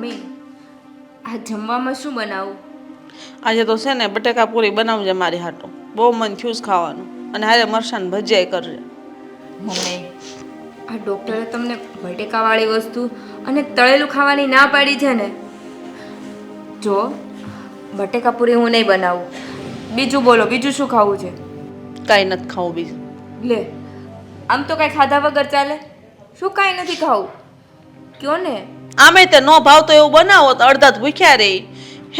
Mummy, આ જમવામાં શું બનાવું? આજે તો છે ને બટેકા પૂરી બનાવજે મારી હાટું. બહુ મન થયું છે ખાવાનું. અને હારે મરચાં ભજીયા કરજે. મમ્મી, આ ડૉક્ટરે તમને બટેકાવાળી વસ્તુ અને તળેલું ખાવાની ના પાડી છે ને? જો બટેકા પૂરી હું નહીં બનાવું. બીજું બોલો, બીજું શું ખાવું છે? કાંઈ નથી ખાવું બીજું. લે, આમ તો કાંઈ ખાધા વગર ચાલે? શું કાંઈ નથી ખાવું? કયો ને. આમે તે નો ભાવતો એવું બનાવો તો અડધા જ ભૂખ્યા રહી.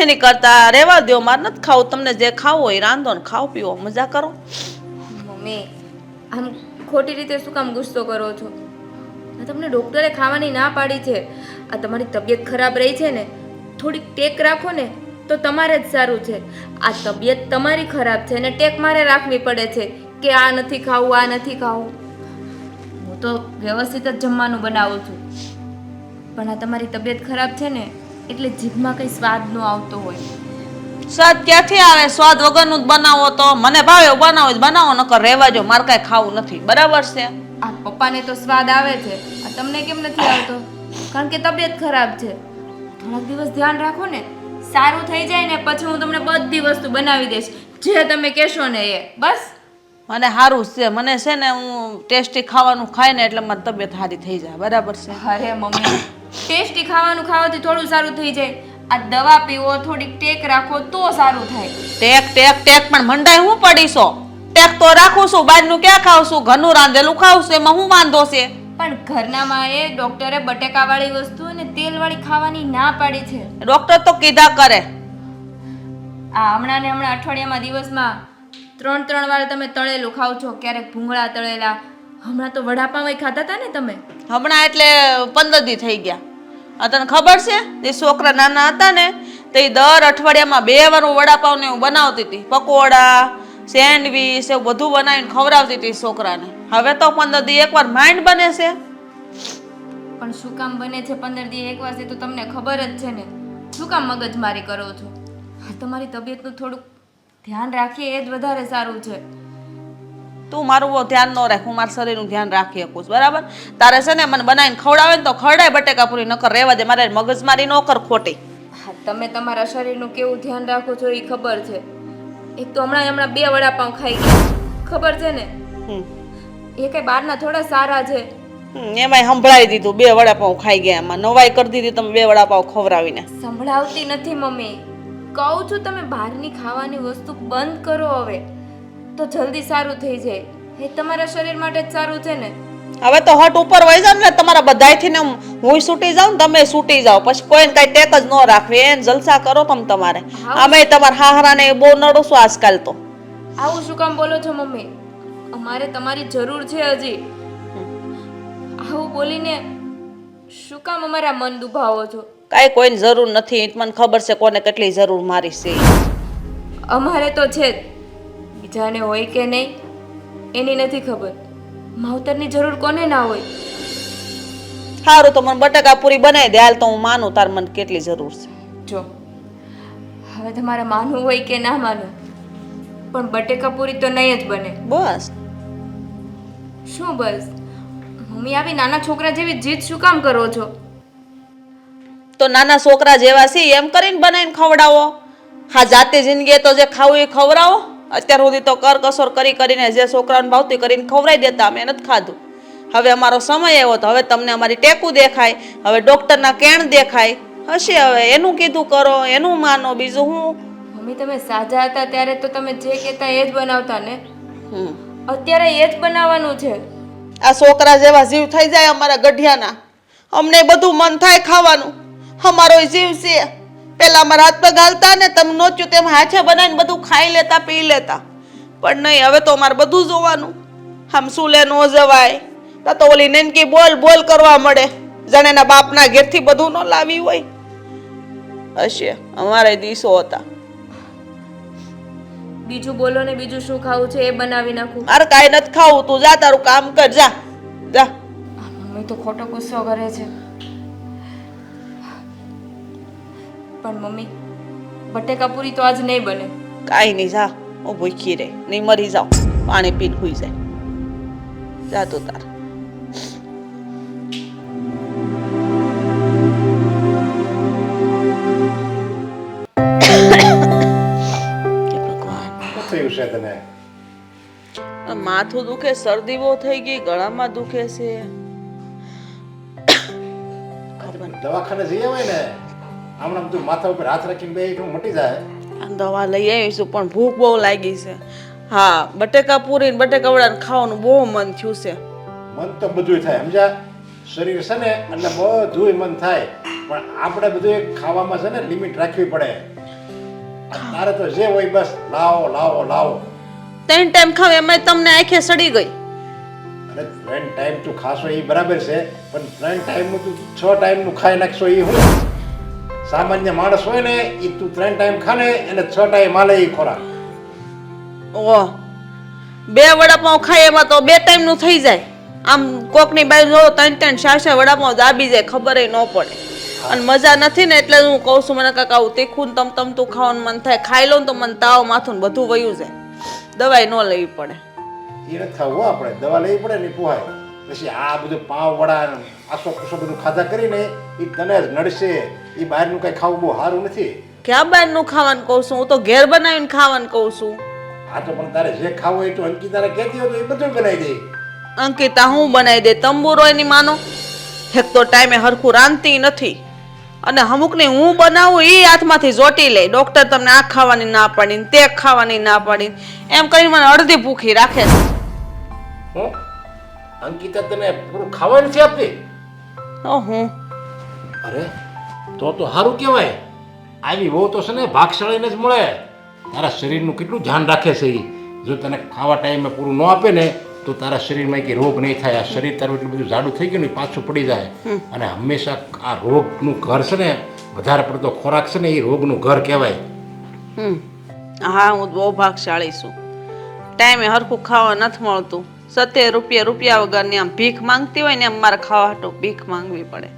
એની કરતા રહેવા દો, મારે નથી ખાવું. તમને જે ખાવું હોય રાંધો ને ખાઓ પીવો, મજા કરો. મમ્મી, આમ ખોટી રીતે શું કામ ગુસ્સો કરો છો? આ તમને ડૉક્ટરે ખાવાની ના પાડી છે. આ તમારી તબિયત ખરાબ રહી છે ને, થોડીક ટેક રાખો ને તો તમારે જ સારું છે. આ તબિયત તમારી ખરાબ છે ને ટેક મારે રાખવી પડે છે કે આ નથી ખાવું, આ નથી ખાવું. હું તો વ્યવસ્થિત જ જમવાનું બનાવું છું, પણ આ તમારી તબિયત ખરાબ છે ને એટલે જીભમાં કંઈ સ્વાદ ન આવતો હોય. સ્વાદ ક્યાંથી આવે? સ્વાદ વગરનું જ બનાવો તો. મને ભાવે એવું બનાવો જ બનાવો, નકર રહેવા જો, મારે કાંઈ ખાવું નથી. બરાબર છે? આ પપ્પાને તો સ્વાદ આવે છે, આ તમને કેમ નથી આવતો? કારણ કે તબિયત ખરાબ છે. થોડાક દિવસ ધ્યાન રાખો ને, સારું થઈ જાય ને પછી હું તમને બધી વસ્તુ બનાવી દઈશ, જે તમે કહેશો ને એ. બસ મને સારું છે. મને છે ને હું ટેસ્ટી ખાવાનું ખાય ને એટલે મારી તબિયત સારી થઈ જાય. બરાબર છે? અરે મમ્મી, ટેસ્ટી ખાવાનું ખાવાથી થોડું સારું થઈ જાય. આ દવા પીવો, થોડીક ટેક રાખો તો સારું થાય. ટેક ટેક ટેક પણ મંડાઈ હું પડીશો? ટેક તો રાખું છું, બહારનું ક્યાં ખાવ છું? ઘરનું રાંધેલું ખાવ છું, એમાં હું વાંધો છે? પણ ઘરનામાં એ ડોક્ટરે બટેકાવાળી વસ્તુ અને તેલવાળી ખાવાની ના પાડી છે. ડોક્ટર તો કીધા કરે. આ હમણાં ને હમણાં અઠવાડિયામાં દિવસમાં 3 વાર તમે તળેલું ખાવ છો, ક્યારેક ભૂંગળા તળેલા. હમણાં તો વડાપાવ ખાતા હતા ને તમે? હમણાં એટલે 15 દી થઈ ગયા. આ તને ખબર છે? તે છોકરા નાના હતા ને તે દર અઠવાડિયામાં 2 વાર હું વડાપાવ ને હું બનાવતી હતી. પકોડા, સેન્ડવીચ એવું બધું બનાવીને ખવડાવતી હતી છોકરાને. હવે તો 15 દી એકવાર માંડ બને છે. પણ શું કામ બને છે 15 દી એકવાર? છે તો તમને ખબર જ છે ને. શું કામ મગજમારી કરો છો? તમારી તબિયતનું થોડુંક ધ્યાન રાખીએ એ જ વધારે સારું છે. તું મારું બહુ ધ્યાન ન રાખ, હું મારા શરીરનું ધ્યાન રાખી શકું છું. બરાબર? તારે છે ને મને બનાવીને ખવડાવે ને તો ખવડાય બટેકા પૂરી, નકર રહેવા દે. મારે મગજમારી ન કર ખોટી. હા, તમે તમારા શરીરનું કેવું ધ્યાન રાખો છો એ ખબર છે. એક તો હમણાં 2 વડાપાવ ખાઈ ગયા, ખબર છે ને? એ કઈ બહારના થોડા સારા છે. એમાંય સંભળાવી દીધું 2 વડાપાવ ખાઈ ગયા. એમાં નવાઈ કરી દીધી તમે 2 વડાપાવ ખવડાવીને. સંભળાવતી નથી મમ્મી, કહું છું તમે બહારની ખાવાની વસ્તુ બંધ કરો હવે તો જલ્દી સારું થઈ જાય. એ તમારા શરીર માટે જ સારું છે ને. હવે તો હટ ઉપર વહી જાવ ને તમારા બધાયથી ને હું છૂટી જાઉં ને તમે છૂટી જાઓ, પછી કોઈને કઈ ટેક જ ન રાખવી. એને જલસા કરો તમે તમારે. આમે તમારા હાહરાને બહુ નડો છો આજકાલ તો. આવું શું કામ બોલો છો મમ્મી? અમારે તમારી જરૂર છે હજી. આવું બોલીને શું કામ અમારા મન દુભાવો છો? કાંઈ કોઈની જરૂર નથી. મને ખબર છે કોને કેટલી જરૂર મારી છે. અમારે તો છે જ, બીજાને હોય કે નહીં એની નથી ખબર. માવતરની જરૂર કોને ના હોય? સારું તો મને બટાકા પૂરી બનાવી દે હાલ, તો હું માનું તાર મને કેટલી જરૂર છે. જો હવે તમારે માનવું હોય કે ના માનવું, પણ બટેકા પૂરી તો નહીં જ બને. બસ. શું બસ? મમ્મી, આવી નાના છોકરા જેવી જીદ શું કામ કરો છો? તો નાના છોકરા જેવા છે એમ કરીને બનાવીને ખવડાવો. હા, જાતે જિંદગી તો જે ખાવું એ ખવડાવો. અત્યાર સુધી તો કરકસર કરીને જે છોકરાઓને ભાવતી કરીને ખવડાવી દેતા, અમે નથી ખાધું. હવે અમારો સમય આવ્યો તો હવે તમને અમારી ટેકું દેખાય, હવે ડોક્ટરના કેણ દેખાય. હશે હવે એનું કીધું કરો, એનું માનો, બીજું હું. મમ્મી, તમે સાજા હતા ત્યારે તો તમે જે કહેતા એ જ બનાવતા ને. અત્યારે એ જ બનાવવાનું છે. આ છોકરા જેવા જીવ થઈ જાય અમારા ગઢિયાના. અમને બધું મન થાય ખાવાનું. અમારો જીવ છે. પેલા અમારા હાથ પગ હાલતા ને તમે નોચ્યું તેમ હાથે બનાવીને બધું ખાઈ લેતા, પી લેતા. પણ નહીં, હવે તો અમારે બધું જોવાનું. આમ સુલે ન જવાય. તો ઓલી નેનકી બોલ બોલ કરવા મળે, જાણે એના બાપના ઘેરથી બધું ન લાવી હોય. હશે અમારે દિવસો હતા. બીજું બોલો ને, બીજું શું ખાવું છે એ બનાવી નાખું. મારે કાંઈ નથી ખાવું, તું જા તારું કામ કર, જા જા. મમ્મી તો ખોટો ગુસ્સો કરે છે. પણ મમ્મી, બટેકા પૂરી તો આજ નહીં બને. કાંઈ નહીં, જા. હું ભૂખી રહી નહીં, મરી જાઉં. પાણી પીને સુઈ જાય. જા તું તાર. છે તને? માથું દુખે, શરદી બહુ થઈ ગઈ, ગળામાં દુખે છે. દવાખાને જઈ આવે ને, હમણાં તું માથા ઉપર હાથ રાખીને બે એટલું મટી જાય. આ દવા લઈ આવીશું પણ ભૂખ બહુ લાગી છે. હા, બટેકા પૂરી ને બટેકા વડા ખાવાનું બહુ મન થયું છે. મન તો બધું થાય સમજ્યા. શરીર છે ને એટલે બધું મન થાય, પણ આપણે બધું ખાવામાં છે ને લિમિટ રાખવી પડે. તારે તો જે હોય બસ લાવો લાવો લાવો. 3 ટાઈમ ખાવ એમાં તમને આંખે સડી ગઈ. અને 3 ટાઈમ તું ખાશો એ બરાબર છે, પણ 3 ટાઈમનું તું 6 ટાઈમનું ખાઈ નાખશો એ હું? સામાન્ય માણસ હોય ને એ તું 3 ટાઈમ ખાને એટલે 6 ટાઈમ હાલે એ ખોરાક. ઓહ, 2 વડાપાઉં ખાય એમાં તો 2 ટાઈમનું થઈ જાય. આમ કોકની બાજુ જો 3 4 વડાપાઉં દાબી જાય, ખબર ન પડે. અને મજા નથી ને એટલે હું કહું છું મને કાકા આવું તીખું તમતું ખાવાનું મન થાય. ખાઈ લઉં તો મને તાવ માથું બધું વયું જાય. દવાઈ ન લેવી પડે. એ નથી થવું આપણે, દવા લેવી પડે ને પોહાય. પછી આ બધું પાવ વડા આસો કુસો બધું ખાધા કરીને એ તને જ નડશે. એ બહારનું કઈ ખાવું બહુ સારું નથી. ક્યાં બહારનું ખાવાનું કહું છું? હું તો ઘેર બનાવીને ખાવાનું કહું છું. આ તો પણ તારે જે ખાવું હોય તો અંકિતાને કહેતી હોય તો એ બધું બનાવી દે. અંકિતા હું બનાવી દે? તંબુરો એની માનો. એક તો ટાઈમે હરખું રાંધતી નથી, અને અમુકને હું બનાવું એ હાથમાંથી જોટી લે. ડોક્ટર તમને આ ખાવાની ના પાડી, તે ખાવાની ના પાડી, એમ કરીને મને અડધી ભૂખી રાખે છે. હું અંકિતા તને પૂરું ખાવાનું છે આપતી? હું અરે તો સારું કહેવાય. આવી બહુ તો છે ને ભાગશાળીને જ મળે. તારા શરીરનું કેટલું ધ્યાન રાખે છે એ. જો તને ખાવા ટાઈમે પૂરું ન આપે ને તો તારા શરીરમાં કંઈ રોગ નહીં થાય. આ શરીર તારું એટલું બધું જાડું થઈ ગયું ને પાછું પડી જાય. અને હંમેશા આ રોગનું ઘર છે ને, વધારે પડતો ખોરાક છે ને એ રોગનું ઘર કહેવાય. હા, હું બહુ ભાગશાળી છું. ટાઈમે હરખું ખાવા નથી મળતું. 70 રૂપિયા વગરની આમ ભીખ માંગતી હોય ને એમ મારે ખાવા હાટું ભીખ માંગવી પડે.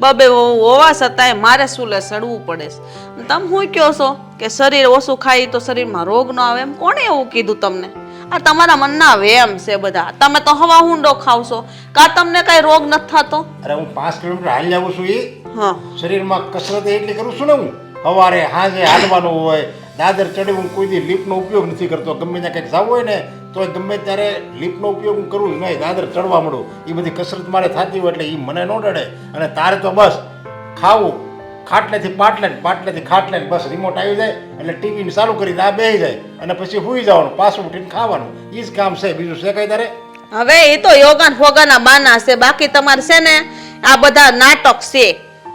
બબે હોવા છતાંય મારે સુલે સડવું પડે છે. તમે શું કહો છો કે શરીર ઓછું ખાય તો શરીરમાં રોગ ન આવે? એમ કોણે એવું કીધું તમને? આ તમારા મનના વેમ છે બધા. તમે તો હવા હુંડો ખાવશો, કા તમને કઈ રોગ નથી થતો? અરે હું 5 કિલોમીટર હાલી આવું છું. એ હા, શરીરમાં કસરત એટલી કરું છું ને હું. સવારે સાંજે હાલવાનું હોય. દાદર ચડી હું કોઈ દી લિફ્ટનો ઉપયોગ નથી કરતો. ગમે ત્યાં કંઈક જવું હોય ને તો ગમે ત્યારે લિફ્ટનો ઉપયોગ હું કરું જ નહીં. દાદર ચડવા મળું. એ બધી કસરત મારે થતી હોય એટલે એ મને ન ડરે. અને તારે તો બસ ખાવું, ખાટલેથી પાટલે ને પાટલેથી ખાટલે ને બસ રિમોટ આવી જાય એટલે ટીવીને ચાલુ કરી આ બેસી જાય અને પછી સૂઈ જવાનું, પાછું ઉઠીને ખાવાનું. એ જ કામ છે, બીજું છે કઈ તારે? હવે એ તો યોગાન ફોગાના બાના છે. બાકી તમારે છે ને આ બધા નાટક છે.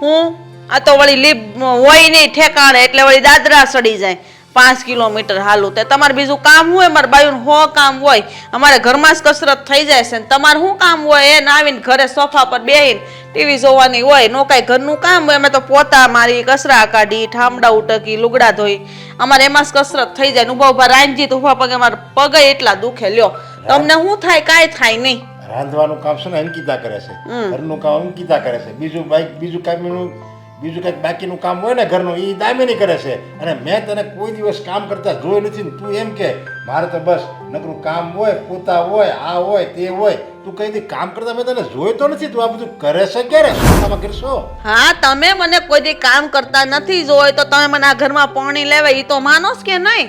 હું આ તો વળી લીપ હોય નહીં ઠેકાણે એટલે વળી દાદરા સડી જાય. 5 કિલોમીટર હાલું તે તમારે બીજું કામ હોય? મારે બાયુનું 100 કામ હોય. અમારે ઘરમાં જ કસરત થઈ જાય છે. તમારે શું કામ હોય? એને આવીને ઘરે સોફા પર બેહીને ટીવી જોવાની હોય. નો કાંઈ ઘરનું કામ હોય. અમે તો પોતા મારી, કચરા કાઢી, ઠામડા ઉટકી, લુગડા ધોઈ, અમારે એમાં જ કસરત થઈ જાય. ઉભા ઉભા રાંધી તો ઉભા પગે અમારે પગે એટલા દુખે. લ્યો તમને શું થાય? કાંઈ થાય નહીં. રાંધવાનું કામ છે ને અંકિતા કરે છે, ઘરનું કામ અંકિતા કરે છે. બીજું કંઈક બાકીનું કામ હોય ને ઘરનું એ દામિની કરે છે. અને મેં તને કોઈ દિવસ કામ કરતા જોયું નથી ને તું એમ કે મારે તો બસ નકરું કામ હોય, પોતા હોય, આ હોય તે હોય. તું કઈ દી કામ કરતા મેં તને જોયું તો નથી. તું આ બધું કરે છે ક્યારે? શું કરશો? હા, તમે મને કોઈ દી કામ કરતા નથી જોયો તો તમે મને આ ઘરમાં પાણી લેવા એ તો માનો જ કે નહીં?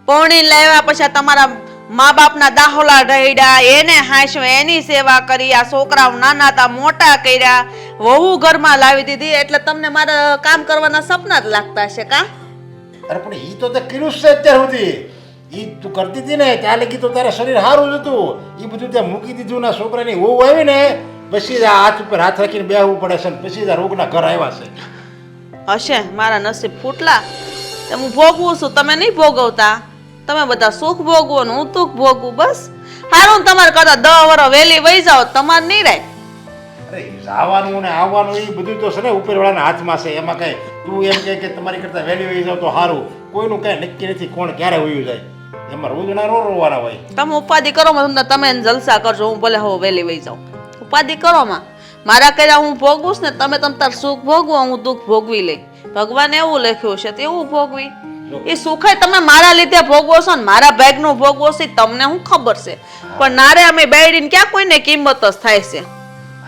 પાણી લેવા પછી તમારા મા બાપના દાહોલા ઢળ્યા, એને હાંસવે, એની સેવા કરી, આ છોકરાઓ નાના હતા મોટા કર્યા, વહુ ઘરમાં લાવી દીધી, એટલે તમને મારા કામ કરવાના સપના જ લાગતા હશે કા? અરે પણ ઈ તો તે કર્યું છે અત્યાર સુધી. ઈ તું કરતી હતી ને ત્યાં લગી તો તારા શરીર સારું જ હતું. એ બધું ત્યાં મૂકી દીધું ના છોકરાની વહુ આવી ને પછી આ હાથ ઉપર હાથ રાખીને બેહવું પડે છે ને પછી આ રોગના ઘર આવ્યા છે. હશે મારા નસીબ ફૂટલા. હું ભોગવું છું, તમે નહીં ભોગવતા. તમે બધા સુખ ભોગવો ને હું દુઃખ ભોગવું. બસ હારું, તમારે કરતા 10 વર્ષ વહેલી વહી જાઓ, તમારે નહીં રહે. અરે જવાનું ને આવવાનું એ બધું તો છે ને ઉપરવાળાના હાથમાં છે. એમાં કઈ તું એમ કહે કે તમારી કરતા વહેલી વહી જાવ તો સારું. કોઈનું કઈ નક્કી નથી કોણ ક્યારે વયું જાય. એમાં રોજના રોવાના હોય. તમે ઉપાધિ કરો માં, તમે જલસા કરજો, હું ભલે હો વહેલી વહી જાઉં. ઉપાધિ કરો માં, મારા કર્યા હું ભોગવું ને, તમે તાર સુખ ભોગવો, હું દુઃખ ભોગવી લઈ. ભગવાન એવું લખ્યું છે તેવું ભોગવી. એ સુખાય તમે મારા લીધે ભોગવો છો ને મારા ભાગનું ભોગવો છે તમને શું ખબર છે? પણ નારે અમે બેડીને ક્યાં કોઈને કિંમત જ થાય છે.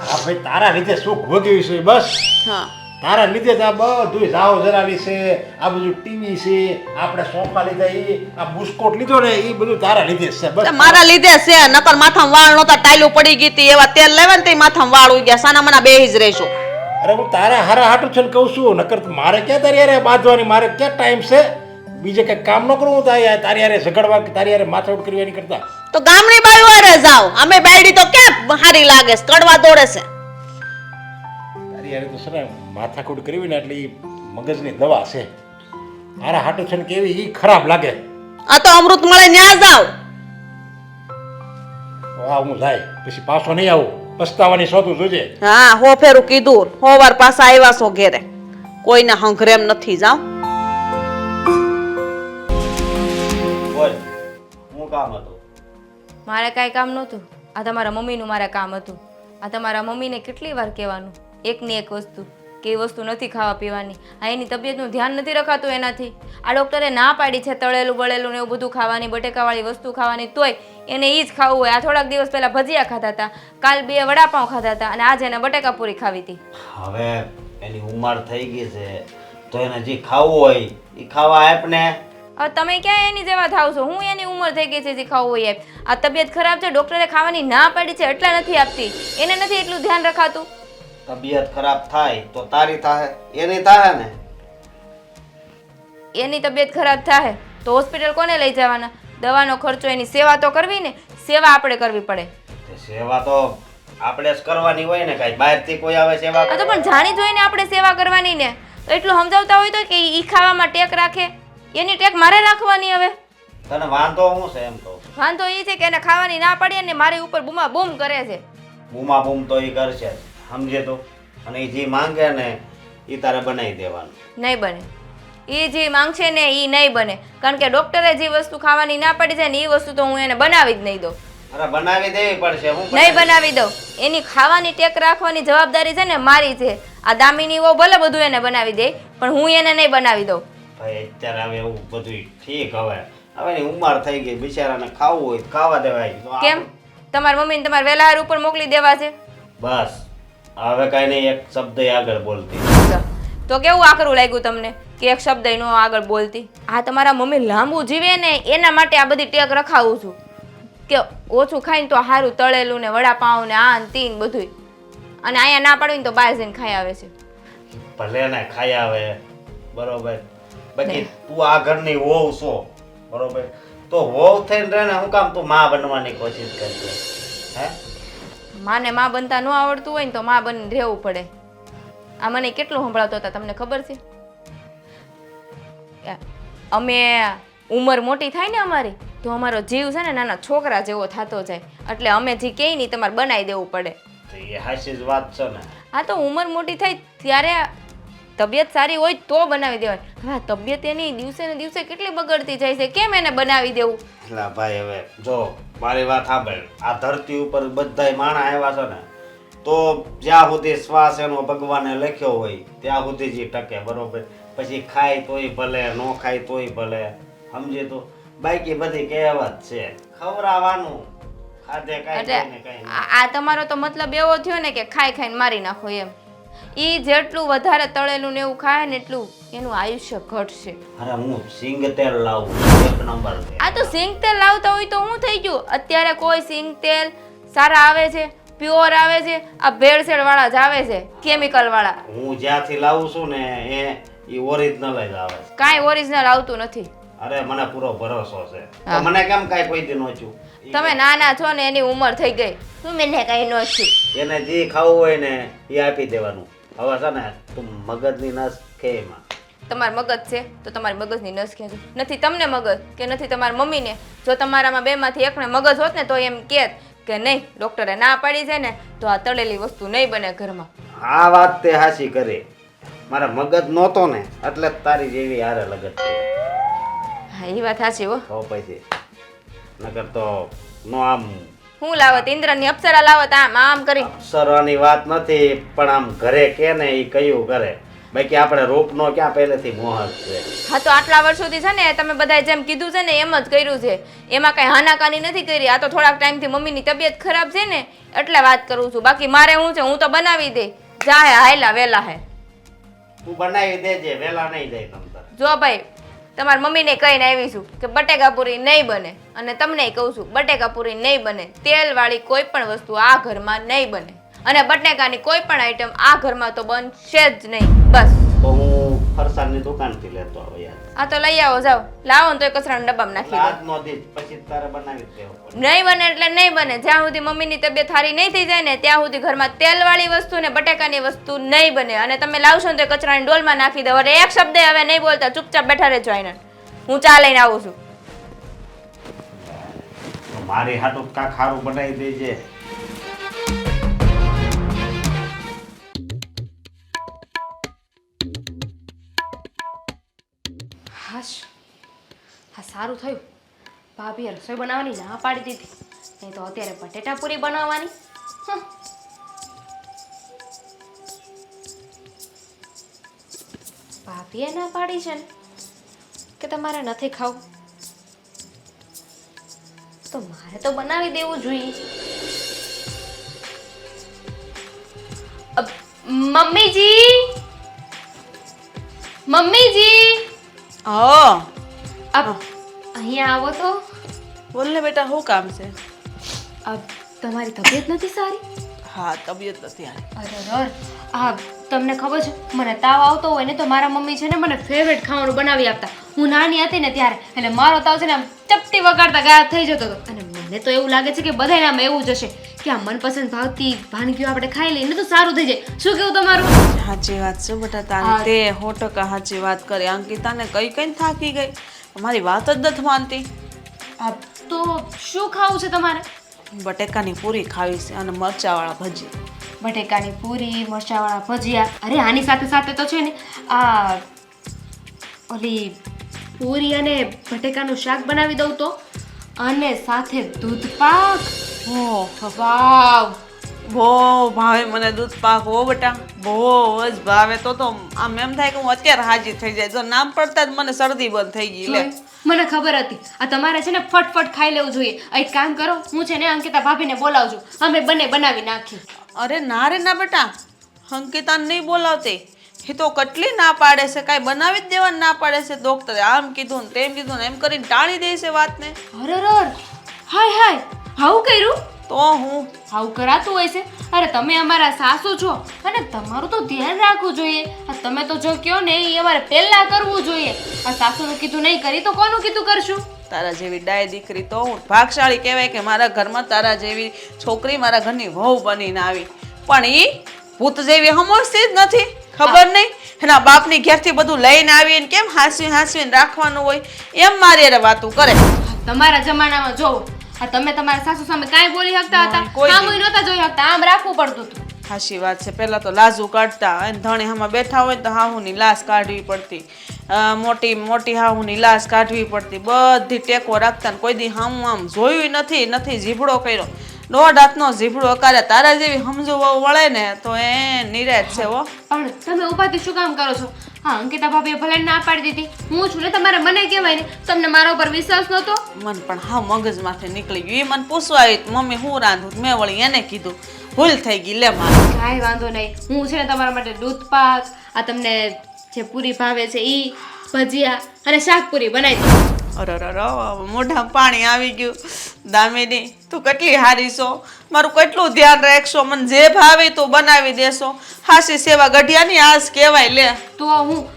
હા ભાઈ, તારા લીધે સુખ ભોગવ્યું છે બસ. હા, તારા લીધે જ આ બધું જાઓ જરાવી છે, આ બધું ટીવી છે, આપણે સોફા લીધા એ આ બુસ્કોટ લીધો ને એ બધું તારા લીધે જ છે તે બસ. મારા લીધે છે, નકર માથામાં વાળ નહોતા, ટાઈલું પડી ગઈ હતી, એવા તેલ લેવા ને તે માથામાં વાળ ઉઈ ગયા, સાના મના બેહી જ રહેશો. અરે હું તારા હારા હાટું છે ને કહું છું, નકર તો મારે ક્યાં તારી યારે બાંધવાની, મારે ક્યાં ટાઈમ છે બીજે કંઈક કામ ન કરવું તારી યારે ઝઘડવા કે તારી યારે માથાકૂટ કરવી એની કરતા. તો ગામની બાઈ વારે જાવ, અમે બાયડી તો ક્યાં હારી લાગે છે, કડવા દોડે છે. તારી યારે તો છે ને માથાકૂટ કરવી ને એટલે ઈ મગજની દવા છે, હારા હાટું છે ને કેવી ઈ ખરાબ લાગે. આ તો અમૃત મળે ન્યા જાવ. હા હું જાય પછી પાછો નહીં આવું, પસ્તાવાની શોધું જોજે. હા હો ફેરું કીધું, હો વાર પાછા આવ્યા છો ઘેરે, કોઈને હંઘરેમ નથી. જાવ બોલ હું કામ હતું? મારે કાંઈ કામ નહોતું, આ તમારા મમ્મીનું મારે કામ હતું. આ તમારા મમ્મીને કેટલી વાર કહેવાનું એકની એક વસ્તુ કે એ વસ્તુ નથી ખાવા પીવાની, આ એની તબિયતનું ધ્યાન નથી રખાતું એનાથી. આ ડૉક્ટરે ના પાડી છે તળેલું બળેલું ને એવું બધું ખાવાની, બટેકાવાળી વસ્તુ ખાવાની, તોય એને એ જ ખાવું હોય. આ થોડાક દિવસ પહેલાં ભજીયા ખાતા હતા, કાલ 2 વડાપાઉં ખાતા હતા અને આજે એને બટેકા પૂરી ખાવી હતી. હવે એની ઉંમર થઈ ગઈ છે તો એને જે ખાવું હોય એ ખાવા આપ ને. હવે તમે ક્યાં એની જેવા થાવ છો? હું એની ઉંમર થઈ ગઈ છે જે ખાવું હોય એમ. આ તબિયત ખરાબ છે, ડૉક્ટરે ખાવાની ના પાડી છે એટલા નથી આપતી, એને નથી એટલું ધ્યાન રખાતું. તબિયત ખરાબ થાય તો તારી થાય, એની થાય ને. એની તબિયત ખરાબ થાય તો હોસ્પિટલ કોને લઈ જવાના? દવાનો ખર્ચો, એની સેવા તો કરવી ને, સેવા આપણે કરવી પડે. તે સેવા તો આપણે જ કરવાની હોય ને, કાંઈ બહારથી કોઈ આવે સેવા આ તો પણ જાણી જોઈને આપણે સેવા કરવાની ને. તો એટલું સમજાવતા હોય તો કે ઈ ખાવામાં ટેક રાખે, એની ટેક મારે રાખવાની. હવે તને વાંધો શું છે એમ કહું? વાંધો એ છે કે એને ખાવાની ના પાડીએ ને મારી ઉપર બૂમા બૂમ કરે છે. બૂમા બૂમ તો એ કરશે જ, સમજે તો. અને એ જે માંગે ને એ તારે બનાવી દેવાનું. નહીં બને, એ જે માંગશે ને એ નહીં બને, કારણ કે ડૉક્ટરે જે વસ્તુ ખાવાની ના પાડી છે ને એ વસ્તુ તો હું એને બનાવી જ નહીં દઉં. અરે બનાવી દેવી પડશે. હું નહીં બનાવી દઉં. એની ખાવાની ટેક રાખવાની જવાબદારી છે ને મારી છે. આ દામિની વહુ ભલે બધું એને બનાવી દે પણ હું એને નહીં બનાવી દઉં. ભાઈ અત્યારે હવે એવું બધું ઠીક, હવે એની ઉંમર થઈ ગઈ, બિચારાને ખાવું હોય તો ખાવા દેવાય. તો આ- કેમ તમારા મમ્મીને તમારે વહેલા હાર ઉપર મોકલી દેવા છે? બસ હવે કઈ નહીં, એક શબ્દ આગળ બોલતી. તો કેવું આકરું લાગ્યું તમને કે એક શબ્દ નો આગળ બોલતી? આ તમારા મમ્મી લાંબુ જીવે ને એના માટે આ બધી ટેક રખાવું છું કે ઓછું ખાઈને તો સારું તળેલું ને વડાપાઉં ને આ ને તીન બધું, અને અહીંયા ના પાડવી ને તો બહાર જઈને ખાઈ આવે છે. ભલે ને ખાઈ આવે બરોબર, બાકી તું આ ઘરની વહુ છો બરોબર, તો વહુ થઈને રહે ને, હું કામ તું માં બનવાની કોશિશ કરશે? હે માને માં બનતા ન આવડતું હોય ને તો માં બનીને રહેવું પડે. આ મને કેટલું સંભળાવતો હતા તમને ખબર છે? અમે ઉંમર મોટી થાય ને અમારી તો અમારો જીવ છે ને નાના છોકરા જેવો થતો જાય, એટલે અમે જે કહે ને તમારે બનાવી દેવું પડે. તો એ હાચી જ વાત છે ને. હા તો ઉંમર મોટી થાય ત્યારે તબિયત સારી હોય તો બનાવી દેવાની. હા તબિયત એની દિવસે ને દિવસે કેટલી બગડતી જાય છે, કેમ એને બનાવી દેવું? એટલે ભાઈ હવે જો મારી વાત સાંભળ, આ ધરતી ઉપર બધાય માણસ આવ્યા છે ને, તો જ્યાં સુધી શ્વાસ એનો ભગવાને લખ્યો હોય ત્યાં સુધી જ ટકે બરોબર. પછી ખાય તોય ભલે, ન ખાય તોય ભલે, સમજે તો. બાકી બધી કહેવત છે, ખવડાવવાનું ખાધે કાંઈ એટલે ને કાંઈ. આ તમારો તો મતલબ એવો થયો ને કે ખાઈ ખાઈને મારી નાખો એમ. ઈ જેટલું વધારે તળેલું ને એવું ખાય ને એટલું એનું આયુષ્ય ઘટશે. અરે હું સિંગ તેલ લાવું, એક નંબર છે. આ તો સિંગ તેલ લાવતા હોય તો હું થઈ ગયું? અત્યારે કોઈ સિંગ તેલ સારા આવે છે, પ્યોર આવે છે, આ ભેળસેળ વાળા જ આવે છે, કેમિકલ વાળા. હું જ્યાંથી લાવું છું ને એ ઓરિજિનલ જ આવે છે. કાંઈ ઓરિજિનલ આવતું નથી. અરે મને પૂરો ભરોસો છે. હા. તો મને કેમ કાંઈ કોઈ દી નોચ્યું? તમે નાના છો ને એની ઉંમર થઈ ગઈ, તું મને કઈ ન છું. એને જે ખાવું હોય ને એ આપી દેવાનું. હવે છે ને તું મગજની નસ કે એમાં. તમાર મગજ છે તો તમારી મગજની નસ ખેંચો. નથી તમને મગજ કે નથી તમારી મમ્મીને. જો તમારામાં બેમાંથી એકને મગજ હોત ને તો એમ કહેત કે નહીં ડૉક્ટરે ના પાડી છે ને તો આ તળેલી વસ્તુ નહીં બને ઘરમાં. આ વાત તે હાચી કરી. મારા મગજ નહોતો ને એટલે જ તારી જેવી હારે લગત થઈ. હા એ વાત સાચી હો. તો પછી નકર તો નો આમ હું લાવત ઇન્દ્રની અપ્સરા લાવત આમ આમ કરી. અપ્સરાની વાત નથી, પણ આમ ઘરે કે ને એ કયું કરે. બાકી આપણે રૂપનો ક્યાં પહેલેથી મોહ જ છે. હા તો આટલા વર્ષોથી છે ને તમે બધાએ જેમ કીધું છે ને એમ જ કર્યું છે, એમાં કઈ હાનાકાની નથી કરી. આ તો થોડાક ટાઈમથી મમ્મીની તબિયત ખરાબ છે ને એટલે વાત કરું છું. બાકી મારે શું છે, હું તો બનાવી દે જાહે હાયલા વેલા હે. તું બનાવી દેજે, વેલા નહીં જાય તમ તારે. જો ભાઈ તમારી મમ્મીને કહીને આવીશું કે બટેકા પૂરી નહીં બને, અને તમને કહું છું બટેકા પૂરી નહીં બને. તેલવાળી કોઈ પણ વસ્તુ આ ઘરમાં નહીં બને, અને બટેકાની કોઈ પણ આઈટમ આ ઘરમાં તો બનશે જ નહીં. બસ તો હું ફરસાણની દુકાનથી લેતો આવું યાર. આ તો લઈ આવો, જાઓ લાવો ને તો કચરાના ડબ્બામાં નાખી દો. આજનો દીજ પછી તારે બનાવી જ દેવો પડે. નહીં બને એટલે નહીં બને. જ્યાં સુધી મમ્મીની તબિયત સારી નહીં થઈ જાય ને ત્યાં સુધી ઘરમાં તેલવાળી વસ્તુ ને બટેકાની વસ્તુ નહીં બને. અને તમે લાવશો ને તો કચરાની ડોલમાં નાખી દો. અને એક શબ્દ હવે નહીં બોલતા, ચૂપચાપ બેઠા રહેજો આઈને. હું ચા લઈને આવું છું. તો મારી હાટું કાંક સારું બનાવી દેજે. હાશ, હા સારું થયું ભાભીએ રસોઈ બનાવવાની ના પાડી દીધી, નહીં તો અત્યારે બટેટા પૂરી બનાવવાની. હં. ભાભીએ ના પાડી છે ને કે તમારે નથી ખાવું, તો મારે તો બનાવી દેવું જોઈએ. મમ્મીજી, મમ્મીજી, હા અહીંયા આવો તો. બોલ ને બેટા, શું કામ છે? તમારી તબિયત નથી સારી? હા, તબિયત નથી સારી. અરે આ તમને ખબર છે, મને તાવ આવતો હોય ને તો મારા મમ્મી છે ને મને ફેવરેટ ખાવાનું બનાવી આપતા. હું નાની હતી ને ત્યારે, એટલે મારો તાવ છે ને આમ ચપટી વગાડતા ગાયબ થઈ જતો હતો. અને મને તો એવું લાગે છે કે બધાને આમ એવું જ હશે કે આ મનપસંદ ભાવતી વાનગીઓ આપણે ખાઈ લઈએ ને તો સારું થઈ જાય. શું કેવું તમારું? સાચી વાત છે બેટા તારી, તે 100% સાચી વાત કરી. અંકિતાને કઈ કઈ થાકી ગઈ, મારી વાત જ નથી માનતી. તો શું ખાવું છે તમારે? બટેકાની પૂરી ખાવી છે અને મરચાવાળા ભજી. બટેકાની પૂરી, મરચાવાળા ભજીયા. અરે આની સાથે સાથે તો છે ને આ ઓલી પૂરી અને બટેકાનું શાક બનાવી દઉં તો, અને સાથે દૂધ પાક. ઓહ, વાવ, બહુ ભાવે મને દૂધ પાક. હો બેટા, બહુ જ ભાવે. તો આમ એમ થાય કે હું અત્યારે હાજી થઈ જાય. જો નામ પડતા જ મને શરદી બંધ થઈ ગઈ. લે, મને ખબર હતી આ તમારે છે ને ફટફટ ખાઈ લેવું જોઈએ. એક કામ કરો, હું છે ને અંકિતા ભાભીને બોલાવજો, અમે બંને બનાવી નાખી. અરે ના રે ના બેટા, અંકિતાને નહીં બોલાવતી. એ તો કેટલી ના પાડે છે, કાંઈ બનાવી જ દેવાની ના પાડે છે. ડોક્ટરે આમ કીધું ને તેમ કીધું ને એમ કરીને ટાળી દે છે વાતને. અરે હાય હાય, હાવું કર્યું? તો હું હાવું કરાતું હોય છે? અરે તમે અમારા સાસુ છો અને તમારું તો ધ્યાન રાખવું જોઈએ. આ તમે તો જો કયો ને એ અમારે પહેલા કરવું જોઈએ. આ સાસુનું કીધું નહીં કરી તો કોનું કીધું કરશું? તારા જેવી ડાય દીકરી તો હું ભાગશાળી કહેવાય કે મારા ઘરમાં તારા જેવી છોકરી મારા ઘરની વહુ બનીને આવી. પણ એ ભૂત જેવી સમજતી જ નથી. ખબર નહીં એના બાપની ઘેરથી બધું લઈને આવીને કેમ હાંસવીને રાખવાનું હોય એમ મારી અરે વાતું કરે. તમારા જમાનામાં જોવો, આ તમે તમારા સાસુ સામે કાંઈ બોલી શકતા હતા? કોઈ આમ નહોતા જોઈ શકતા, આમ રાખવું પડતું હતું. હાચી વાત છે. પહેલા તો લાજુ કાઢતા અને ધણે આમાં બેઠા હોય તો હાહુની લાશ કાઢવી પડતી, મોટી મોટી હાહુની લાશ કાઢવી પડતી, બધી ટેકો રાખતા. કોઈ દી હામું આમ જોયું નથી જીભડો કર્યો. 1.5 હાથનો જીભડો કરે. તારા જેવી સમજુ વહુ વળે ને તો એ નિરાશ છે. હો, પણ તમે ઉપાધિ શું કામ કરો છો? હા, અંકિતા ભાભીએ ભલે ના પાડી દીધી, હું છું ને, તમારે મને કહેવાય ને. તમને મારા ઉપર વિશ્વાસ નહોતો? મન પણ હા મગજમાંથી નીકળી ગયું. એ મને પૂછવા આવી મમ્મી હું રાંધું, મેં વળી એને કીધું. ભૂલ થઈ ગઈ. લે મારે કાંઈ વાંધો નહીં, હું છે ને તમારા માટે દૂધ પાક, આ તમને જે પૂરી ભાવે છે ઈ, ભજીયા અને શાકપુરી બનાવી દઉં. અરે મોઢામાં પાણી આવી ગયું. દામિની, તું કેટલી હારી છો, મારું કેટલું ધ્યાન રાખશો, મને જે ભાવે તું બનાવી દેશો. હાસી સેવા ગઢિયાની આસ કહેવાય. લે, તો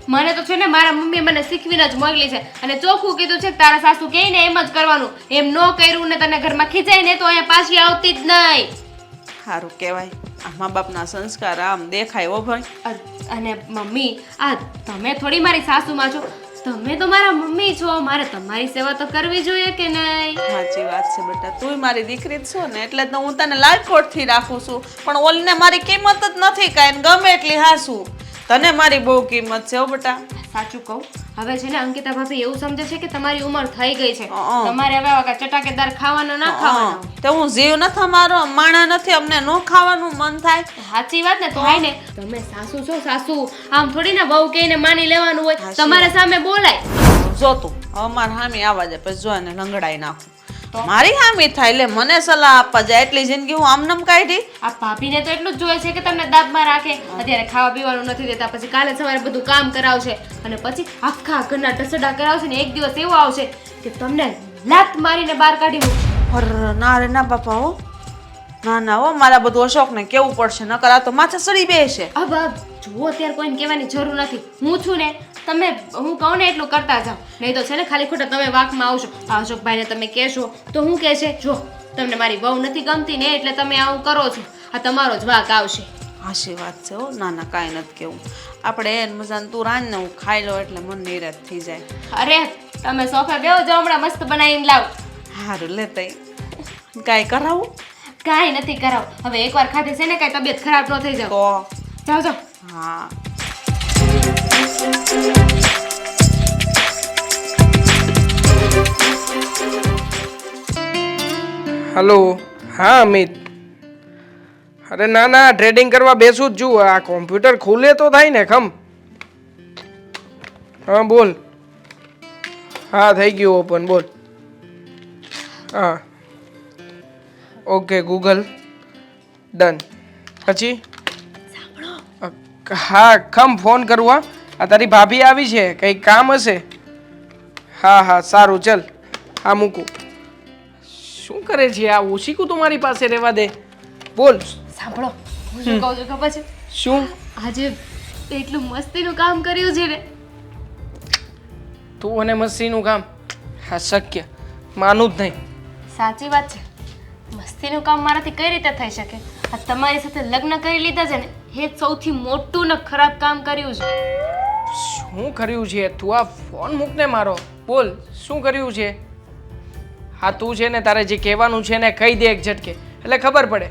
મને તો છે ને મારા મમ્મીએ મને શીખવીને જ મોકલી છે, અને ચોખ્ખું કીધું છે કે તારા સાસુ કહે ને એમ જ કરવાનું. એમ ન કર્યું ને તને ઘરમાં ખીચાય ને તો અહીંયા પાછી આવતી જ નહીં. સારું કહેવાય. આ મા બાપના સંસ્કાર આમ દેખાય. હો ભાઈ. અને મમ્મી, આ તમે થોડી મારી સાસુમાં છો, તમે તો મારા મમ્મી છો. મારે તમારી સેવા તો કરવી જોઈએ કે નહીં? સાચી વાત છે બેટા, તું મારી દીકરી જ છો ને, એટલે તો હું તને લાડકોટથી રાખું છું. પણ ઓલીને મારી કિંમત જ નથી કાંઈ, ગમે એટલી હાસું. તને મારી બહુ કિંમત છે. હો બેટા, સાચું કહું, હવે છે ને અંકિતા ભાભી એવું સમજે છે કે તમારી ઉંમર થઈ ગઈ છે, તમારે હવે આવા ચટાકેદાર ખાવાનું ના ખાવાનું. તો હું જીવ નથી, મારો માણા નથી, અમને ન ખાવાનું મન થાય. સાચી વાત ને, થાય ને. તમે સાસુ છો, સાસુ આમ થોડી ના બહુ કહીને માની લેવાનું હોય. તમારા સામે બોલાય. જો તું અમાર હામી આવા દે, પછી જો એને લંગડાઈ નાખું. મારી હામી થાય એટલે મને સલાહ આપવા જાય એટલી જિંદગી હું આમનામ કાઢી? આ ભાભીને તો એટલું જ જોઈએ છે કે તમને દાબમાં રાખે, અત્યારે ખાવા પીવાનું નથી દેતા, પછી કાલે સવારે બધું કામ કરાવશે અને પછી આખા ઘરના ટસડા કરાવશે ને એક દિવસ એવો આવશે કે તમને લાત મારીને બહાર કાઢી મૂકશે. અરે ના રે ના બાપા હો, ના ના હો, મારા બધું અશોકને કેવું પડશે, નકર આ તો માથે સડી બેસે. હવે જુઓ, અત્યારે કોઈને કહેવાની જરૂર નથી. હું છું ને, તમે હું કહું ને એટલું કરતા જાઓ, નહીં તો છે ને ખાલી ખોટા તમે વાકમાં આવશો. આ અશોકભાઈને તમે કહેશો તો હું કહેશે, જો તમને મારી વહુ નથી ગમતી ને એટલે તમે આવું કરો છો, આ તમારો જ વાક આવશે. હાશી વાત છે હો, ના ના કાંઈ નથી કેવું. આપણે એને મજાને તું રાંધ ને હું ખાઈ લો એટલે મન નિરાશ થઈ જાય. અરે તમે સોફા બેહો, જો હમણાં મસ્ત બનાવીને લાવ. સારું લે તઈ કાંઈ કરાવું કાંઈ નથી કરાવ, હવે એકવાર ખાધી છે ને કાંઈ તબિયત ખરાબ ન થઈ જાવ. તો જાઓ જાઓ. હા. હલો, હા અમિત. અરે ના ના, ટ્રેડિંગ કરવા બેસું જ છું. આ કોમ્પ્યુટર ખુલે તો થાય ને ખમ. હા બોલ. હા થઈ ગયું ઓપન, બોલ. હા ઓકે ગૂગલ ડન. પછી હા ખમ ફોન કરવા. આ તારી ભાભી આવી છે, કંઈક કામ હશે. હા હા સારું ચલ, હા મૂકું. શું કરે છે આ ઓશિકું તો મારી પાસે રહેવા દે. બોલ. સાંભળો, હું શું કહું છું ખબર છે? શું? આજે એટલું મસ્તીનું કામ કર્યું છે ને. તું અને મસ્તીનું કામ? હા શક્ય, માનું જ નહીં. સાચી વાત છે, મસ્તીનું કામ મારાથી કઈ રીતે થઈ શકે? આ તમારી સાથે લગ્ન કરી લીધા છે ને, એ જ સૌથી મોટું ને ખરાબ કામ કર્યું છે. શું કર્યું છે? તું આ ફોન મૂકને મારો. બોલ શું કર્યું છે? હા તું છે ને તારે જે કહેવાનું છે ને કહી દે એક ઝટકે, એટલે ખબર પડે.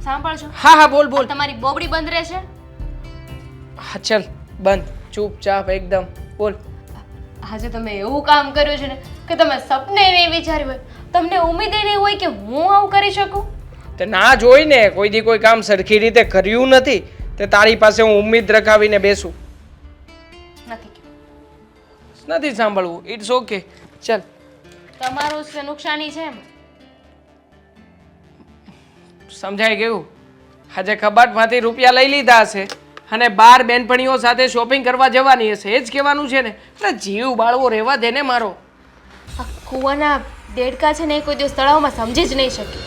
સાંભળશો? હા હા બોલ બોલ. તમારી બોબડી બંધ રહેશે. હા ચલ બંધ, ચૂપચાપ એકદમ. બોલ. આજે તમે એવું કામ કર્યું છે ને કે તમે સપને નહીં વિચાર્યું હોય, તમને ઉમેદ નહીં હોય કે હું આવું કરી શકું. તે ના જોઈ ને કોઈ દી કોઈ કામ સરખી રીતે કર્યું નથી, તે તારી પાસે હું ઉમ્મીદ રખાવીને બેસું. નથી કહેવું. નથી સાંભળવું, ઇટ્સ ઓકે. ચલ. તમારું જ નુકસાની છે એમ. સમજાઈ ગયું? આજે કબાટમાંથી રૂપિયા લઈ લીધા હશે અને બાર બેનપણીઓ સાથે શોપિંગ કરવા જવાની હશે, એ જ કહેવાનું છે ને? એટલે જીવ બાળવો રહેવા દે ને મારો. આ કૂવાના દેડકા છે ને એ કોઈ દિવસ તળાવમાં સમજી જ નહીં શકે.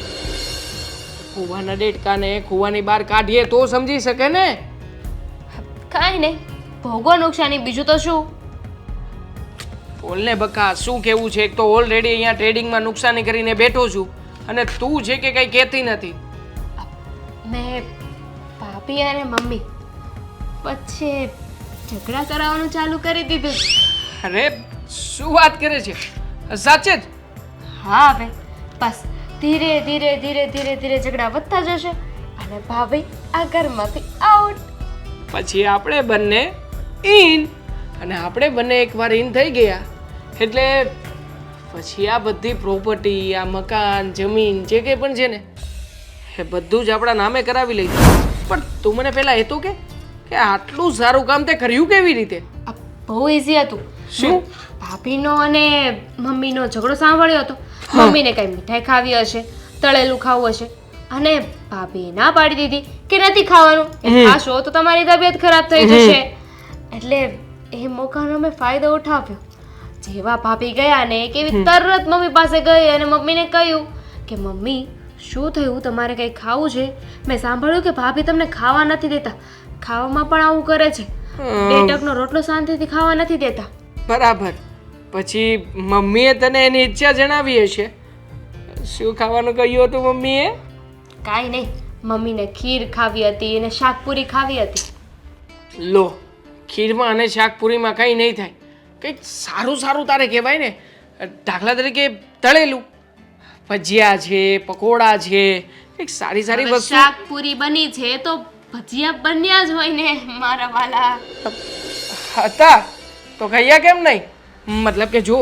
કૂવાના દેડકાને કૂવાની બહાર કાઢીએ તો સમજી શકે ને. કાંઈ નહીં, ભોગવો નુકસાની, બીજું તો શું. બોલને બકા, શું કેવું છે? એક તો ઓલરેડી અહીંયા ટ્રેડિંગમાં નુકસાની કરીને બેઠો છું અને તું છે કે કંઈ કહેતી નથી. મેં ભાભી અને મમ્મી વચ્ચે ઝઘડા કરાવવાનું ચાલુ કરી દીધું. અરે શું વાત કરે છે? સાચે જ? હા, હવે બસ ધીરે ધીરે ધીરે ધીરે ધીરે ઝઘડા વધતા જશે અને ભાભી આ ઘરમાંથી આઉટ. પછી આપણે બંને ઇન, અને આપણે બંને એકવાર ઇન થઈ ગયા એટલે પછી આ બધી પ્રોપર્ટી, આ મકાન, જમીન જે કંઈ પણ છે ને એ બધું જ આપણા નામે કરાવી લઈશું. પણ તું મને પહેલા એ તો કે આટલું સારું કામ તે કર્યું કેવી રીતે? આ બહુ ઇઝી હતું. શું? ભાભીનો અને મમ્મીનો ઝઘડો સાંભળ્યો હતો. મમ્મીને કઈ મીઠાઈ ખાવી હશે, તળેલું ખાવું હશે અને ભાભીએ ના પાડી દીધી કે નથી ખાવાનું, એ ખાશો તો તમારી તબિયત ખરાબ થઈ જશે. એટલે એ મોકાનો મેં ફાયદો ઉઠાવ્યો. જેવા ભાભી ગયા ને કેવી તરત મમ્મી પાસે ગઈ અને મમ્મીને કહ્યું કે મમ્મી શું થયું, તમારે કંઈ ખાવું છે? મેં સાંભળ્યું કે ભાભી તમને ખાવા નથી દેતા, ખાવામાં પણ આવું કરે છે, બે ટકનો રોટલો શાંતિથી ખાવા નથી દેતા. બરાબર. પછી મમ્મીએ તને એની ઈચ્છા જણાવી હશે. શું ખાવાનું કહ્યું હતું મમ્મીએ? કાંઈ નહીં, મમ્મીને ખીર ખાવી હતી અને શાકપુરી ખાવી હતી. લો, ખીરમાં અને શાકપુરીમાં કંઈ નહીં થાય. કંઈક સારું સારું તારે કહેવાય ને. દાખલા તરીકે તળેલું, ભજીયા છે, પકોડા છે, કંઈક સારી સારી હવે વસ્તુ. શાકપુરી બની છે તો ભજીયા બન્યા જ હોય ને મારા વાલા. હતા તો કહીયા કેમ નહીં? મતલબ કે જો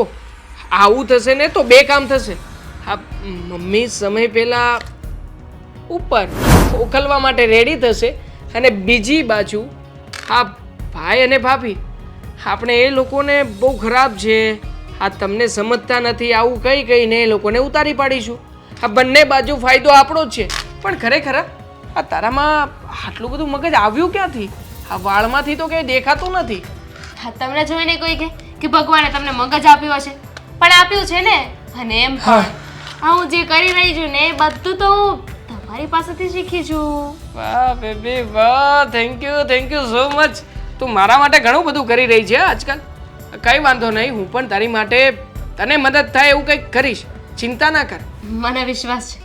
આવું થશે ને તો બે કામ થશે. હા, મમ્મી સમય પહેલા ઉપર ઉકલવા માટે રેડી થશે અને બીજી બાજુ આ ભાઈ અને ભાભી આપણે એ લોકોને બહુ ખરાબ છે, આ તમને સમજતા નથી આવું કઈ કહીને એ લોકોને ઉતારી પાડીશું. આ બંને બાજુ ફાયદો આપણો જ છે. પણ ખરેખર આ તારામાં આટલું બધું મગજ આવ્યું ક્યાંથી? આ વાળમાંથી તો કંઈ દેખાતું નથી. હા, તમને જોઈને કોઈ કહે કે ભગવાને તમને મગજ આપ્યું હશે, પણ આપ્યું છે ને. અને એમ પણ આ હું જે કરી રહી છું ને એ બધું તો હું તમારી પાસેથી શીખી છું. વાહ બેબી વાહ, થેન્ક યુ સો મચ. તું મારા માટે ઘણું બધું કરી રહી છે આજકાલ. કંઈ વાંધો નહીં, હું પણ તારી માટે તને મદદ થાય એવું કંઈક કરીશ, ચિંતા ના કર. મને વિશ્વાસ છે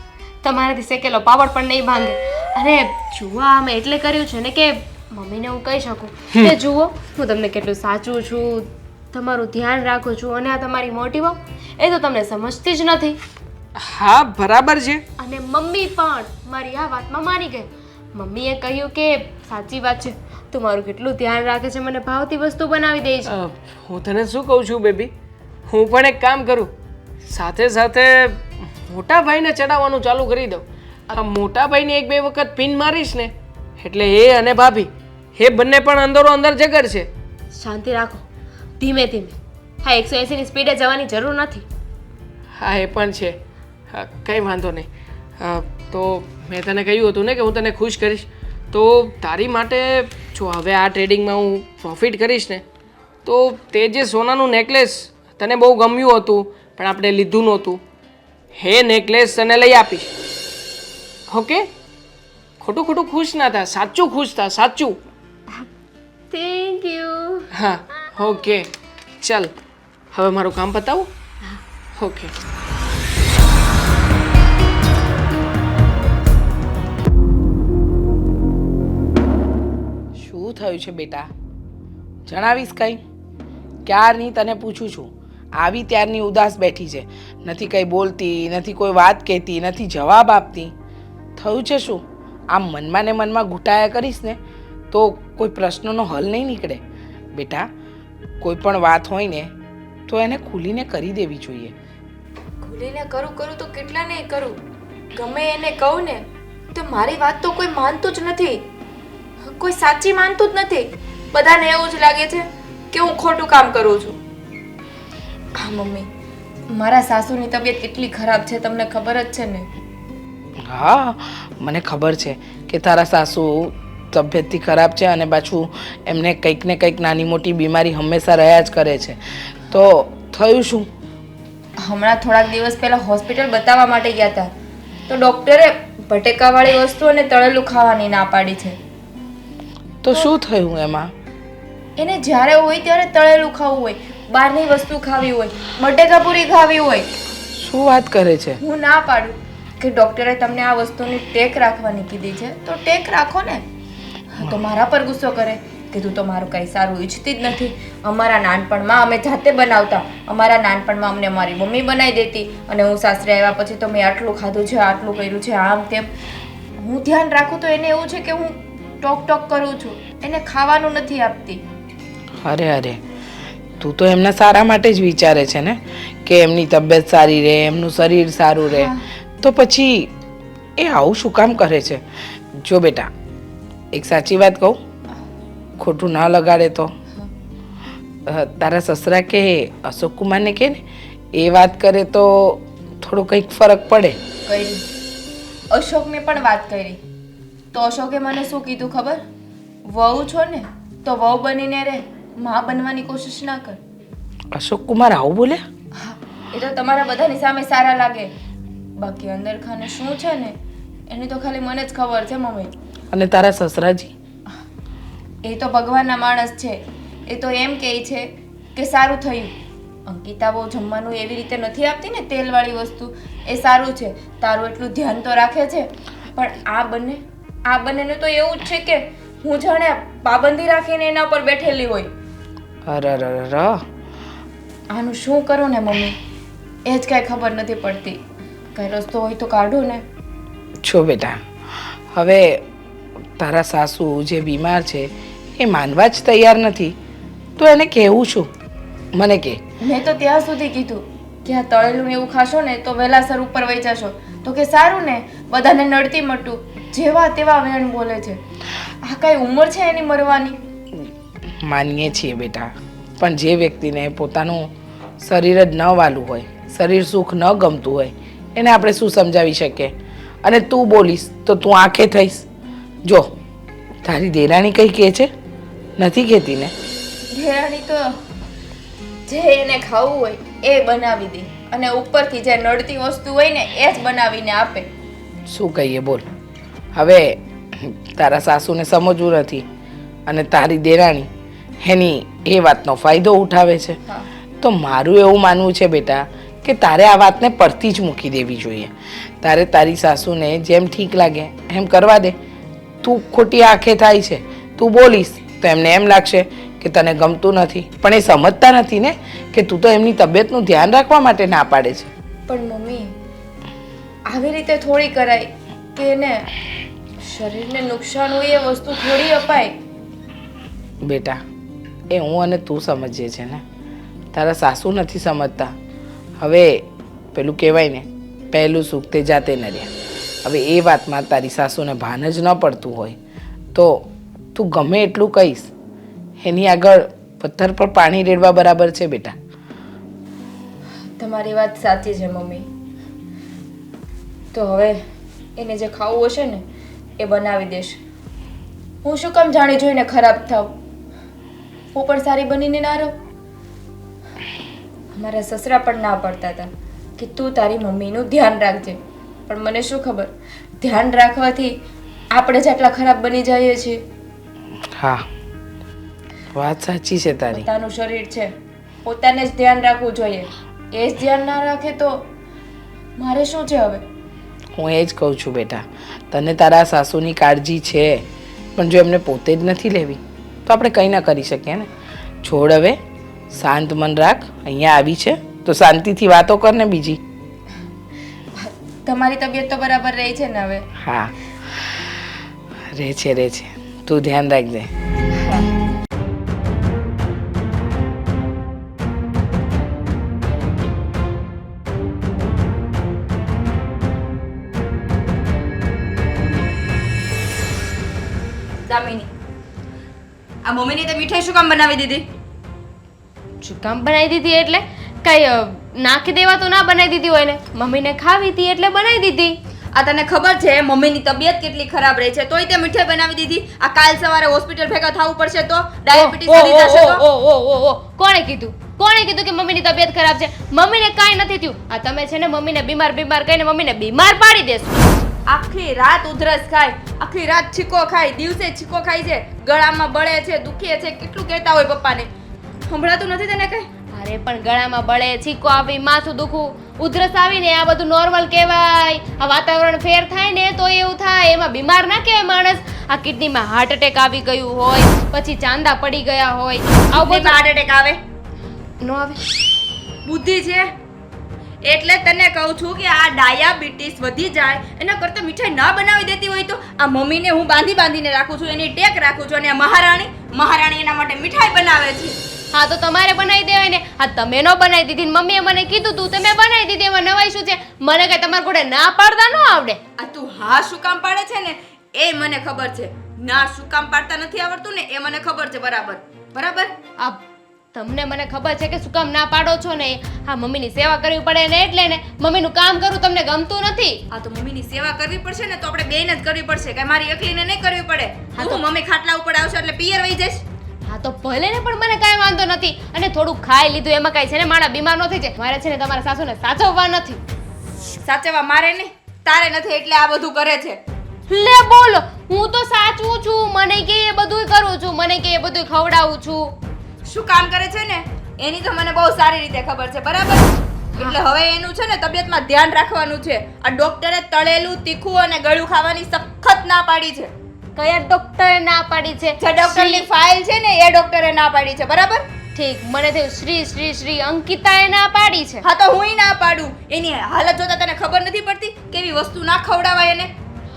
તમારાથી શેકેલો પાવડ પણ નહીં ભાંગે. અરે જુઓ, આ મેં એટલે કર્યું છે ને કે મમ્મીને હું કહી શકું કે જુઓ હું તમને કેટલું સાચું છું, તમારું ધ્યાન રાખું છું, અને આ તમારી મોટી વહુ એ તો તમને સમજતી જ નથી. હા બરાબર છે. અને મમ્મી પણ મારી આ વાતમાં માની ગઈ. મમ્મીએ કહ્યું કે સાચી વાત છે, તું મારું કેટલું ધ્યાન રાખે છે, મને ભાવતી વસ્તુ બનાવી દે છે. હું તને શું કહું છું બેબી, હું પણ એક કામ કરું, સાથે સાથે મોટા ભાઈને ચડાવવાનું ચાલુ કરી દઉં. આ મોટા ભાઈને એક બે વખત પિન મારીશ ને એટલે એ અને ભાભી એ બંને પણ અંદરો અંદર જગર છે. શાંતિ રાખો, ધીમે ધીમે. હા, 180ની સ્પીડે જવાની જરૂર નથી. હા એ પણ છે. હા કંઈ વાંધો નહીં. તો મેં તને કહ્યું હતું ને કે હું તને ખુશ કરીશ, તો તારી માટે જો હવે આ ટ્રેડિંગમાં હું પ્રોફિટ કરીશ ને તો તે જે સોનાનું નેકલેસ તને બહુ ગમ્યું હતું પણ આપણે લીધું નહોતું, હે નેકલેસ તને લઈ આપીશ. ઓકે? ખોટું ખોટું ખુશ ના થા, સાચું ખુશ થા, સાચું. Thank you. હા ઓકે ચાલ હવે મારું કામ પતાવું. ઓકે. શું થયું છે બેટા? જણાવીશ કંઈ? ક્યારની તને પૂછું છું, આવી ત્યારની ઉદાસ બેઠી છે, નથી કંઈ બોલતી, નથી કોઈ વાત કહેતી, નથી જવાબ આપતી. થયું છે શું? આમ મનમાં ને મનમાં ઘૂંટાયા કરીશ ને તો કોઈ પ્રશ્નનો હલ નહીં નીકળે. બેટા, કોઈ પણ વાત હોય ને તો એને ખુલીને કરી દેવી જોઈએ. ખુલીને કરું તો કેટલા નહીં કરું, ગમે એને કહું ને તો મારી વાત તો કોઈ માનતું જ નથી, કોઈ સાચી માનતું જ નથી. બધાને એવું જ લાગે છે કે હું ખોટું કામ કરું છું. હા મમ્મી, મારા સાસુની તબિયત કેટલી ખરાબ છે તમને ખબર જ છે ને? હા, મને ખબર છે કે તારા સાસુ તબિયતથી ખરાબ છે અને પાછું એમને કંઈક ને કંઈક નાની મોટી બીમારી હંમેશા રહ્યા જ કરે છે. તો થયું શું? હમણાં થોડાક દિવસ પહેલા હોસ્પિટલ બતાવવા માટે ગયા હતા તો ડૉક્ટરે બટેકાવાળી વસ્તુ અને તળેલું ખાવાની ના પાડી છે. તો શું થયું એમાં? એને જ્યારે હોય ત્યારે તળેલું ખાવું હોય, બહારની વસ્તુ ખાવી હોય, બટેકા પૂરી ખાવી હોય. શું વાત કરે છે? હું ના પાડું કે ડૉક્ટરે તમને આ વસ્તુની ટેક રાખવાની કીધી છે તો ટેક રાખો ને. તો મારા પર ગુસ્સો કરે કે તું તો મારું કંઈ સારું ઈચ્છતી જ નથી. અમારા નાનપણમાં અમે જાતે બનાવતા, અમારા નાનપણમાં અમને મારી મમ્મી બનાવી દેતી અને હું સાસરે આવ્યા પછી તો મેં આટલું ખાધું છે, આટલું કર્યું છે, આમ તેમ. હું ધ્યાન રાખું તો એને એવું છે કે હું ટોક કરું છું, એને ખાવાનું નથી આપતી. અરે તું તો એમના સારા માટે જ વિચારે છે ને કે એમની તબિયત સારી રહે, એમનું શરીર સારું રહે. તો પછી એ આવું શું કામ કરે છે? જો બેટા, એક સાચી વાત કહું, ખોટું ના લગાડે તો તારા સસરા કે અશોક કુમારને કે ને એ વાત કરે તો થોડો કંઈક ફરક પડે. કરી અશોકને પણ વાત કરી તો અશોકે મને શું કીધું ખબર? વહુ છો ને તો વહુ બનીને રહે, માં બનવાની કોશિશ ના કર. અશોક કુમાર આવું બોલ્યા? હા, એ તો તમારા બધાની સામે સારા લાગે, બાકી અંદર ખાને શું છે ને એની તો ખાલી મને જ ખબર છે મમ્મી. અને તારા સસરાજી? એ તો ભગવાનના માણસ છે, એ તો એમ કહે છે કે સારું થયું. અંકિતા બહુ જમવાનું એવી રીતે નથી આપતી ને તેલવાળી વસ્તુ, એ સારું છે, તારું એટલું ધ્યાન તો રાખે છે. પણ આ બંનેનું તો એવું જ છે કે હું જાણે પાબંદી રાખીને એના પર બેઠેલી હોય. અરે આનું શું કરું ને મમ્મી, એ જ કાંઈ ખબર નથી પડતી. કઈ રસ્તો હોય તો કાઢો ને. છો બેટા, હવે તારા સાસુ જે બીમાર છે એ માનવા જ તૈયાર નથી તો એને કહેવું શું? મને કે. મેં તો ત્યાં સુધી કીધું કે આ તળેલું એવું ખાશો ને તો વહેલાસર ઉપર વહી જશો. તો કે સારું ને, બધાને નડતી મટું જેવા તેવા વેણ બોલે છે. આ કઈ ઉંમર છે એની મરવાની? માનીએ છીએ બેટા, પણ જે વ્યક્તિને પોતાનું શરીર જ ન વાલું હોય, શરીર સુખ ન ગમતું હોય, એને આપણે શું સમજાવી શકીએ? અને તું બોલીશ તો તું આંખે થઈશ. જો તારી દેરાણી કઈ કહે છે? નથી કહેતી ને? ઘેરાણી તો જે એને ખાવું હોય એ બનાવી દે અને ઉપરથી જે નડતી વસ્તુ હોય ને એ જ બનાવીને આપે. શું કહીએ બોલ? હવે તારા સાસુને સમજવું નથી અને તારી દેરાણી એની એ વાતનો ફાયદો ઉઠાવે છે. હા. તો મારું એવું માનવું છે બેટા કે તારે આ વાતને પડતી જ મૂકી દેવી જોઈએ. તારે તારી સાસુને જેમ ઠીક લાગે એમ કરવા દે. તું ખોટી આંખે થાય છે, તું બોલીશ તો એમને એમ લાગશે કે તને ગમતું નથી, પણ એ સમજતા નથી ને કે તું તો એમની તબિયતનું ધ્યાન રાખવા માટે ના પાડે છે. પણ મમ્મી આવી રીતે થોડી કરાય કે એને શરીરને નુકસાન હોય એ વસ્તુ થોડી અપાય. બેટા એ હું અને તું સમજીએ છે ને, તારા સાસુ નથી સમજતા. હવે પેલું કહેવાય ને, પહેલું સુખ તે જાતે ન રહ્યા. હવે એ વાતમાં તારી સાસુને ભાન જ ન પડતું હોય તો તું ગમે એટલું કહીશ, એની આગળ પથ્થર પર પાણી રેડવા બરાબર છે બેટા. તમારી વાત સાચી છે મમ્મી. તો હવે એને જે ખાવું હશે ને એ બનાવી દેશે. હું શું કામ જાણી જોઈને ખરાબ થાવ? હું પણ સારી બનીને ના રહું? મારા સસરા પણ ના પડતા હતા કે તું તારી મમ્મીનું ધ્યાન રાખજે, પણ મને શું ખબર ધ્યાન રાખવાથી આપણે જ આટલા ખરાબ બની જઈએ છીએ. હા, વાત સાચી છે તારી. પોતાનું શરીર છે, પોતાને જ ધ્યાન રાખવું જોઈએ. એ જ ધ્યાન ના રાખે તો મારે શું છે હવે? હું એ જ કહું છું બેટા, તને તારા સાસુની કાળજી છે, પણ જો એમને પોતે જ નથી લેવી તો આપણે કંઈ ના કરી શકીએ ને. છોડ હવે, શાંત મન રાખ. અહીંયા આવી છે તો શાંતિથી વાતો કર ને બીજી. તમારી તબિયત તો બરાબર રહી છે ને હવે? હા, રહે છે. તું ધ્યાન રાખજે. દામિની, આ મમ્મીની તે મીઠાઈ શું કામ બનાવી દીધી? શું કામ બનાવી દીધી એટલે કઈ નાખી દેવા તો ના બનાવી દીધી હોય ને, મમ્મીને ખાવી હતી એટલે બનાવી દીધી. આ તને ખબર છે મમ્મીની તબિયત કેટલી ખરાબ રહી છે તોય તે મીઠાઈ બનાવી દીધી? આ કાલ સવારે હોસ્પિટલ ભેગા થવું પડશે તો ડાયાબિટીસ વધી જશે તો? કોણે કીધું કે મમ્મીની તબિયત ખરાબ છે? મમ્મીને કાંઈ નથી થયું. આ તમે છે ને મમ્મીને બીમાર કહીને મમ્મીને બીમાર પાડી દેશો. આખી રાત ઉધરસ ખાય, આખી રાત છીકો ખાય, દિવસે છીકો ખાય છે, ગળામાં બળે છે, દુખે છે, કેટલું કહેતા હોય પપ્પાને. સંભળાતું નથી તને કઈ? અરે પણ ગળામાં બળે, છીકો આવી, માથું દુખવું, ઉધરસ આવીને આ બધું નોર્મલ કહેવાય. આ વાતાવરણ ફેર થાય ને તો એવું થાય, એમાં બીમાર ના કહેવાય માણસ. આ કિડનીમાં હાર્ટ એટેક આવી ગયું હોય, પછી ચાંદા પડી ગયા હોય, આવું બધું હાર્ટ એટેક આવે? નો આવે. બુદ્ધિ છે એટલે તને કહું છું કે આ ડાયાબિટીસ વધી જાય એના કરતાં મીઠાઈ ના બનાવી દેતી હોય તો. આ મમ્મીને હું બાંધીને રાખું છું, એની ટેક રાખું છું, અને આ મહારાણી એના માટે મીઠાઈ બનાવે છે. હા તો તમારે બનાવી દેવાય ને. હા તમે નો બનાવી દીધી ને મમ્મીએ મને કીધું તું તમે બનાવી દીધી, એમાં નવાઈ શું છે? મને કઈ તમારા ઘોડે ના પાડતા ન આવડે. આ તું હા શું કામ પાડે છે ને એ મને ખબર છે, ના શું કામ પાડતા નથી આવડતું ને એ મને ખબર છે. બરાબર. આ તમને મને ખબર છે કે શું કામ ના પાડો છો ને. હા મમ્મીની સેવા કરવી પડે ને એટલે ને મમ્મીનું કામ કરવું તમને ગમતું નથી. આ તો મમ્મીની સેવા કરવી પડશે ને તો આપણે બેયને જ કરવી પડશે, કે મારી એકલીને નહીં કરવી પડે. હા તો મમ્મી ખાટલા ઉપર આવશે એટલે પિયર વહી જઈશ. હા તો ભલે ને, પણ મને કાંઈ વાંધો નથી. અને થોડું ખાઈ લીધું એમાં કાંઈ છે ને મારા બીમાર ન થઈ જાય. મારે છે ને તમારા સાસુને સાચવવા નથી. સાચવવા મારે નહીં, તારે નથી એટલે આ બધું કરે છે. લે બોલો, હું તો સાચું છું. મને કે એ બધું કરું છું, મને કે એ બધું ખવડાવું છું. શું કામ કરે છે ને એની તો મને બહુ સારી રીતે ખબર છે. બરાબર. એટલે હવે એનું છે ને તબિયતમાં ધ્યાન રાખવાનું છે. આ ડોક્ટરે તળેલું, તીખું અને ગળ્યું ખાવાની સખત ના પાડી છે. કયા ડોક્ટરે ના પાડી છે? જે ડોક્ટરની ફાઇલ છે ને એ ડોક્ટરે ના પાડી છે. બરાબર. ઠીક, મને થયું શ્રી અંકિતાએ ના પાડી છે. હા તો હુંય ના પાડું. એની હાલત જોતા તને ખબર નથી પડતી કેવી વસ્તુ ના ખવડાવાય એને?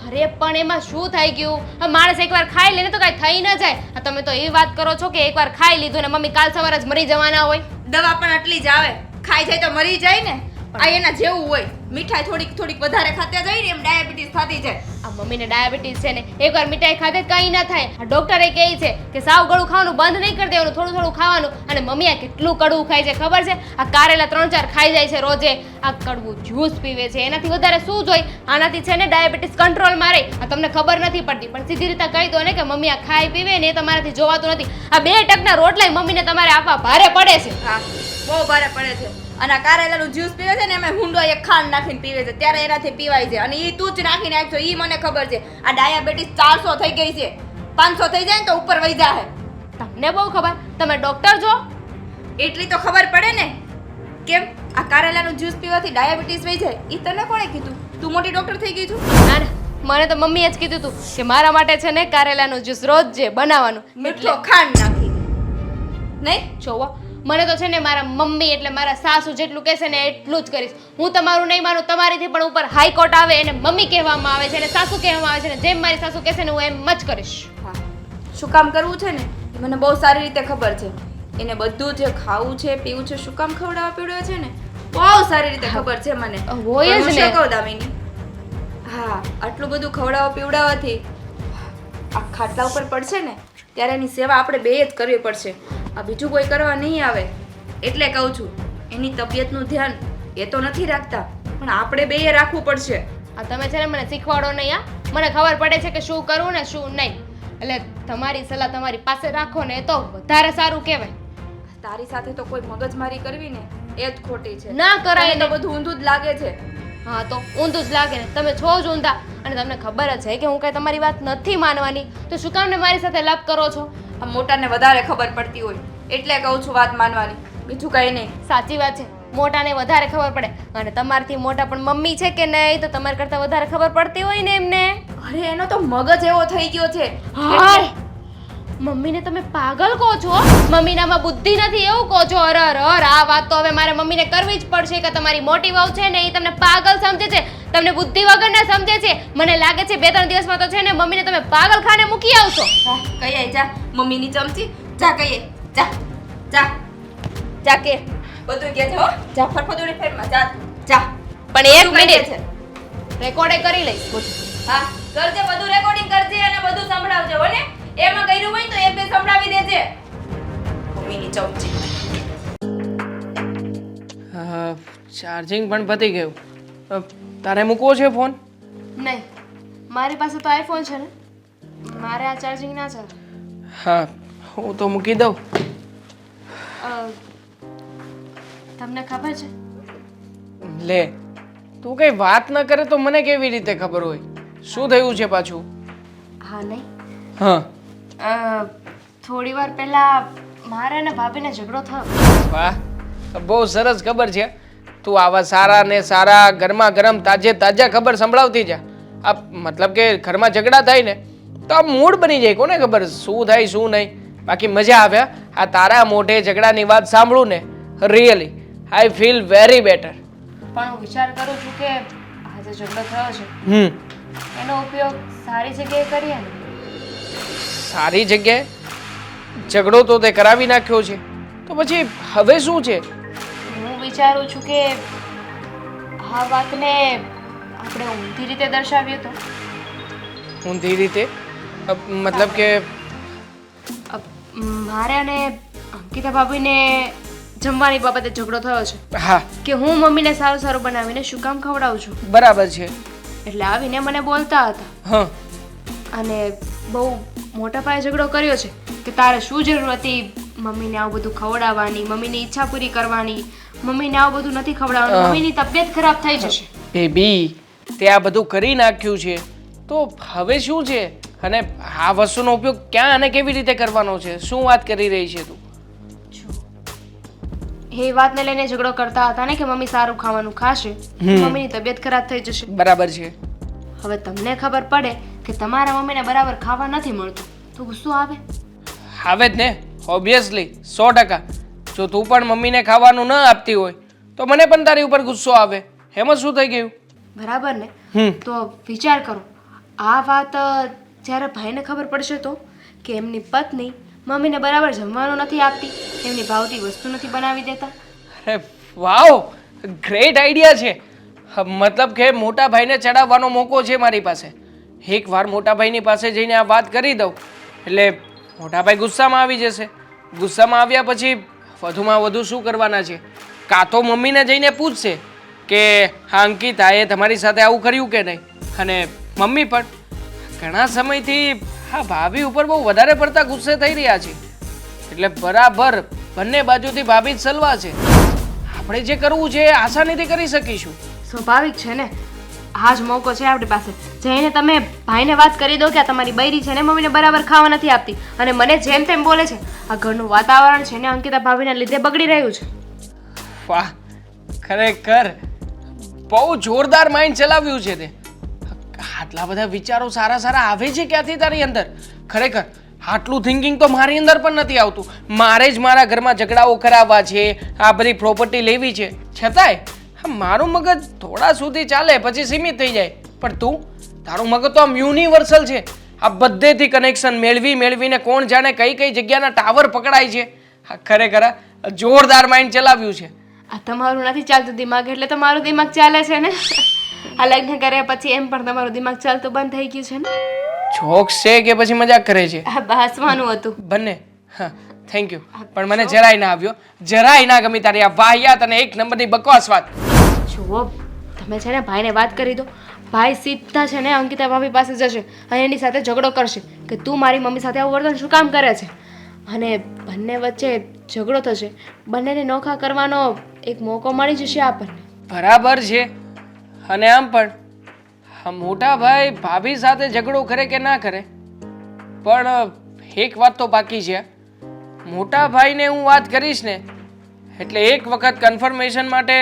અરે પણ એમાં શું થઈ ગયું? આ માણસ એકવાર ખાઈ લે ને તો કાંઈ થઈ ન જાય. આ તમે તો એવી વાત કરો છો કે એકવાર ખાઈ લીધું ને મમ્મી કાલ સવારે જ મરી જવાના હોય. દવા પણ આટલી જ આવે, ખાઈ જાય તો મરી જાય ને. આ એના જેવું હોય. મીઠાઈ થોડીક થોડીક વધારે ખાતા જાય ને એમ ડાયાબિટીસ થતી જાય. આ મમ્મીને ડાયાબિટીસ છે ને એકવાર મીઠાઈ ખાધે કંઈ ના થાય. આ ડોક્ટરે કહે છે કે સાવ ગળું ખાવાનું બંધ નહીં કરી દેવાનું, થોડું થોડું ખાવાનું. અને મમ્મી આ કેટલું કડવું ખાય છે ખબર છે? આ કારેલા 3-4 ખાઈ જાય છે રોજે. આ કડવું જ્યુસ પીવે છે. એનાથી વધારે શું જોઈએ? આનાથી છે ને ડાયાબિટીસ કંટ્રોલમાં રહે. આ તમને ખબર નથી પડતી, પણ સીધી રીતે કહી દો ને કે મમ્મી આ ખાઈ પીવે ને એ તમારાથી જોવાતું નથી. આ 2 ટકના રોટલાય મમ્મીને તમારે આપવા ભારે પડે છે. હા, બહુ ભારે પડે છે. અને આ કારેલાનું જ્યુસ પીવે છે ને એમાં હુંડો એક ખાંડ નાખીને પીવે છે, ત્યારે એનાથી પીવાય છે. અને એ તું જ નાખીને આપજો, એ મને ખબર છે. આ ડાયાબિટીસ 400 થઈ ગઈ છે, 500 થઈ જાય ને તો ઉપર વહી જાય. તમને બહુ ખબર, તમે ડોક્ટર છો? એટલી તો ખબર પડે ને. કેમ આ કારેલાનું જ્યુસ પીવાથી ડાયાબિટીસ વહી જાય? એ તને કોણે કીધું? તું મોટી ડોક્ટર થઈ ગઈ છું? ના ના, મને તો મમ્મીએ જ કીધું હતું કે મારા માટે છે ને કારેલાનું જ્યુસ રોજ જે બનાવવાનું. મીઠો ખાંડ નાખી નહીં. જોવો, મને તો છે ને મારા મમ્મી એટલે મારા સાસુ જેટલું કહેશે ને એટલું જ કરીશ. હું તમારું નહીં માનું, તમારીથી પણ ઉપર હાઈકોર્ટ આવે એને મમ્મી કહેવામાં આવે છે અને સાસુ કહેવામાં આવે છે, ને જેમ મારી સાસુ કહેશે ને હું એમ જ કરીશ. હા, શું કામ કરવું છે ને એ મને બહુ સારી રીતે ખબર છે. એને બધું જે ખાવું છે પીવું છે શું કામ ખવડાવવા પીવડાવે છે ને બહુ સારી રીતે ખબર છે મને. હોય જ પણ હું ને. શું કહું દામિની, હા આટલું બધું ખવડાવવા પીવડાવવાથી આ ખાટલા ઉપર પડશે ને ત્યારે એની સેવા આપણે બેય જ કરવી પડશે. આ બીજું કોઈ કરવા નહીં આવે. એટલે કહું છું એની તબિયતનું ધ્યાન એ તો નથી રાખતા, પણ આપણે બેય રાખવું પડશે. આ તમે છે ને મને શીખવાડો નહીં. આ મને ખબર પડે છે કે શું કરવું ને શું નહીં. એટલે તમારી સલાહ તમારી પાસે રાખો ને એ તો વધારે સારું કહેવાય. તારી સાથે તો કોઈ મગજમારી કરવી ને એ જ ખોટી છે. ના કરાય તને તો ને. બધું ઊંધું જ લાગે છે. હા તો ઊંધું જ લાગે ને. તમે છો જ ઊંધા અને તમને ખબર જ છે કે હું કઈ તમારી વાત નથી માનવાની, તો શું કામ ને મારી સાથે લપ કરો છો? આ મોટાને વધારે ખબર પડતી હોય એટલે કહું છું વાત માનવાની, બીજું કઈ નહીં. સાચી વાત છે, મોટાને વધારે ખબર પડે. અને તમારથી મોટા પણ મમ્મી છે કે નહીં તો તમારી કરતાં વધારે ખબર પડતી હોય ને એમને. અરે એનો તો મગજ એવો થઈ ગયો છે. હાય! મમ્મીને તમે પાગલ કહો છો? મમ્મીનામાં બુદ્ધિ નથી એવું કહો છો? અરે અરે, આ વાત તો હવે મારે મમ્મીને કરવી જ પડશે કે તમારી મોટી વહુ છે ને એ તમને પાગલ સમજે છે, તમને બુદ્ધિ વગરના સમજે છે. મને લાગે છે 2-3 દિવસમાં તો છે ને મમ્મીને તમે પાગલખાને મૂકી આવશો. હા, કઈ આય જા મમ્મીની ચમચી, જા કહીએ, જા જા જા કે બધું કે છે હો. જા ફટફટોડી ફેરમાં જા જા. પણ એક બધું કહી દે મિનિટ, છે. રેકોર્ડે કરી લઈશ બધું. હા કરજે, બધું રેકોર્ડિંગ કરજે અને બધું સંભળાવજે હો ને. એમાં કર્યું હોય તો 1-2 સંભળાવી દેજે. મમ્મીની ચમચી. ચાર્જિંગ પણ પતી ગયું. તારે મૂકવો છે ફોન? નહીં, મારી પાસે તો આઈફોન છે ને, મારે આ ચાર્જિંગ ના ચાલે. હા, હું તો મૂકી દઉં. તમને ખબર છે લે, તું કઈ વાત ન કરે તો મને કેવી રીતે ખબર હોય? શું થયું છે પાછું? હા નહીં, હા, થોડી વાર પહેલા મારે અને ભાભીને ઝઘડો થયો. વાહ, બહુ સરસ ખબર છે. તું આવા સારા ને સારા ગરમા ગરમ તાજા ખબર સંભળાવતી જા. આ મતલબ કે ઘરમાં ઝઘડા થાય ને તો આ મૂડ બની જાય. કોને ખબર શું થાય શું નહીં. બાકી મજા આવે. આ તારા મોઢે ઝઘડાની વાત સાંભળું ને really I feel very better. પણ હું વિચાર કરું છું કે આ જે ઝઘડો થયો છે એનો ઉપયોગ સારી જગ્યાએ કરીએ ને. સારી જગ્યાએ ઝઘડો તો તે કરાવી નાખ્યો છે, તો પછી હવે શું છે? હું વિચારું છું કે આ વાતને આપણે ઊંધી રીતે દર્શાવીએ તો. ઊંધી રીતે? મતલબ કે મારે અને અંકિતા ભાભીને જમવાની બાબતે ઝઘડો થયો છે હા, કે હું મમ્મીને સારું સારું બનાવીને શું કામ ખવડાવું છું. બરાબર છે. એટલે આવીને મને બોલતા હતા હા, અને બહુ મોટા પાયે ઝઘડો કર્યો છે કે તારે શું જરૂર હતી મમ્મીને આવું બધું ખવડાવવાની, મમ્મીની ઈચ્છા પૂરી કરવાની, મમ્મીને આવું બધું નથી ખવડાવવાનું, મમ્મીની તબિયત ખરાબ થઈ જશે. બેબી, તે આ બધું કરી નાખ્યું છે તો હવે શું છે? અને આ વસ્તુનો ઉપયોગ ક્યાં અને કેવી રીતે કરવાનો છે? શું વાત કરી રહી છે તું? એ વાતને લઈને ઝઘડો કરતા હતા ને કે મમ્મી સારું ખાવાનું ખાશે, મમ્મીની તબિયત ખરાબ થઈ જશે. બરાબર છે. હવે તમને ખબર પડે કે તમારા મમ્મીને બરાબર ખાવા નથી મળતું તો ગુસ્સો આવે. આવે જ ને, ઓબ્વિયસલી 100%. જો તું પણ મમ્મીને ખાવાનું ન આપતી હોય તો મને પણ તારી ઉપર ગુસ્સો આવે. એમાં શું થઈ ગયું? બરાબર ને? તો વિચાર કરો, આ વાત જ્યારે ભાઈને ખબર પડશે તો કે એમની પત્ની મમ્મીને બરાબર જમવાનું નથી આપતી, એમની ભાવતી વસ્તુ નથી બનાવી દેતા. અરે વાવ, ગ્રેટ આઈડિયા છે. મતલબ કે મોટા ભાઈને ચડાવવાનો મોકો છે મારી પાસે. એકવાર મોટા ભાઈની પાસે જઈને આ વાત કરી દઉં એટલે મોટા ભાઈ ગુસ્સામાં આવી જશે. ગુસ્સામાં આવ્યા પછી વધુમાં વધુ શું કરવાના છે? કાં તો મમ્મીને જઈને પૂછશે કે હા અંકિતાએ તમારી સાથે આવું કર્યું કે નહીં. અને મમ્મી પણ ઘણા સમયથી હા ભાભી ઉપર બહુ વધારે પડતા ગુસ્સે થઈ રહ્યા છે. એટલે બરાબર બંને બાજુથી ભાભી જ સલવા છે. આપણે જે કરવું છે એ આસાનીથી કરી શકીશું. સ્વાભાવિક છે ને, આ જ મોકો છે આપણી પાસે. જઈને તમે ભાઈને વાત કરી દો કે આ તમારી બૈરી છે ને મમ્મીને બરાબર ખાવા નથી આપતી અને મને જેમ તેમ બોલે છે. આ ઘરનું વાતાવરણ છે ને અંકિતા ભાભીના લીધે બગડી રહ્યું છે. વાહ, ખરેખર બહુ જોરદાર માઇન્ડ ચલાવ્યું છે તે. આટલા બધા વિચારો સારા સારા આવે છે ક્યાંથી તારી અંદર? ખરેખર આટલું થિંકિંગ તો મારી અંદર પણ નથી આવતું. મારે જ મારા ઘરમાં ઝઘડાઓ કરાવવા છે, આ બધી પ્રોપર્ટી લેવી છે, છતાંય મારું મગજ થોડા સુધી ચાલે પછી સીમિત થઈ જાય. પણ તું, તારું મગજ તો આમ યુનિવર્સલ છે. આ બધેથી કનેક્શન મેળવીને કોણ જાણે કઈ કઈ જગ્યાના ટાવર પકડાય છે. આ ખરેખર જોરદાર માઇન્ડ ચલાવ્યું છે. આ તમારું નથી ચાલતું દિમાગ એટલે તમારું દિમાગ ચાલે છે ને. આ લગ્ન કર્યા પછી એમ પણ તમારું દિમાગ ચાલતું બંધ થઈ ગયું છે ને. જોક્સ છે કે પછી મજાક કરે છે? આ હસવાનું હતું બંને. હા, થેન્ક યુ. પણ મને જરાય ના આવ્યો, જરાય ના ગમી તારી આ વાહિયાત અને એક નંબરની બકવાસ વાત. જુઓ, તમે છે ને ભાઈને વાત કરી દો. ભાઈ સીધા છે ને અંકિતા ભાભી પાસે જશે અને એની સાથે ઝઘડો કરશે કે તું મારી મમ્મી સાથે આવું વર્તન શું કામ કરે છે. અને બંને વચ્ચે ઝઘડો થશે. બંનેને નોખા કરવાનો એક મોકો મળી જશે આપણને. બરાબર છે. અને આમ પણ આ મોટા ભાઈ ભાભી સાથે ઝઘડો કરે કે ના કરે, પણ એક વાત તો બાકી છે. મોટા ભાઈને હું વાત કરીશ ને એટલે એક વખત કન્ફર્મેશન માટે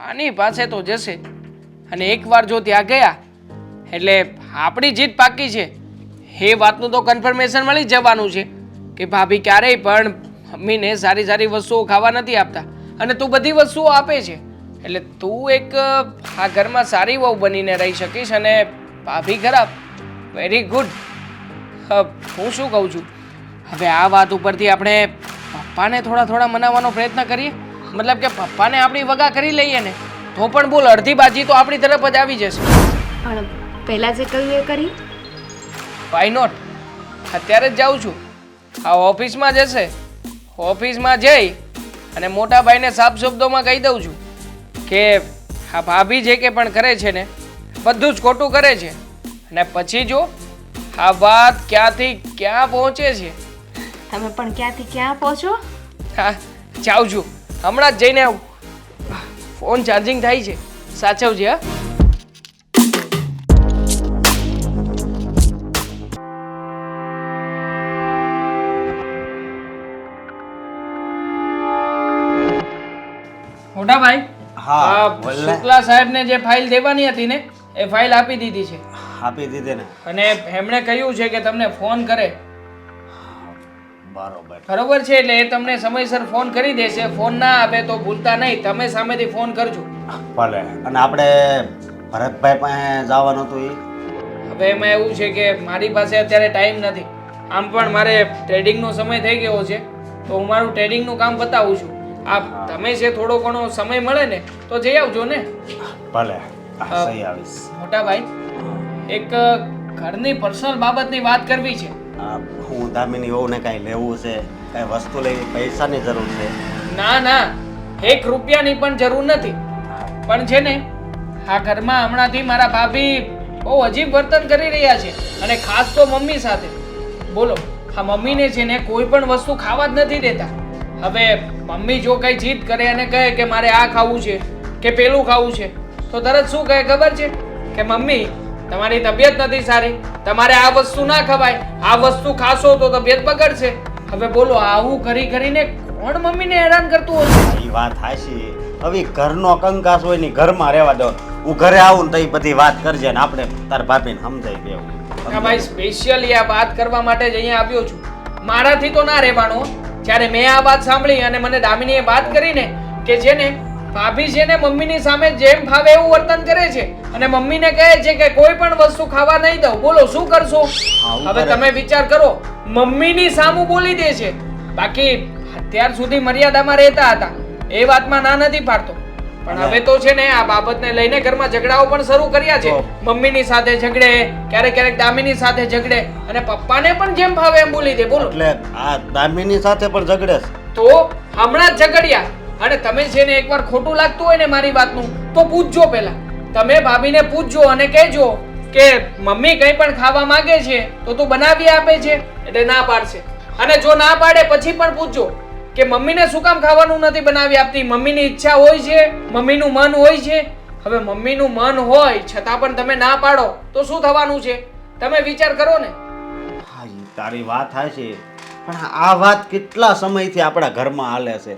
આની પાસે તો જશે. અને એકવાર જો ત્યાં ગયા એટલે આપણી જીત પાકી છે. એ વાતનું તો કન્ફર્મેશન મળી જ જવાનું છે કે ભાભી ક્યારેય પણ મમ્મીને સારી સારી વસ્તુઓ ખાવા નથી આપતા અને તું બધી વસ્તુઓ આપે છે. એટલે તું એક આ ઘરમાં સારી વહુ બનીને રહી શકીશ અને ભાભી ખરાબ. Very good. હું શું કહું છું, હવે આ વાત ઉપરથી આપણે પપ્પાને થોડા મનાવવાનો પ્રયત્ન કરીએ. મતલબ કે પપ્પાને આપણી વગા કરી લઈએ ને તો પણ બોલ અડધી બાજી તો આપણી તરફ જ આવી જશે. પણ પહેલાં જે કહ્યું એ કરી. Why not? અત્યારે જ જાઉં છું. આ ઓફિસમાં જશે, ઓફિસમાં જઈ અને મોટા ભાઈને સાફ શબ્દોમાં કહી દઉં છું કે આ ભાભી જે કે પણ કરે છે ને બધું જ ખોટું કરે છે. અને પછી જો આ વાત ક્યાંથી ક્યાં પહોંચે છે. તમે પણ ક્યાંથી ક્યાં પહોંચો. હા, જાઉં છું. હમણાં જ જઈને આવું. ફોન ચાર્જિંગ થાય છે, સાચવજે. હા, મોટા ભાઈ. હા, બોલ ને. શુક્લા સાહેબને જે ફાઇલ દેવાની હતી ને એ ફાઇલ આપી દીધી છે. આપી દીધી ને? અને એમણે કહ્યું છે કે તમને ફોન કરે. બરોબર. બરોબર છે, એટલે એ તમને સમયસર ફોન કરી દેશે. ફોન ના આવે તો ભૂલતા નહીં, તમે સામેથી ફોન કરજો. ભલે. અને આપણે ભરતભાઈ પાસે જવાનું હતું એ? હવે એમાં એવું છે કે મારી પાસે અત્યારે ટાઈમ નથી. આમ પણ મારે ટ્રેડિંગનો સમય થઈ ગયો છે તો હું મારું ટ્રેડિંગનું કામ બતાવું છું. આ તમે જે થોડો ઘણો સમય મળે ને તો જઈ આવજો ને. ભલે, સહી આવીશ. મોટા ભાઈ, એક ઘરની પર્સનલ બાબતની વાત કરવી છે. હું દામિની વહુને કાંઈ લેવું છે, કાંઈ વસ્તુ લેવી, પૈસાની જરૂર છે? ના ના, 1 રૂપિયાની પણ જરૂર નથી. પણ છે ને આ ઘરમાં હમણાંથી મારા ભાભી બહુ અજીબ વર્તન કરી રહ્યા છે અને ખાસ તો મમ્મી સાથે. બોલો, આ મમ્મીને છે ને કોઈ પણ વસ્તુ ખાવા જ નથી દેતા. હવે મમ્મી જો કઈ જીદ કરે અને કહે કે મારે આ ખાવું છે કે પેલું ખાવું છે તો તરત શું કહે ખબર છે કે મમ્મી તમારી તબિયત નથી સારી, તમારે આ વસ્તુ ના ખવાય, આ વસ્તુ ખાશો તો તબિયત બગડશે. હવે બોલો, આવું કરીને કોણ મમ્મીને હેરાન કરતું હશે? એ વાત હાચી. હવે ઘરનો કંકાસ હોય ને ઘરમાં રહેવા દો. હું ઘરે આવું ને તો એ બધી વાત કરજે ને આપણે તાર ભાભીને સમજાઈ દેવું. હા ભાઈ, સ્પેશિયલી આ વાત કરવા માટે જ અહીંયા આવ્યો છું. મારાથી તો ના રહેવાનું. જ્યારે મેં આ વાત સાંભળી અને મને દામિનીએ વાત કરીને કે છે ને ભાભી છે ને મમ્મીની સામે જેમ ફાવે એવું વર્તન કરે છે અને મમ્મીને કહે છે કે કોઈ પણ વસ્તુ ખાવા નહીં દઉં. બોલો શું કરશો? હવે તમે વિચાર કરો, મમ્મીની સામું બોલી દે છે. બાકી અત્યાર સુધી મર્યાદામાં રહેતા હતા, એ વાતમાં ના નથી પાડતો. પણ હવે તો છે ને આ બાબતને લઈને ઘરમાં ઝઘડાઓ પણ શરૂ કર્યા છે. મમ્મીની સાથે ઝઘડે, ક્યારેક ક્યારેક દામિની સાથે ઝઘડે અને પપ્પાને પણ જેમ ભાવે એમ બોલી દે. બોલો. એટલે આ દામિની સાથે પણ ઝઘડે છે. તો હમણાં જ ઝઘડ્યા. અને તમે છે ને એકવાર ખોટું લાગતું હોય ને મારી વાતનું તો પૂછજો પહેલા. તમે ભાભીને પૂછજો અને કહેજો કે મમ્મી કંઈ પણ ખાવા માંગે છે તો તું બનાવી આપે છે? એટલે ના પાડશે. અને જો ના પાડે પછી પણ પૂછજો કે મમ્મીને શું કામ ખાવાનું નથી બનાવી આપતી? મમ્મીની ઈચ્છા હોય છે, મમ્મીનું મન હોય છે. હવે મમ્મીનું મન હોય છતાં પણ તમે ના પાડો તો શું થવાનું છે? તમે વિચાર કરો ને. હા, ઈ તારી વાત થાય છે, પણ આ વાત કેટલા સમયથી આપણા ઘરમાં હાલે છે.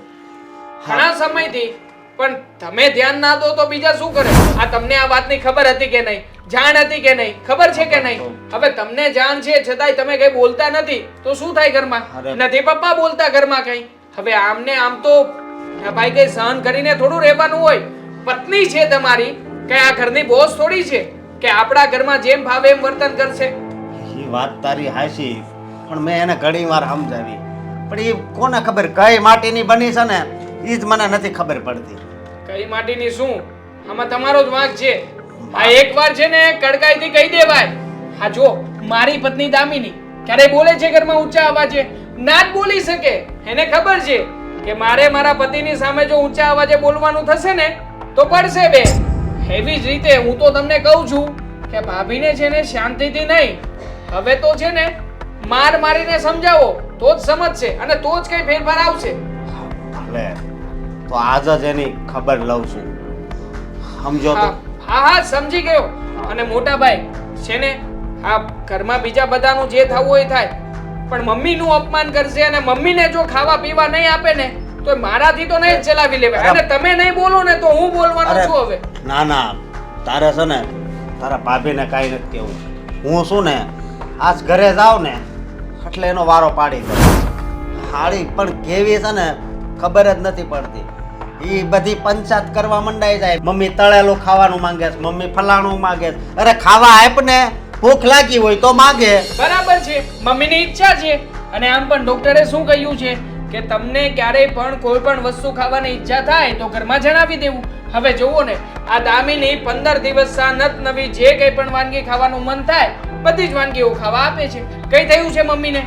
ઘણા સમયથી. પણ તમે ધ્યાન ના દો તો બીજા શું કરે? આ તમને આ વાતની ખબર હતી કે નહીં? જાણ હતી કે નહીં? ખબર છે કે નહીં? હવે તમને જાણ છે છતાંય તમે કઈ બોલતા નથી તો શું થાય ઘરમાં? નથી પપ્પા બોલતા ઘરમાં કઈ? હવે આમને આમ તો ભાઈ કઈ સહન કરીને થોડું રહેવાનું હોય. પત્ની છે તમારી, કઈ આ ઘરની બોસ થોડી છે કે આપણા ઘરમાં જેમ ભાવે એમ વર્તન કરશે. એ વાત તારી હાચી, પણ મેં એને ઘણી વાર સમજાવી, પણ એ કોને ખબર કઈ માટીની બની છે ને એ જ મને નથી ખબર પડતી. કઈ માટીની શું? આમાં તમારો જ વાંક છે. આ એકવાર છે ને કડકાઈથી કહી દેવાય. હા જો મારી પત્ની દામિની ક્યારે બોલે છે ઘરમાં ઊંચા અવાજે? ના જ બોલી શકે. એને ખબર છે કે મારે મારા પતિની સામે જો ઊંચા અવાજે બોલવાનું થશે ને તો પડશે બે. એવી જ રીતે હું તો તમને કહું છું કે ભાભીને છે ને શાંતિથી નહીં, હવે તો છે ને માર મારીને સમજાવો તો જ સમજશે અને તો જ કઈ ફેરફાર આવશે. ભલે, તો આજ જ એની ખબર લઉં છું. સમજો તો? હા હા સમજી ગયો. અને મોટા ભાઈ છે ને આ ઘરમાં બીજા બધાનું જે થવું હોય થાય, પણ મમ્મીનું અપમાન કરશે અને મમ્મીને જો ખાવા પીવા નહીં આપે ને તો મારાથી તો નહીં જ ચલાવી લેવાય. અને તમે નહીં બોલો ને તો હું બોલવાનો છું હવે. ના ના, તારે છે ને તારા ભાભીને કાંઈ નથી કહેવું. હું શું ને આજ ઘરે જાઉં ને એટલે એનો વારો પાડી દઉં. હાળી પણ કેવી છે ને ખબર જ નથી પડતી. એ બધી પંચાયત કરવા મંડાઈ જાય. મમ્મી તળેલું ખાવાનું માંગે છે, મમ્મી ફલાણું માંગે છે. અરે ખાવા આપ ને, ભૂખ લાગી હોય તો માંગે. બરાબર છે, મમ્મીની ઈચ્છા છે. અને આમ પણ ડોક્ટરે શું કહ્યું છે કે તમને ક્યારેય પણ કોઈ પણ વસ્તુ ખાવાની ઈચ્છા થાય તો ઘરમાં જણાવી દેવું. હવે જોવો ને આ દામિની 15 દિવસ સાનત નવી જે કંઈ પણ વાનગી ખાવાનું મન થાય બધી જ વાનગીઓ ખાવા આપે છે. કઈ થયું છે મમ્મીને?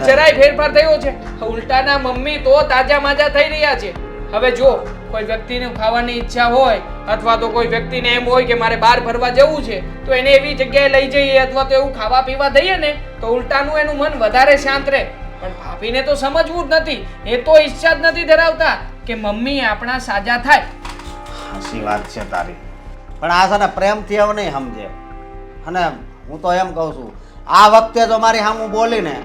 જરાય ફેરફાર થયો છે? ઉલટાના મમ્મી તો તાજા માજા થઈ રહ્યા છે. હવે જો કોઈ વ્યક્તિને ખાવાની ઈચ્છા હોય અથવા તો કોઈ વ્યક્તિને એમ હોય કે મારે બહાર ફરવા જવું છે તો એને એવી જગ્યાએ લઈ જઈએ અથવા તો એવું ખાવા પીવા દઈએ ને તો ઉલટાનું એનું મન વધારે શાંત રહે. પણ ભાભીને તો સમજવું જ નથી. એ તો ઈચ્છા જ નથી ધરાવતા કે મમ્મી આપણા સાજા થાય. સાચી વાત છે તારી, પણ આ છે ને પ્રેમથી હવે નહીં સમજે. અને હું તો એમ કહું છું આ વખતે જો મારી સામું બોલીને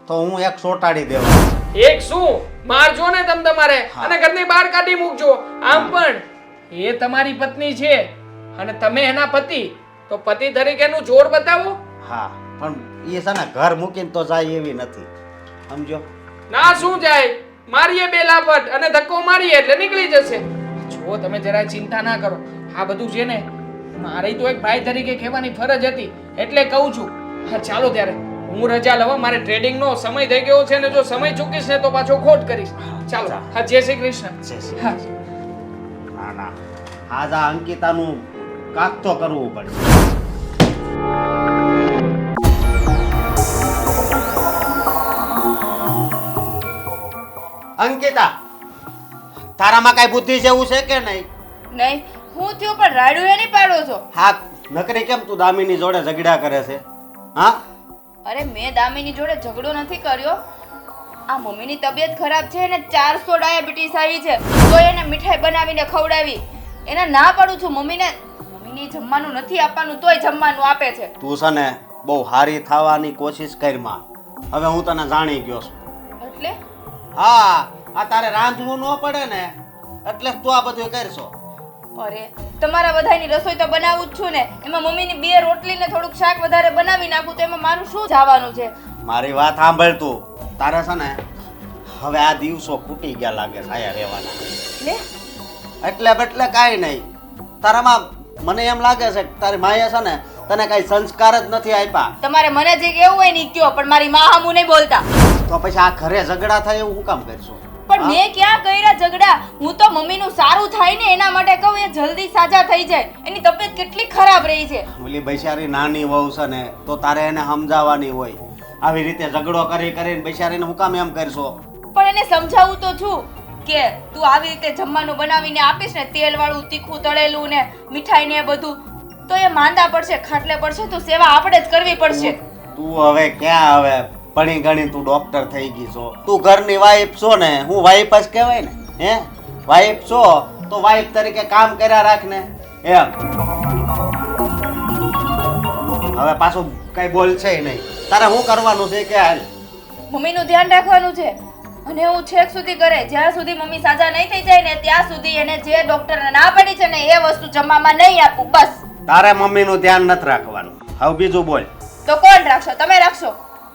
તો હું એક સોટાડી દેવા. એક શું મારજો ને તમ તમારે અને ઘરની બહાર કાઢી મૂકજો. આમ પણ એ તમારી પત્ની છે અને તમે એના પતિ, તો પતિ તરીકેનું જોર બતાવો. હા, પણ એ છે ને ઘર મૂકીને તો જાય એવી નથી, સમજો? ના શું જાય, મારીએ બે લાફટ અને ધક્કો મારીએ એટલે નીકળી જશે. જો તમે જરાય ચિંતા ના કરો. આ બધું છે ને મારી તો એક ભાઈ તરીકે કહેવાની ફરજ હતી એટલે કહું છું. હા ચાલો ત્યારે હું રજા લઉં. મારે ટ્રેડિંગનો સમય થઈ ગયો છે ને જો સમય ચૂકીશ ને તો પાછો ખોટ કરીશ. ચાલો. હા, જય શ્રી કૃષ્ણ. હા. ના ના, આજ આ અંકિતાનું કાક તો કરવું પડશે. અંકિતા, તારામાં કઈ બુદ્ધિ જેવું છે કે નહીં? નહીં, હું થયું પણ રાડું એની પાડો છો. હા, નકરી કેમ તું દામિની જોડે ઝઘડા કરે છે? હા, અરે મેં દામિની જોડે ઝઘડો નથી કર્યો. આ મમ્મીની તબિયત ખરાબ છે ને 400 ડાયાબિટીસ આવી છે તો એને મીઠાઈ બનાવીને ખવડાવી. એને ના પાડું છું મમ્મીને જમવાનું નથી આપવાનું તોય જમવાનું આપે છે. તું છે ને બહુ હારી થવાની કોશિશ કરમાં. હવે હું તને જાણી ગયો છું. એટલે હા, આ તારે રાંધવું ન પડે ને એટલે તું આ બધું કરશો. અરે તમારા બધાની રસોઈ તો બનાવું જ છું ને. એમાં મમ્મીની 2 રોટલી ને થોડુંક શાક વધારે બનાવી નાખું તો એમાં મારું શું જવાનું છે? મારી વાત સાંભળ તું. તારે છે ને હવે આ દિવસો ખૂટી ગયા લાગે છે આયા રહેવાના. એટલે કાંઈ નહીં. તારામાં મને એમ લાગે છે કે તારી માએ છે ને તને કાંઈ સંસ્કાર જ નથી આપ્યા. તમારે મને જે કેવું હોય ને ઈ કયો, પણ મારી માં હામું નહીં બોલતા. તો પછી આ ઘરે ઝઘડા થાય એવું હું કામ કરશું? પણ મેં ક્યાં કર્યા ઝઘડા? હું તો મમ્મીનું સારું થાય ને એના માટે કહું, એ જલ્દી સાજા થઈ જાય. એની તબિયત કેટલી ખરાબ રહી છે. ઓલી બૈસારી નાની વહુ છે ને તો તારે એને સમજાવવાની હોય. આવી રીતે ઝઘડો કરી કરીને બૈસારીને હું કામ એમ કરશો? પણ એને સમજાવું તો છું કે તું આવી રીતે જમવાનું બનાવીને આપીશ ને, તેલ વાળું, તીખું, તળેલું ને મીઠાઈ ને બધું, તો એ માંદા પડશે, ખાટલે પડશે, તો સેવા આપણે જ કરવી પડશે. તું હવે ક્યાં હવે ભણી ગણી તું ડોક્ટર થઈ ગઈ છો? તું ઘરની વાઈફ છો ને, હું વાઈફ જ કહેવાય ને. હે વાઈફ છો તો વાઈફ તરીકે કામ કર્યા રાખ ને એમ. હવે પાછું કઈ બોલ છે નહીં. તારે શું કરવાનું છે કે હાલ મમ્મીનું ધ્યાન રાખવાનું છે. અને હું છેક સુધી કરે, જ્યાં સુધી મમ્મી સાજા નહીં થઈ જાય ને ત્યાં સુધી એને જે ડોક્ટરને ના પડી છે ને એ વસ્તુ જમવામાં નહીં આપું, બસ. તારે મમ્મીનું ધ્યાન નથી રાખવાનું. હવે બીજું બોલ. તો કોણ રાખશો? તમે રાખશો.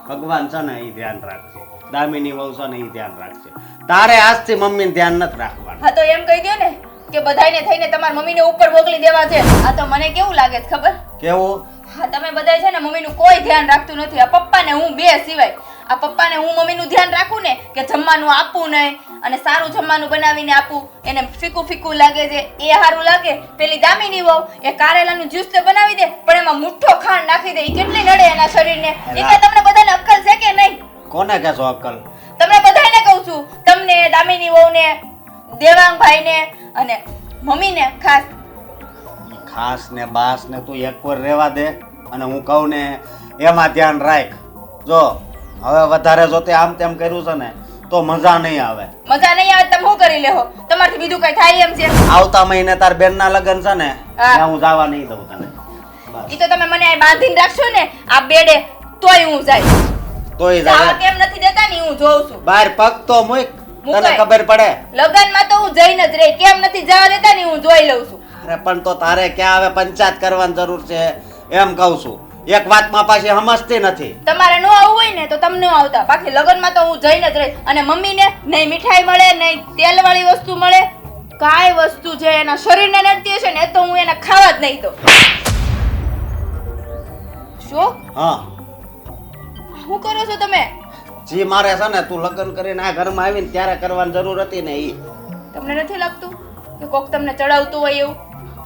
ભગવાન છે ને એ ધ્યાન રાખશે, દામિની વહુ છે ને એ ધ્યાન રાખશે. તારે આજથી મમ્મીને ધ્યાન નથી રાખવાનું. હા તો એમ કહી દો ને કે બધાયને થઈને તમારા મમ્મીને ઉપર મોકલી દેવા છે. આ તો મને કેવું લાગે છે ખબર? કેવું? હા તમે બધાય છે ને મમ્મીનું કોઈ ધ્યાન રાખતું નથી. આ પપ્પાને હું બે સિવાય. આ પપ્પાને હું મમ્મીનું ધ્યાન રાખું ને કે જમવાનું આપવું નહીં અને સારું જમવાનું બનાવીને આપું, એને ફીકું ફીકું લાગે છે એ સારું લાગે. પેલી દામિની વહુ એ કારેલાનું જ્યુસ તો બનાવી દે પણ એમાં મુઠ્ઠો ખાંડ નાખી દે. એ કેટલી નડે એના શરીરને. એ કે તમને બધાને અક્કલ છે કે નહીં? કોને કહેશો અક્કલ? તમને બધાને કહું છું, તમને, દામિની વહુને, દેવાંગભાઈને અને મમ્મીને ખાસ. ખાસ ને બાસ ને તું એક વાર રહેવા દે અને હું કહું ને એમાં ધ્યાન રાખ. જો હવે વધારે જો તે આમ તેમ કર્યું છે ને તો મજા નહીં આવે. મજા નહીં આવે તમે શું કરી લેહો? તમારથી બીજું કઈ થાય એમ છે? આવતા મહિને તાર બેન ના લગ્ન છે ને ત્યાં હું જવા નહીં દઉં તને. ઈ તો તમે મને અહીં બાંધીને રાખશો ને આ બેડે તોય હું જાય. તોય જવા જાય કેમ નથી દેતા ને હું જોઉં છું. બહાર પગ તો મૂક, તને મૂકાય. ખબર પડે. લગનમાં તો હું જઈને જ રહી. કેમ નથી જવા દેતા ને હું જોઈ લઉં છું. અરે પણ તો તારે ક્યાં હવે પંચાયત કરવાની જરૂર છે એમ કહું છું. એક વાતમાં પાછી સમજતી નથી. તમારે ન આવવું હોય ને તો તમને ન આવતા. બાકી લગનમાં તો હું જઈને જ રહી. અને મમ્મીને નહીં મીઠાઈ મળે, નહીં તેલવાળી વસ્તુ મળે, કાંઈ વસ્તુ જે એના શરીરને નડતી હશે ને એ તો હું એને ખાવા જ નહીં દઉં. શું હા શું કરો છો તમે? જી મારે છે ને તું લગ્ન કરીને આ ઘરમાં આવીને ત્યારે કરવાની જરૂર હતી ને ઈ. તમને નથી લાગતું કે કોક તમને ચડાવતું હોય એવું?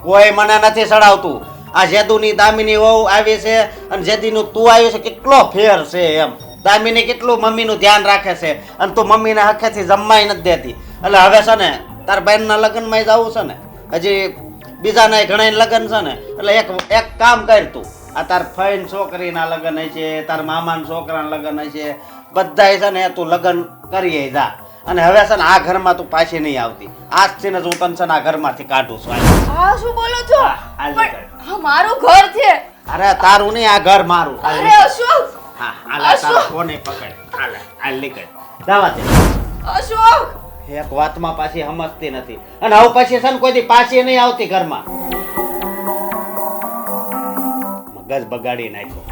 કોઈ મને નથી ચડાવતું. આ જેદુની દામિની વહુ આવી છે અને જેદીનું તું આવ્યું છે, કેટલો ફેર છે એમ. દામિની કેટલું મમ્મીનું ધ્યાન રાખે છે અને તું મમ્મીને હખેથી જમવાય નથી દેતી. એટલે હવે છે ને તાર બહેનના લગ્નમાં જવું છે ને, હજી બીજાના ઘણા લગ્ન છે ને, એટલે એક કામ કર તું. આ તાર ફઈન છોકરીના લગ્ન છે, તાર મામાના છોકરાના લગ્ન છે, બધાય છે ને તું લગ્ન કરીએ જા. અને હવે છે ને આ ઘરમાં તું પાછી નહીં આવતી. આજથી ને જ હું તને છે ને આ ઘરમાંથી કાઢું છું. આ શું બોલો છો? હાલ પણ નીકળ. આ મારું ઘર છે. અરે તારું નહીં, આ ઘર મારું. હાલ અરે નીકળ. અશોક, હા હાલ તારો ફોને પકડ. હાલ હાલ નીકળ. જવા દે. અશોક, એક વાતમાં પાછી સમજતી નથી અને હવે પછી છે ને કોઈ દી પાછી નહીં આવતી ઘરમાં. મગજ બગાડી નાખ્યો.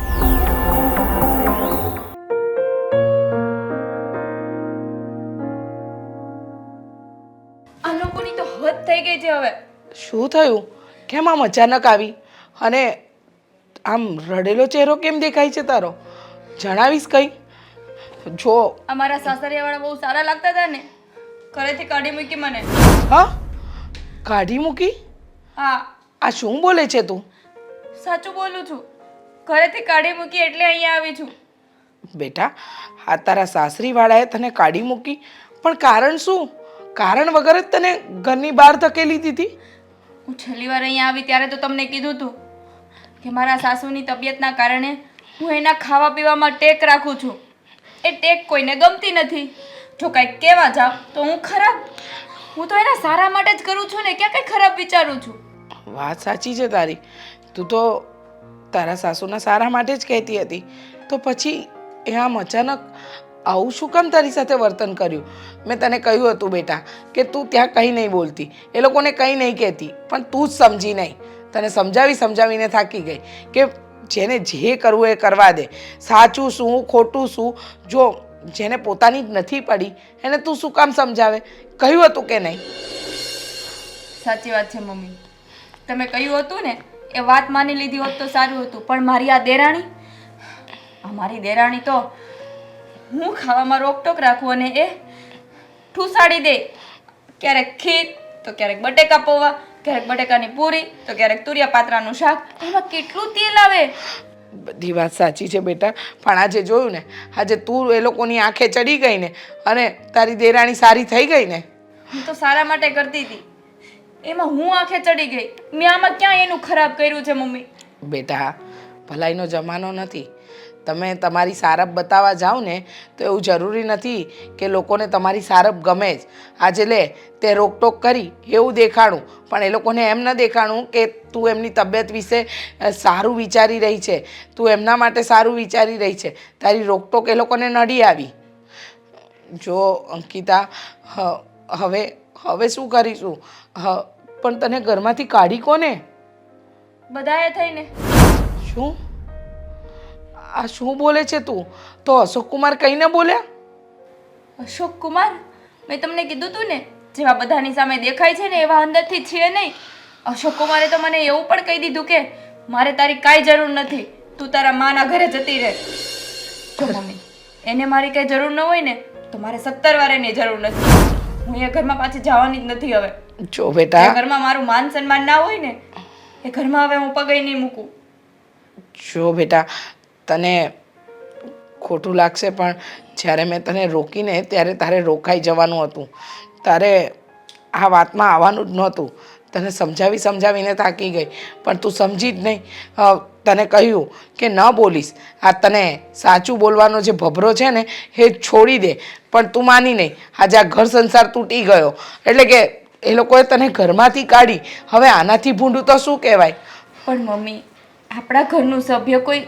આ લોકોની તો હદ થઈ ગઈ છે હવે. શું થયું? કેમ આમ અચાનક આવી? અને આમ રડેલો ચહેરો કેમ દેખાય છે તારો? જણાવીશ કઈ? જો અમારા સાસરિયાવાળા બહુ સારા લાગતા હતા ને, ઘરેથી કાઢી મૂકી મને. હા, કાઢી મૂકી? હા આ શું બોલે છે તું? સાચું બોલું છું. ઘરેથી કાઢી મૂકી એટલે અહીંયા આવી છું. બેટા, આ તારા સાસરીવાળાએ તને કાઢી મૂકી, પણ કારણ શું? કારણ વગર જ તને ઘરની બહાર ધકેલી દીધી? હું છેલ્લી વાર અહીંયા આવી ત્યારે તો તમને કીધું હતું કે મારા સાસુની તબિયતના કારણે હું એના ખાવા પીવામાં ટેક રાખું છું. એ ટેક કોઈને ગમતી નથી. જો કાંઈક કહેવા જાવ તો હું ખરાબ. હું તો એના સારા માટે જ કરું છું ને, ક્યાં કંઈ ખરાબ વિચારું છું? વાત સાચી છે તારી. તું તો તારા સાસુના સારા માટે જ કહેતી હતી, તો પછી એ આમ અચાનક આવું શું કામ તારી સાથે વર્તન કર્યું? મેં તને કહ્યું હતું બેટા કે તું ત્યાં કંઈ નહીં બોલતી, એ લોકોને કંઈ નહીં કહેતી, પણ તું જ સમજી નહીં. તને સમજાવીને થાકી ગઈ કે જેને જે કરવું એ કરવા દે. સાચું શું ખોટું શું, જો જેને પોતાની જ નથી પડી એને તું શું કામ સમજાવે? કહ્યું હતું કે નહીં? સાચી વાત છે મમ્મી. તમે કહ્યું હતું ને એ વાત માની લીધી હોત તો સારું હતું. પણ મારી આ દેરાણી, અમારી દેરાણી તો હું ખાવામાં રોકટોક રાખું અને ઠૂસાડી દે. ક્યારેક ખીર તો ક્યારેક બટેકા પૌવા, ક્યારેક બટેકાની પૂરી તો ક્યારેક તુરિયા પાત્રાનું શાક. એમાં કેટલું તેલ આવે. બધી વાત સાચી છે બેટા, પણ આજે જોયું ને, આજે તું એ લોકોની આંખે ચડી ગઈ ને અને તારી દેરાણી સારી થઈ ગઈ ને. હું તો સારા માટે કરતી હતી, એમાં હું આંખે ચડી ગઈ. મેં આમાં ક્યાં એનું ખરાબ કર્યું છે મમ્મી? બેટા, ભલાઈનો જમાનો નથી. તમે તમારી સારપ બતાવવા જાઓ ને તો એવું જરૂરી નથી કે લોકોને તમારી સારપ ગમે જ. આજે લે તે રોકટોક કરી એવું દેખાડું, પણ એ લોકોને એમ ન દેખાડું કે તું એમની તબિયત વિશે સારું વિચારી રહી છે, તું એમના માટે સારું વિચારી રહી છે. તારી રોકટોક એ લોકોને નડી આવી. જો અંકિતા, હવે શું કરીશું? પણ તને ઘરમાંથી કાઢી કોને? બધાએ થઈને. શું આ શું બોલે છે તું? તો અશોક કુમાર કઈ ન બોલ્યા? અશોક કુમાર? મેં તમને કીધું તું ને, જેવા બધાની સામે દેખાય છે ને એવા અંદરથી છે નહીં. અશોક કુમારે તો મને એવું પણ કહી દીધું કે મારે તારી કાંઈ જરૂર નથી, તું તારા માના ઘરે જતી રહે. જો મમ્મી, એને મારી કાંઈ જરૂર ન હોય ને તો મારે 17 વાર એની જરૂર નથી. હું એ ઘરમાં પાછી જવાની જ નથી હવે. જો બેટા, એ ઘરમાં મારું માન સન્માન ના હોય ને એ ઘરમાં હવે હું પગે નહીં મૂકું. જો બેટા, તને ખોટું લાગશે પણ જ્યારે મેં તને રોકીને ત્યારે તારે રોકાઈ જવાનું હતું. તારે આ વાતમાં આવવાનું જ નહોતું. તને સમજાવીને થાકી ગઈ પણ તું સમજી જ નહીં. તને કહ્યું કે ન બોલીશ, આ તને સાચું બોલવાનો જે ભભરો છે ને એ છોડી દે, પણ તું માની નહીં. આજે આ ઘર સંસાર તૂટી ગયો એટલે કે એ લોકોએ તને ઘરમાંથી કાઢી. હવે આનાથી ભૂંડું તો શું કહેવાય? પણ મમ્મી, આપણા ઘરનું સભ્ય કોઈ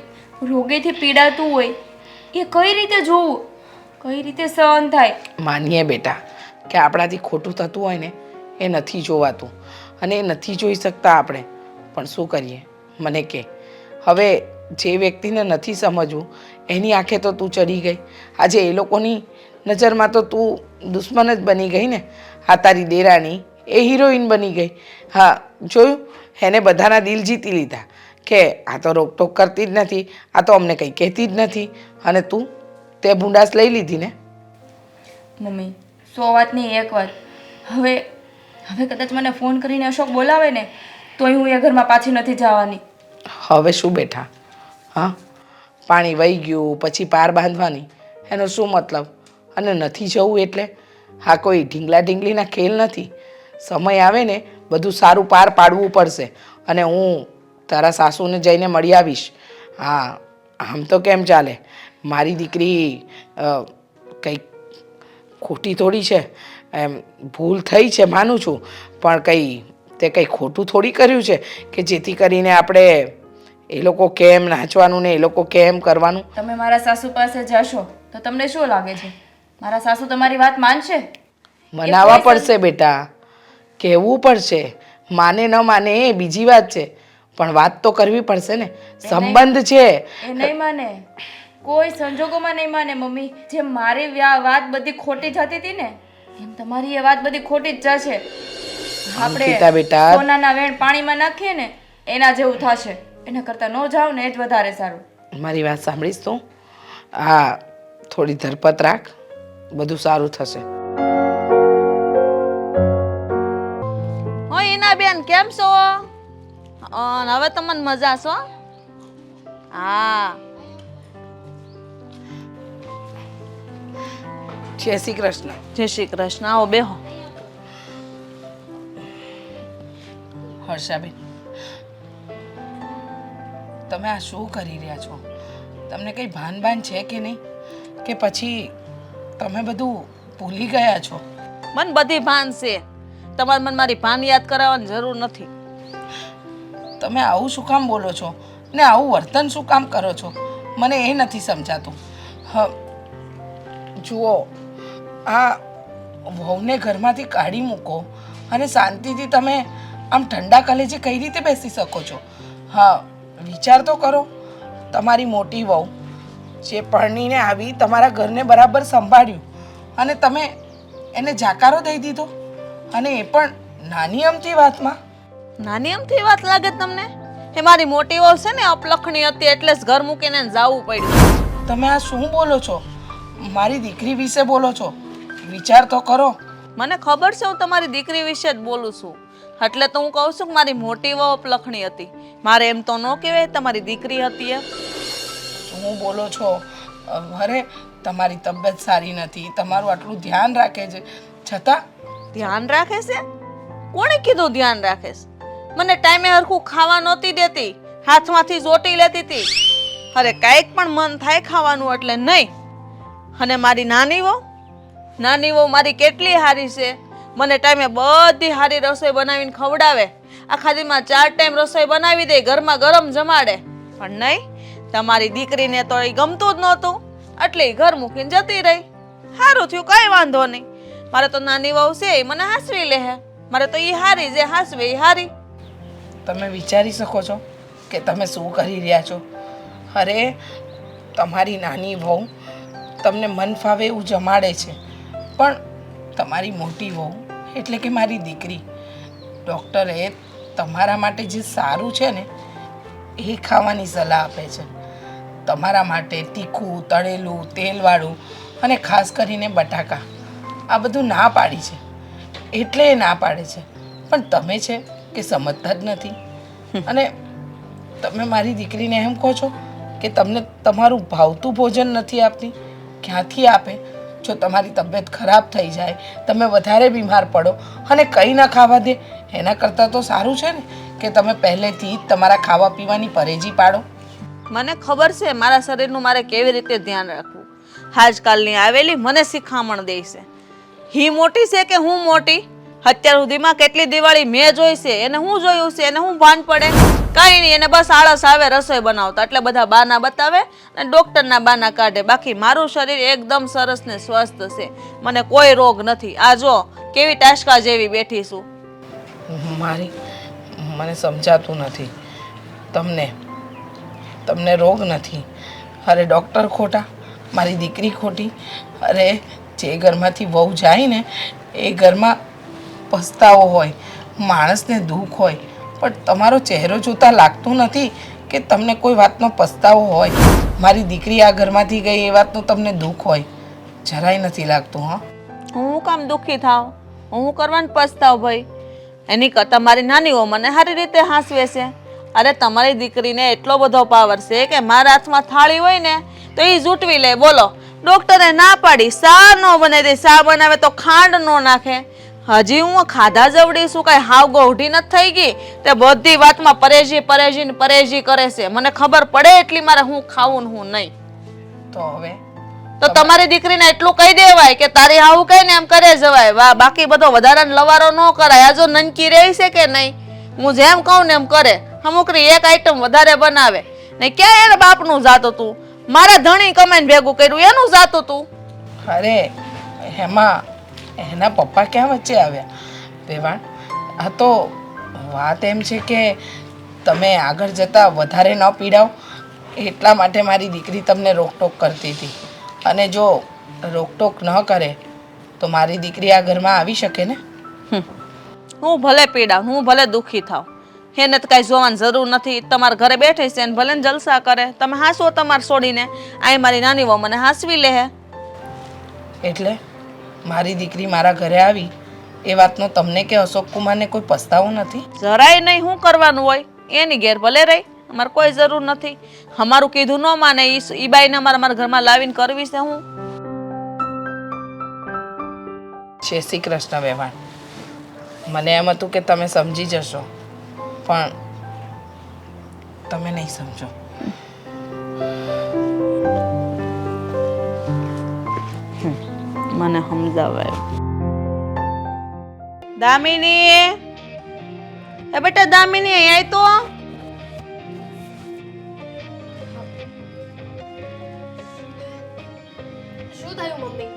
રોગેથી પીડાતું હોય એ કઈ રીતે જોવું, કઈ રીતે સહન થાય? માનીએ બેટા કે આપણાથી ખોટું થતું હોય ને એ નથી જોવાતું અને એ નથી જોઈ શકતા આપણે, પણ શું કરીએ? મને કે હવે જે વ્યક્તિને નથી સમજવું એની આંખે તો તું ચડી ગઈ. આજે એ લોકોની નજરમાં તો તું દુશ્મન જ બની ગઈ ને. આ તારી દેરાણી એ હિરોઈન બની ગઈ. હા, જોયું, એને બધાના દિલ જીતી લીધા કે આ તો રોકટોક કરતી જ નથી, આ તો અમને કંઈ કહેતી જ નથી. અને તું તે ભૂંડાસ લઈ લીધી ને. મમ્મી, 100 વાત નહીં, એક વાત. હવે કદાચ મને ફોન કરીને અશોક બોલાવે ને તોય હું એ ઘરમાં પાછી નથી જવાની. હવે શું બેઠા? હા, પાણી વહી ગયું પછી પાર બાંધવાની, એનો શું મતલબ? અને નથી જવું એટલે હા કોઈ ઢીંગલા ઢીંગલીના ખેલ નથી. સમય આવે ને બધું સારું પાર પાડવું પડશે. અને હું તારા સાસુને જઈને મળી આવીશ. હા, આમ તો કેમ ચાલે? મારી દીકરી કંઈક ખોટી થોડી છે, એમ ભૂલ થઈ છે માનું છું, પણ તે કંઈ ખોટું થોડી કર્યું છે કે જેથી કરીને આપણે એ લોકો કેમ નાચવાનું ને એ લોકો કેમ કરવાનું. તમે મારા સાસુ પાસે જશો તો તમને શું લાગે છે મારા સાસુ તમારી વાત માનશે? મનાવવા પડશે બેટા, કહેવું પડશે. માને ન માને એ બીજી વાત છે, પણ વાત તો કરવી પડશે ને. સંબંધ છે. એ નહીં માને, કોઈ સંજોગોમાં નહીં માને મમ્મી. જેમ મારી વાત બધી ખોટી જતી હતી ને એમ તમારી એ વાત બધી ખોટી જ જશે. અંકિતા બેટા, સોનાના વેણ પાણીમાં નાખીએ ને એના જેવું થશે. એના કરતાં ન જાવ ને એ જ વધારે સારું. મારી વાત સાંભળીશ તું? હા, થોડી ધરપત રાખ, બધું સારું થશે. હિના બેન કેમ છો? હવે તમને મજા છો? હા. જય શ્રી કૃષ્ણ. જય શ્રી કૃષ્ણ. આવો બેહો. હર્ષાબેન, તમે આ શું કરી રહ્યા છો? તમને કંઈ ભાન છે કે નહીં? કે પછી તમે બધું ભૂલી ગયા છો? મને બધી ભાન છે. તમારે મને મારી ભાન યાદ કરાવવાની જરૂર નથી. તમે આવું શું કામ બોલો છો ને આવું વર્તન શું કામ કરો છો? મને એ નથી સમજાતું. જુઓ, આ વહુને ઘરમાંથી કાઢી મૂકો અને શાંતિથી તમે આમ ઠંડા કલેજે કઈ રીતે બેસી શકો છો? હા, વિચાર તો કરો. તમારી મોટી વહુ જે પરણીને આવી તમારા ઘરને બરાબર સંભાળ્યું અને તમે એને જાકારો દઈ દીધો, અને એ પણ નાની અમથી વાતમાં. નાની અમથી વાત લાગે તમને? એ મારી મોટી વહુ છે ને અપલખણી હતી એટલે જ ઘર મૂકીને જવું પડ્યું. તમે આ શું બોલો છો? મારી દીકરી વિશે બોલો છો? વિચાર તો કરો. મને ખબર છે હું તમારી દીકરી વિશે જ બોલું છું, એટલે તો હું કહું છું કે મારી મોટી વહુ અપલખણી હતી. મારે એમ તો ન કહેવાય તમારી દીકરી હતી એમ. શું બોલો છો? અરે તમારી તબિયત સારી નથી, તમારું આટલું ધ્યાન રાખે છે, છતાં ધ્યાન રાખે છે? કોણે કીધું ધ્યાન રાખે છે? મને ટાઈમે હરખું ખાવા નહોતી દેતી, હાથમાંથી જોટી લેતી હતી. અરે કાંઈક પણ મન થાય ખાવાનું એટલે નહીં. અને મારી નાની વહુ મારી કેટલી સારી છે, મને ટાઈમે બધી સારી રસોઈ બનાવીને ખવડાવે, આખા દીમાં 4 ટાઈમ રસોઈ બનાવી દે, ઘરમાં ગરમ જમાડે. પણ નહીં, તમારી દીકરીને તો એ ગમતું જ નહોતું, એટલે ઈ ઘર મૂકીને જતી રહી. સારું થયું, કાંઈ વાંધો નહીં. મારે તો નાની વહુ છે, એ મને હાસવી લે હે. મારે તો ઈ હારી, જે હાસવે ઈ હારી. તમે વિચારી શકો છો કે તમે શું કરી રહ્યા છો? અરે તમારી નાની વહુ તમને મન ફાવે એવું જમાડે છે, પણ તમારી મોટી વહુ એટલે કે મારી દીકરી, ડૉક્ટરે તમારા માટે જે સારું છે ને એ ખાવાની સલાહ આપે છે. તમારા માટે તીખું, તળેલું, તેલવાળું અને ખાસ કરીને બટાકા આ બધું ના પાડી છે, એટલે એ ના પાડે છે. પણ તમે છે કે સમજતા જ નથી. અને તમે મારી દીકરીને એમ કહો છો કે તમને તમારું ભાવતું ભોજન નથી આપતી. ક્યાંથી આપે? જો તમારી તબિયત ખરાબ થઈ જાય, તમે વધારે બીમાર પડો અને કંઈ ના ખાવા દે, એના કરતાં તો સારું છે ને કે તમે પહેલેથી જ તમારા ખાવા પીવાની પરેજી પાડો. મને ખબર છે મારા શરીરનું મારે કેવી રીતે ધ્યાન રાખવું. આજકાલની આવેલી મને શિખામણ દે છે. હી મોટી છે કે હું મોટી? અત્યાર સુધીમાં કેટલી દિવાળી મેં જોઈ છે, એને હું જોયું છે, એને હું ભાન પડે? કાંઈ નહીં, એને બસ આળસ આવે રસોઈ બનાવતા, એટલે બધા બાના બતાવે અને ડૉક્ટરના બાના કાઢે. બાકી મારું શરીર એકદમ સરસ ને સ્વસ્થ છે, મને કોઈ રોગ નથી. આ જો કેવી ટાસકા જેવી બેઠી છું. મને સમજાતું નથી. તમને રોગ નથી. અરે ડૉક્ટર ખોટા, મારી દીકરી ખોટી. અરે જે ઘરમાંથી વહુ જાય ને એ ઘરમાં પસ્તાવો હોય, માણસને દુઃખ હોય, પણ તમારો ચહેરો જોતાં લાગતું નથી કે તમને કોઈ વાતનો પસ્તાવો હોય. મારી દીકરી આ ઘરમાંથી ગઈ એ વાતનું તમને દુઃખ હોય, જરાય નથી લાગતું. હા, હું કામ દુઃખી થાવ? હું કરવાનું પસ્તાવ ભાઈ? એની કરતાં મારી નાની વહુ મને સારી રીતે હાંસવે છે. અરે તમારી દીકરીને એટલો બધો પાવર છે કે મારા હાથમાં થાળી હોય ને તો એ જૂટવી લે. બોલો, ડૉક્ટરે ના પાડી, સા ન બનાવી દે, સા બનાવે તો ખાંડ ન નાખે. હજી હું ખાધા જવડી શું, કાંઈ હાવ ગોઢી નથી થઈ ગઈ તે બધી વાતમાં પરેજી કરે છે. મને ખબર પડે એટલી મારે હું ખાવું ને હું નહીં. તો હવે તો તમારી દીકરીને એટલું કહી દેવાય કે તારી હાવું કઈ ને એમ કરે જવાય. વાહ, બાકી બધો વધારાનો લવારો ન કરાય. આ જો નનકી રહી છે કે નહીં, હું જેમ કહું ને એમ કરે. અમુકરી એક આઈટમ વધારે બનાવે ને ક્યાં એને બાપનું જાતું તું? મારા ધણી કમાઈને ભેગું કર્યું એનું જાતું તું. અરે એમાં એના પપ્પા ક્યાં વચ્ચે આવ્યા? વેવાણ, આ તો વાત એમ છે કે તમે આગળ જતાં વધારે ન પીડાવ એટલા માટે મારી દીકરી તમને રોકટોક કરતી હતી. અને જો રોકટોક ન કરે તો મારી દીકરી આ ઘરમાં આવી શકે ને. હું ભલે પીડાવ, હું ભલે દુઃખી થાવ, એને તો કાંઈ જોવાની જરૂર નથી. તમારા ઘરે બેઠી છે ને ભલે જલસા કરે. તમે હાંસવો તમારે છોડીને, આ મારી નાની વહુ મને હાંસવી લે હે. એટલે મારી દીકરી મારા ઘરે આવી એ વાતનો તમને કે અશોક કુમારને કોઈ પસ્તાવો નથી? જરાય નહીં. શું કરવાનું હોય એની ઘેર ભલે રહી, અમારે કોઈ જરૂર નથી. અમારું કીધું ન માને ઈ બાઈને અમારે મારા ઘરમાં લાવીને કરવી છે. હું જય શ્રી કૃષ્ણ. વેવાણ, મને એમ હતું કે તમે સમજી જશો, પણ તમે નહીં સમજો. મને સમજાવાય. દામિની, એ બેટા દામિની, અહીંયા તો શું થયું મમ્મી?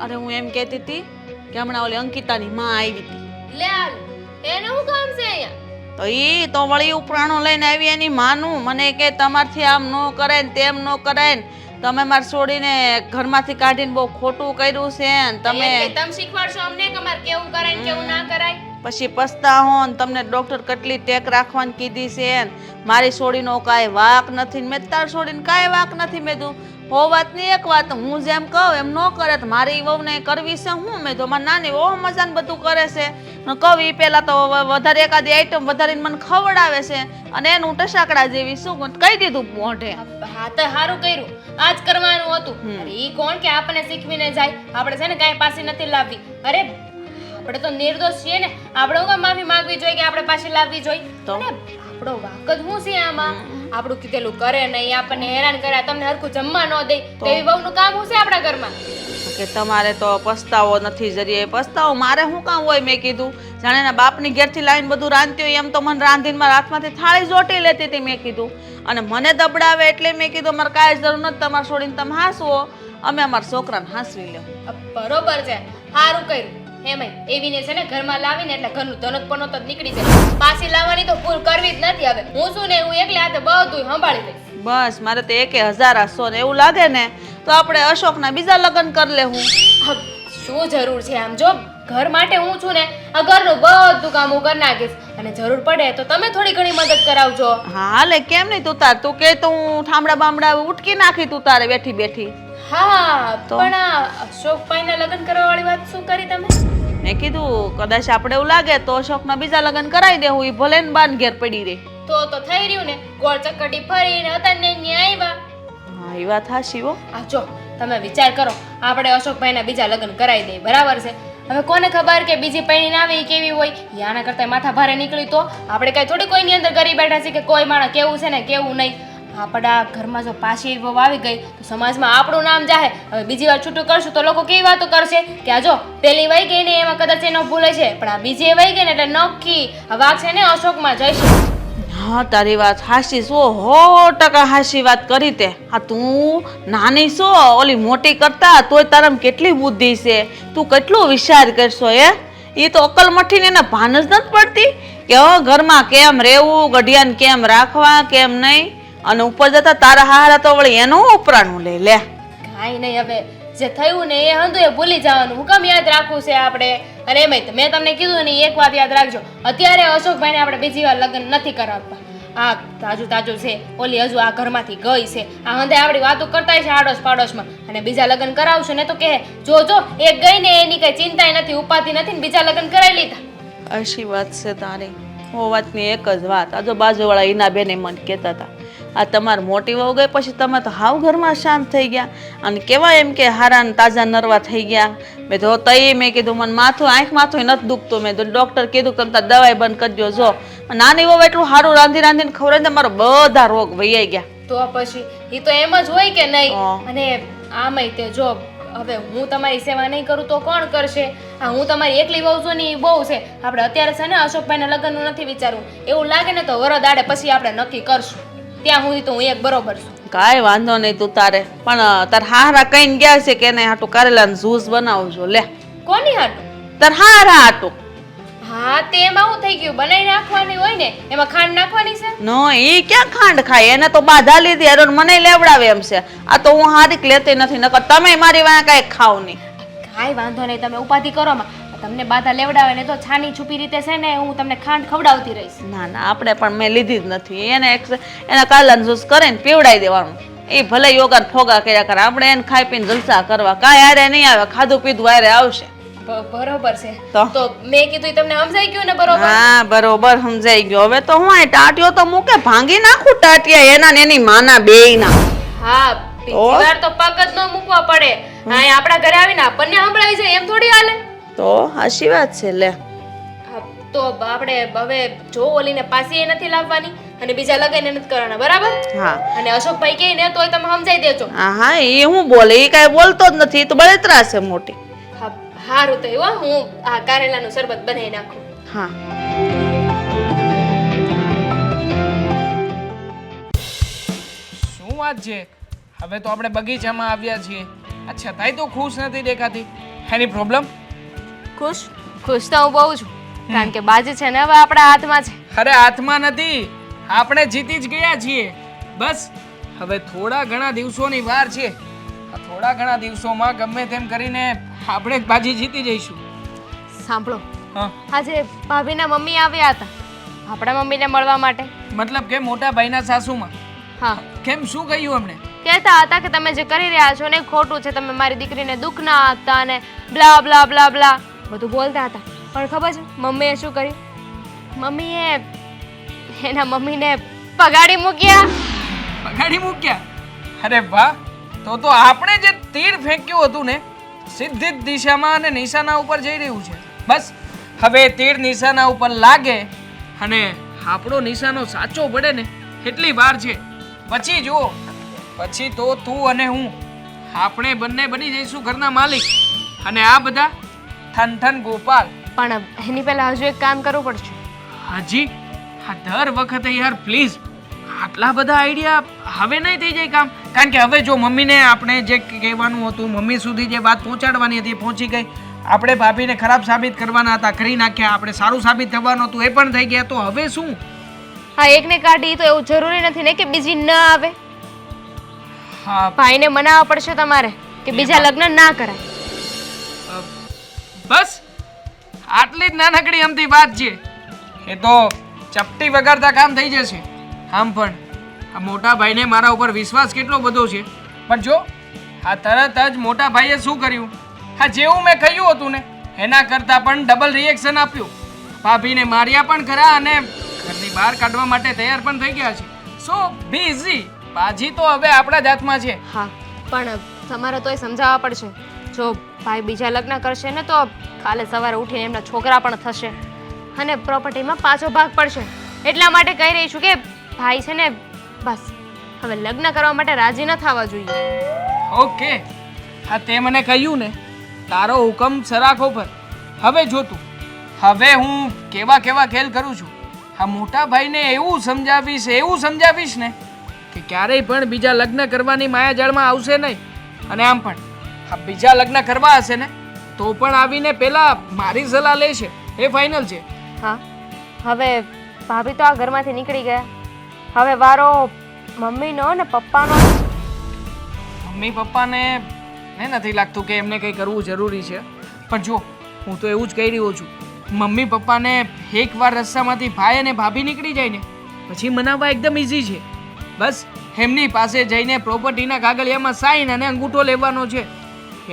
અરે હું એમ કહેતી હતી કે હમણાં ઓલી અંકિતાની માં આવી હતી. લે આવ, એને શું કામ છે અહીંયા? તો ઈ તો વળી ઉપરાણો લઈને આવી એની માનું. મને કે તમારથી આમ ન કરાય ને તેમ ન કરાય ને, તમે મારે છોડીને ઘરમાંથી કાઢીને બહુ ખોટું કર્યું છે ને તમે શીખવાડશો અમને કે મારે કેવું કરાય ને કેવું ના કરાય? પછી પસ્તાવો ને તમને ડોક્ટર કેટલી ટેક રાખવાની કીધી છે ને મારી છોડીનો કાંઈ વાક નથી ને મેં તાર છોડીને કાંઈ વાક નથી. મેં હો વાતની એક વાત, હું જેમ કહું એમ ન કરે તો મારી વહુને કરવી છે હું? મેં તો મારી નાની વહુ મજાને બધું કરે છે. કહું એ પહેલાં તો વધારે એકાદી આઈટમ વધારીને મને ખવડાવે છે અને એનું ટસાકડા જેવી શું કહી દીધું મોઢે. હા તો સારું કર્યું, આ જ કરવાનું હતું. અરે ઈ કોણ કે આપણને શીખવીને જાય? આપણે છે ને કાંઈ પાછી નથી લાવવી. અરે આપણે તો નિર્દોષ છીએ ને, આપણે કામ માફી માંગવી જોઈએ કે આપણે પાછી લાવવી જોઈએ? અને આપણો વાક જ શું છે આમાં? આપણું કીધેલું કરે નહીં, આપણને હેરાન કર્યા, તમને હરખું જમવા ન દે, તો એવી વહુનું કામ શું છે આપણા ઘરમાં? કે તમારે તો પસ્તાવો નથી જરીએ. પસ્તાવો મારે શું કામ હોય? મેં કીધું જાણે એના બાપની ઘેરથી લાવીને બધું રાંધતી હોય એમ તો મને રાંધીને મારા હાથમાંથી થાળી જોટી લેતી હતી. મેં કીધું અને મને દબડાવે એટલે મેં કીધું અમારે કાંઈ જરૂર નથી, તમારે છોડીને તમે હાંસવો, અમે અમારા છોકરાને હાંસવી લો. બરોબર છે, સારું કર્યું. એમાંય એવીને છે ને ઘરમાં લાવીને એટલે ઘરનું ધનોત પનોત જ નીકળી જાય. પાછી લાવવાની તો ભૂલ કરવી જ નથી. હવે હું શું ને હું એકલી હાથે બધું સંભાળી લઈશ. બસ મારે તો 1000 ને એવું લાગે ને તો આપણે અશોકના બીજા લગ્ન કરી લેવું. હા, શું જરૂર છે? આમ જો ઘર માટે હું છું ને, આ ઘરનું બધું કામ હું કરી નાખીશ અને જરૂર પડે તો તમે થોડી ઘણી મદદ કરાવજો. હા હાલે, કેમ નહીં તું તાર? તું કે તો હું ઠામડા બામડા ઉટકી નાખી તું તારે બેઠી બેઠી. હા પણ આ અશોકભાઈના લગ્ન કરવા વાળી વાત શું કરી તમે? મેં કીધું કદાચ આપણે એવું લાગે તો અશોકના બીજા લગ્ન કરાવી દેવું, એ ભલે ને બાન ઘેર પડી રહે. તો થઈ રહ્યું ને, ગોળ ચક્કટી ફરીને અત્યારે ન્યા આવ્યા. હા એ વાત હાચી હો. આ જો તમે વિચાર કરો, આપણે અશોકભાઈના બીજા લગ્ન કરાવી દઈએ, બરાબર છે? હવે કોને ખબર કે બીજી પૈણીને આવે એ કેવી હોય? યાના કરતા માથા ભારે નીકળી તો આપણે કાંઈ થોડી કોઈની અંદર કરી બેઠા છે કે કોઈ માણસ કેવું છે ને કેવું નહીં. આપણા ઘરમાં જો પાછી વહુ આવી ગઈ તો સમાજમાં આપણું નામ જાહે. હવે બીજી વાર છૂટું કરશું તો લોકો કેવી વાતો કરશે કે આ જો પેલી વહી ગઈ ને એમાં કદાચ એનો ભૂલે છે, પણ આ બીજી વહી ગઈ ને એટલે નક્કી આ વાક છે ને અશોકમાં જઈશું. હા તારી વાત હાચી, 100% હાચી વાત કરી તે. હા તું નાની છો, ઓલી મોટી કરતા તોય તારામાં કેટલી બુદ્ધિ છે, તું કેટલો વિચાર કરશો હે? એ તો અકલ મઠીને એને ભાન જ નથી પડતી કે ઘરમાં કેમ રહેવું, ગઢિયાને કેમ રાખવા, કેમ નહીં. અને ઉપર જતા તારા હારા તો વળી એનું ઉપરાણું લઈ લે. કાંઈ નહીં, હવે જે થયું ને એ હંધું એ ભૂલી જવાનું. હું કેમ યાદ રાખવું છે આપણે? અને એમાંય મેં તમને કીધું ને એક વાત યાદ રાખજો, અત્યારે અશોકભાઈને આપણે બીજી વાર લગ્ન નથી કરાવવા. આ તાજું છે, ઓલી હજુ આ ઘરમાંથી ગઈ છે, આ હંધે આપણી વાતો કરતા છે આડોશ પાડોશમાં, અને બીજા લગ્ન કરાવશું ને તો કે જો એક ગઈ ને એની કઈ ચિંતાય નથી, ઉપાધિ નથી ને બીજા લગ્ન કરાવી લીધા. અશી વાત છે તારી. ઓ વાતની એક જ વાત, આજુ બાજુવાળા ઈના બેને મને કહેતા હતા આ તમારી મોટી વહુ ગઈ પછી તમે તો હાવ ઘરમાં શાંત થઈ ગયા અને કેવાય એમ કે હારા ને તાજા નરવા થઈ ગયા. મેં તો તઈ મેં કીધું મને માથું આંખ માથું નથી દુખતું. મેં તો ડૉક્ટર કીધું કે તમે દવાઈ બંધ કરજો. જો નાની વહુ એટલું સારું રાંધી રાંધીને ખવડાવીને મારો બધા રોગ વૈયાઈ ગયા. તો પછી એ તો એમ જ હોય કે નહીં? અને આમાંય તે જો હવે હું તમારી સેવા નહીં કરું તો કોણ કરશે? હા હું તમારી એકલી વહુ છું ને એ બહુ છે. આપણે અત્યારે છે ને અશોકભાઈના લગ્નનું નથી વિચારવું. એવું લાગે ને તો વરદાડે પછી આપણે નક્કી કરશું. ત્યાં સુધી તો હું એક બરોબર છું. કાંઈ વાંધો નહીં તું તારે, પણ તાર હારા કહીને ગયા છે કે એને હાટું કારેલાનું જ્યુસ બનાવજો. લે કોની હાટું? તાર હારા હાટું. હા તે એમાં શું થઈ ગયું? બનાવી નાખવાની હોય ને, એમાં ખાંડ નાખવાની છે? નો એ ક્યાં ખાંડ ખાય? એને તો બાધા લીધી અરે મને લેવડાવે એમ છે. આ તો હું હારીક લેતી નથી, નકર તમે મારી વાંહે કાંઈ ખાવ નહીં. કાંઈ વાંધો નહીં, તમે ઉપાધિ કરો માં. તમને બાધા લેવડાવે ને તો છાની છુપી રીતે છે ને હું તમને ખાંડ ખવડાવતી રહીશ. ના ના આપણે પણ મેં લીધી જ નથી. એને એના કાલાનું જ્યુસ કરીને પીવડાવી દેવાનું. એ ભલે યોગા ફોગા કર્યા કરે, આપણે એને ખાઈ પીને જલસા કરવા. કાંઈ હારે નહીં આવે, ખાધું પીધું હારે આવશે. બરોબર છે. તો મેં કીધું તમને સમજાઈ ગયું ને? બરોબર. હા બરોબર સમજાઈ ગયો. હવે તો હું ટાટિયો તો મૂકે ભાંગી નાખું ટાટિયા એના ને એની માના બેયના. હા બીજી વાર તો પગ જ ન મૂકવા પડે. હા આપણા ઘરે આવીને આપણને સંભળાવી જાય એમ થોડી હાલે. તો હાચી વાત છે. લે તો આપણે હવે જો ઓલીને પાછી એ નથી લાવવાની અને બીજા લગન નથી કરવાના, બરાબર? હા. અને અશોકભાઈ કહે ને તોય તમે સમજાઈ દેજો. હા એ હું બોલે? એ કાંઈ બોલતો જ નથી, તો બળતરા છે મોટી. હા સારું તો એવું હું આ કારેલાનું શરબત બનાવી નાખું. હા શું વાત છે? હવે તો આપણે બગીચામાં આવ્યા છીએ, આ છતાંય તો ખુશ નથી દેખાતી. એની પ્રોબ્લેમ? ખુશ તો હું બહુ છું, કારણ કે બાજી છે ને હવે આપણા હાથમાં છે. અરે હાથમાં નથી, આપણે જીતી જ ગયા છીએ. બસ હવે થોડા ઘણા દિવસોની વાર છે. આ થોડા ઘણા દિવસોમાં ગમે તેમ કરીને આપણે જ બાજી જીતી જઈશું. સાંભળો, હા આજે ભાભીના મમ્મી આવ્યા હતા આપણા મમ્મીને મળવા માટે. મતલબ કે મોટા ભાઈના સાસુમાં? હા. કેમ, શું કહ્યું એમણે? કહેતા હતા કે તમે જે કરી રહ્યા છો ને એ ખોટું છે, તમે મારી દીકરીને દુઃખ ના આપતા અને બ્લા બ્લા બ્લા બ્લા બધું બોલતા હતા. પણ ખબર છે મમ્મીએ શું કર્યું? મમ્મીએ એના મમ્મીને પગાડી મૂક્યા. પગાડી મૂક્યા? અરે વાહ! તો આપણે જે તીર ફેંક્યું હતું ને સીધી જ દિશામાં અને નિશાના ઉપર જઈ રહ્યું છે. બસ હવે તીર નિશાના ઉપર લાગે અને આપણો નિશાનો સાચો પડે ને એટલી વાર છે. પછી જુઓ, પછી તો તું અને હું આપણે બંને બની જઈશું ઘરના માલિક અને આ બધા ઠન ઠન ગોપાલ. પણ એની પહેલા હજુ એક કામ કરવું પડશે. હાજી, હા દર વખતે યાર પ્લીઝ આટલા બધા આઈડિયા હવે નહીં થઈ જાય કામ. કારણ કે હવે જો મમ્મીને આપણે જે કહેવાનું હતું, મમ્મી સુધી જે વાત પહોંચાડવાની હતી એ પહોંચી ગઈ. આપણે ભાભીને ખરાબ સાબિત કરવાના હતા, કરી નાખ્યા. આપણે સારું સાબિત થવાનું હતું, એ પણ થઈ ગયા. તો હવે શું? હા, એકને કાઢી તો એવું જરૂરી નથી ને કે બીજી ન આવે. હા ભાઈને મનાવવા પડશે તમારે કે બીજા લગ્ન ના કરાય. બસ આટલી જ નાનકડી અમથી વાત છે. એ તો ચપટી વગાડતા કામ થઈ જશે. આમ પણ આ મોટા ભાઈને મારા ઉપર વિશ્વાસ કેટલો બધો છે. પણ જો આ તરત જ મોટા ભાઈએ શું કર્યું, હા જેવું મેં કહ્યું હતું ને એના કરતાં પણ ડબલ રિએક્શન આપ્યું. ભાભીને માર્યા પણ ખરા અને ઘરની બહાર કાઢવા માટે તૈયાર પણ થઈ ગયા છે. સો બિઝી. બાજી તો હવે આપણા જ હાથમાં છે. હા, પણ તમારે તોય સમજાવવા પડશે. જો ભાઈ બીજા લગ્ન કરશે ને તો કાલે સવારે ઉઠીને એમના છોકરા પણ થશે અને પ્રોપર્ટીમાં પાછો ભાગ પડશે. એટલા માટે કહી રહી છું કે ભાઈ છે ને બસ હવે લગ્ન કરવા માટે રાજી ન થવા જોઈએ. ઓકે, હા તે મને કહ્યું ને તારો હુકમ સરાખો પર. હવે જોતું, હવે હું કેવા કેવા ખેલ કરું છું. આ મોટા ભાઈને એવું સમજાવીશ ને કે ક્યારેય પણ બીજા લગ્ન કરવાની માયાજાળમાં આવશે નહીં. અને આમ પણ આ બીજા લગ્ન કરવા હશે ને તો પણ આવીને પેલા મારી સલાહ લેશે. એ ફાઇનલ છે. હા, હવે ભાભી તો આ ઘરમાંથી નીકળી ગયા. હવે વારો મમ્મીનો ને પપ્પાનો. મમ્મી પપ્પાને નથી લાગતું કે એમને કંઈ કરવું જરૂરી છે. પણ જો હું તો એવું જ કહી રહ્યો છું, મમ્મી પપ્પાને એકવાર રસ્તામાંથી ભાઈ અને ભાભી નીકળી જાય ને પછી મનાવવા એકદમ ઇઝી છે. બસ એમની પાસે જઈને પ્રોપર્ટીના કાગળિયામાં સાઈન અને અંગૂઠો લેવાનો છે.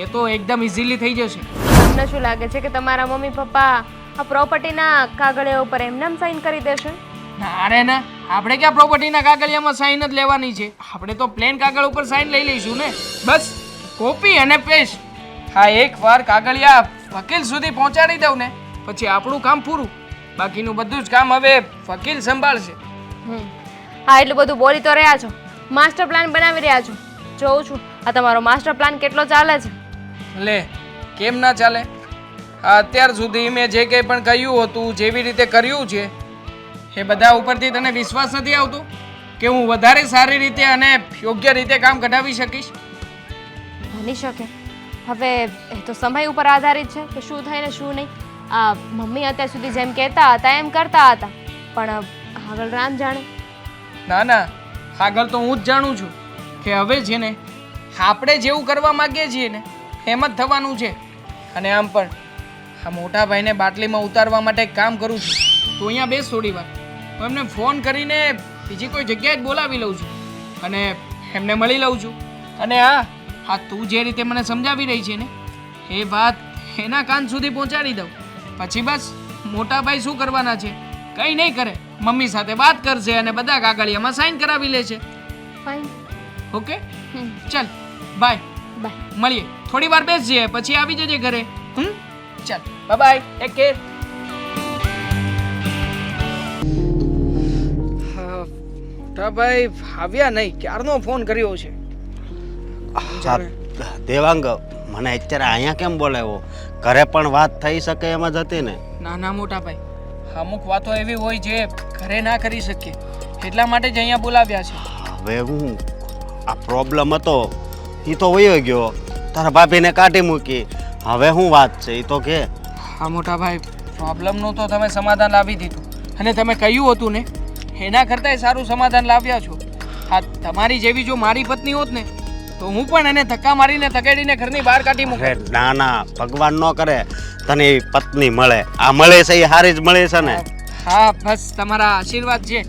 એ તો એકદમ ઇઝીલી થઈ જશે. તમને શું લાગે છે કે તમારા મમ્મી પપ્પા આ પ્રોપર્ટીના કાગળિયા ઉપર એમનેમ સાઈન કરી દેશે? ના રે ના, આપણે ક્યાં પ્રોપર્ટીના કાગળિયામાં સાઈન જ લેવાની છે. આપણે તો પ્લેન કાગળ ઉપર સાઈન લઈ લઈશું ને. બસ કોપી અને પેસ્ટ. હા, એકવાર કાગળિયા વકીલ સુધી પહોંચાડી દઉં ને પછી આપણું કામ પૂરું. બાકીનું બધું જ કામ હવે વકીલ સંભાળશે. હા, એટલું બધું બોલી તો રહ્યા છો, માસ્ટર પ્લાન બનાવી રહ્યા છો. જોઉં છું આ તમારો માસ્ટર પ્લાન કેટલો ચાલે છે. લે, કેમ ના ચાલે? અત્યાર સુધી મેં જે કંઈ પણ કહ્યું હતું, જેવી રીતે કર્યું છે એ બધા ઉપરથી તને વિશ્વાસ નથી આવતો કે હું વધારે સારી રીતે અને યોગ્ય રીતે કામ કઢાવી શકીશ? બની શકે. હવે એ તો સમય ઉપર આધારિત છે કે શું થાય ને શું નહીં. આ મમ્મી અત્યાર સુધી જેમ કહેતા હતા એમ કરતા હતા, પણ આગળ રામ જાણે. ના ના, આગળ તો હું જ જાણું છું કે હવે છે ને આપણે જેવું કરવા માંગીએ છીએ ને એમ જ થવાનું છે. અને આમ પણ આ મોટા ભાઈને બાટલીમાં ઉતારવા માટે એક કામ કરું છું. તું અહીંયા બેસ થોડી વાર. હું એમને ફોન કરીને બીજી કોઈ જગ્યાએ જ બોલાવી લઉં છું અને એમને મળી લઉં છું. અને હા તું જે રીતે મને સમજાવી રહી છે ને એ વાત એના કાન સુધી પહોંચાડી દઉં. પછી બસ મોટા ભાઈ શું કરવાના છે? કંઈ નહીં કરે, મમ્મી સાથે વાત કરશે અને બધા કાગળિયામાં સાઈન કરાવી લે છે. ફાઇન. ઓકે, ચાલ બાય. બાય. મળીએ, થોડી વાર બેસજે પછી આવી જજે ઘરે. ચાલ બાય, ટેક કેર. ભાઈ આવ્યા નહીં, ક્યારનો ફોન કર્યો છે. દેવાંગ, મને અત્યારે અહીંયા કેમ બોલાવ્યો? ઘરે પણ વાત થઈ શકે એમ જ હતી ને? ના ના મોટા ભાઈ, અમુક વાતો એવી હોય જે ઘરે ના કરી શકીએ એટલા માટે જ અહીંયા બોલાવ્યા છે. હવે હું આ પ્રોબ્લેમ હતો એ તો વયો ગયો, તારા ભાભીને કાઢી મૂકી. હવે શું વાત છે એ તો કે. હા મોટા ભાઈ, પ્રોબ્લેમનું તો તમે સમાધાન લાવી દીધું અને તમે કહ્યું હતું ને એના કરતાંય સારું સમાધાન લાવ્યા છો. હા, તમારી જેવી જો મારી પત્ની હોત ને તો હું પણ એને ધક્કા મારીને ધકેડીને ઘરની બહાર કાઢી મૂકે. ના ના, ભગવાન ન કરે તને એવી પત્ની મળે. આ મળે છે એ હારી જ મળે છે ને. હા, બસ તમારા આશીર્વાદ છે.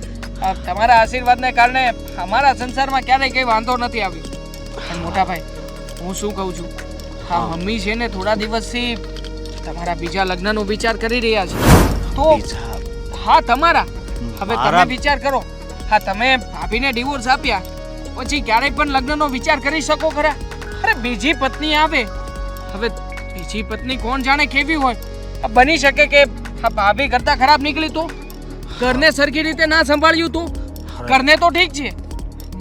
તમારા આશીર્વાદને કારણે અમારા સંસારમાં ક્યારેય કંઈ વાંધો નથી આવ્યો. પણ મોટા ભાઈ, હું શું કહું છું, હા મમ્મી છે ને થોડા દિવસથી તમારા બીજા લગ્નનો વિચાર કરી રહ્યા છે. તો હા તમારા, હવે તમે વિચાર કરો. હા તમે ભાભીને ડિવોર્સ આપ્યા પછી ક્યારેય પણ લગ્નનો વિચાર કરી શકો ખરા? અરે બીજી પત્ની આવે, હવે બીજી પત્ની કોણ જાણે કેવી હોય. બની શકે કે આ ભાભી કરતા ખરાબ નીકળી તો, ઘરને સરખી રીતે ના સંભાળ્યું તો, ઘરને તો ઠીક છે,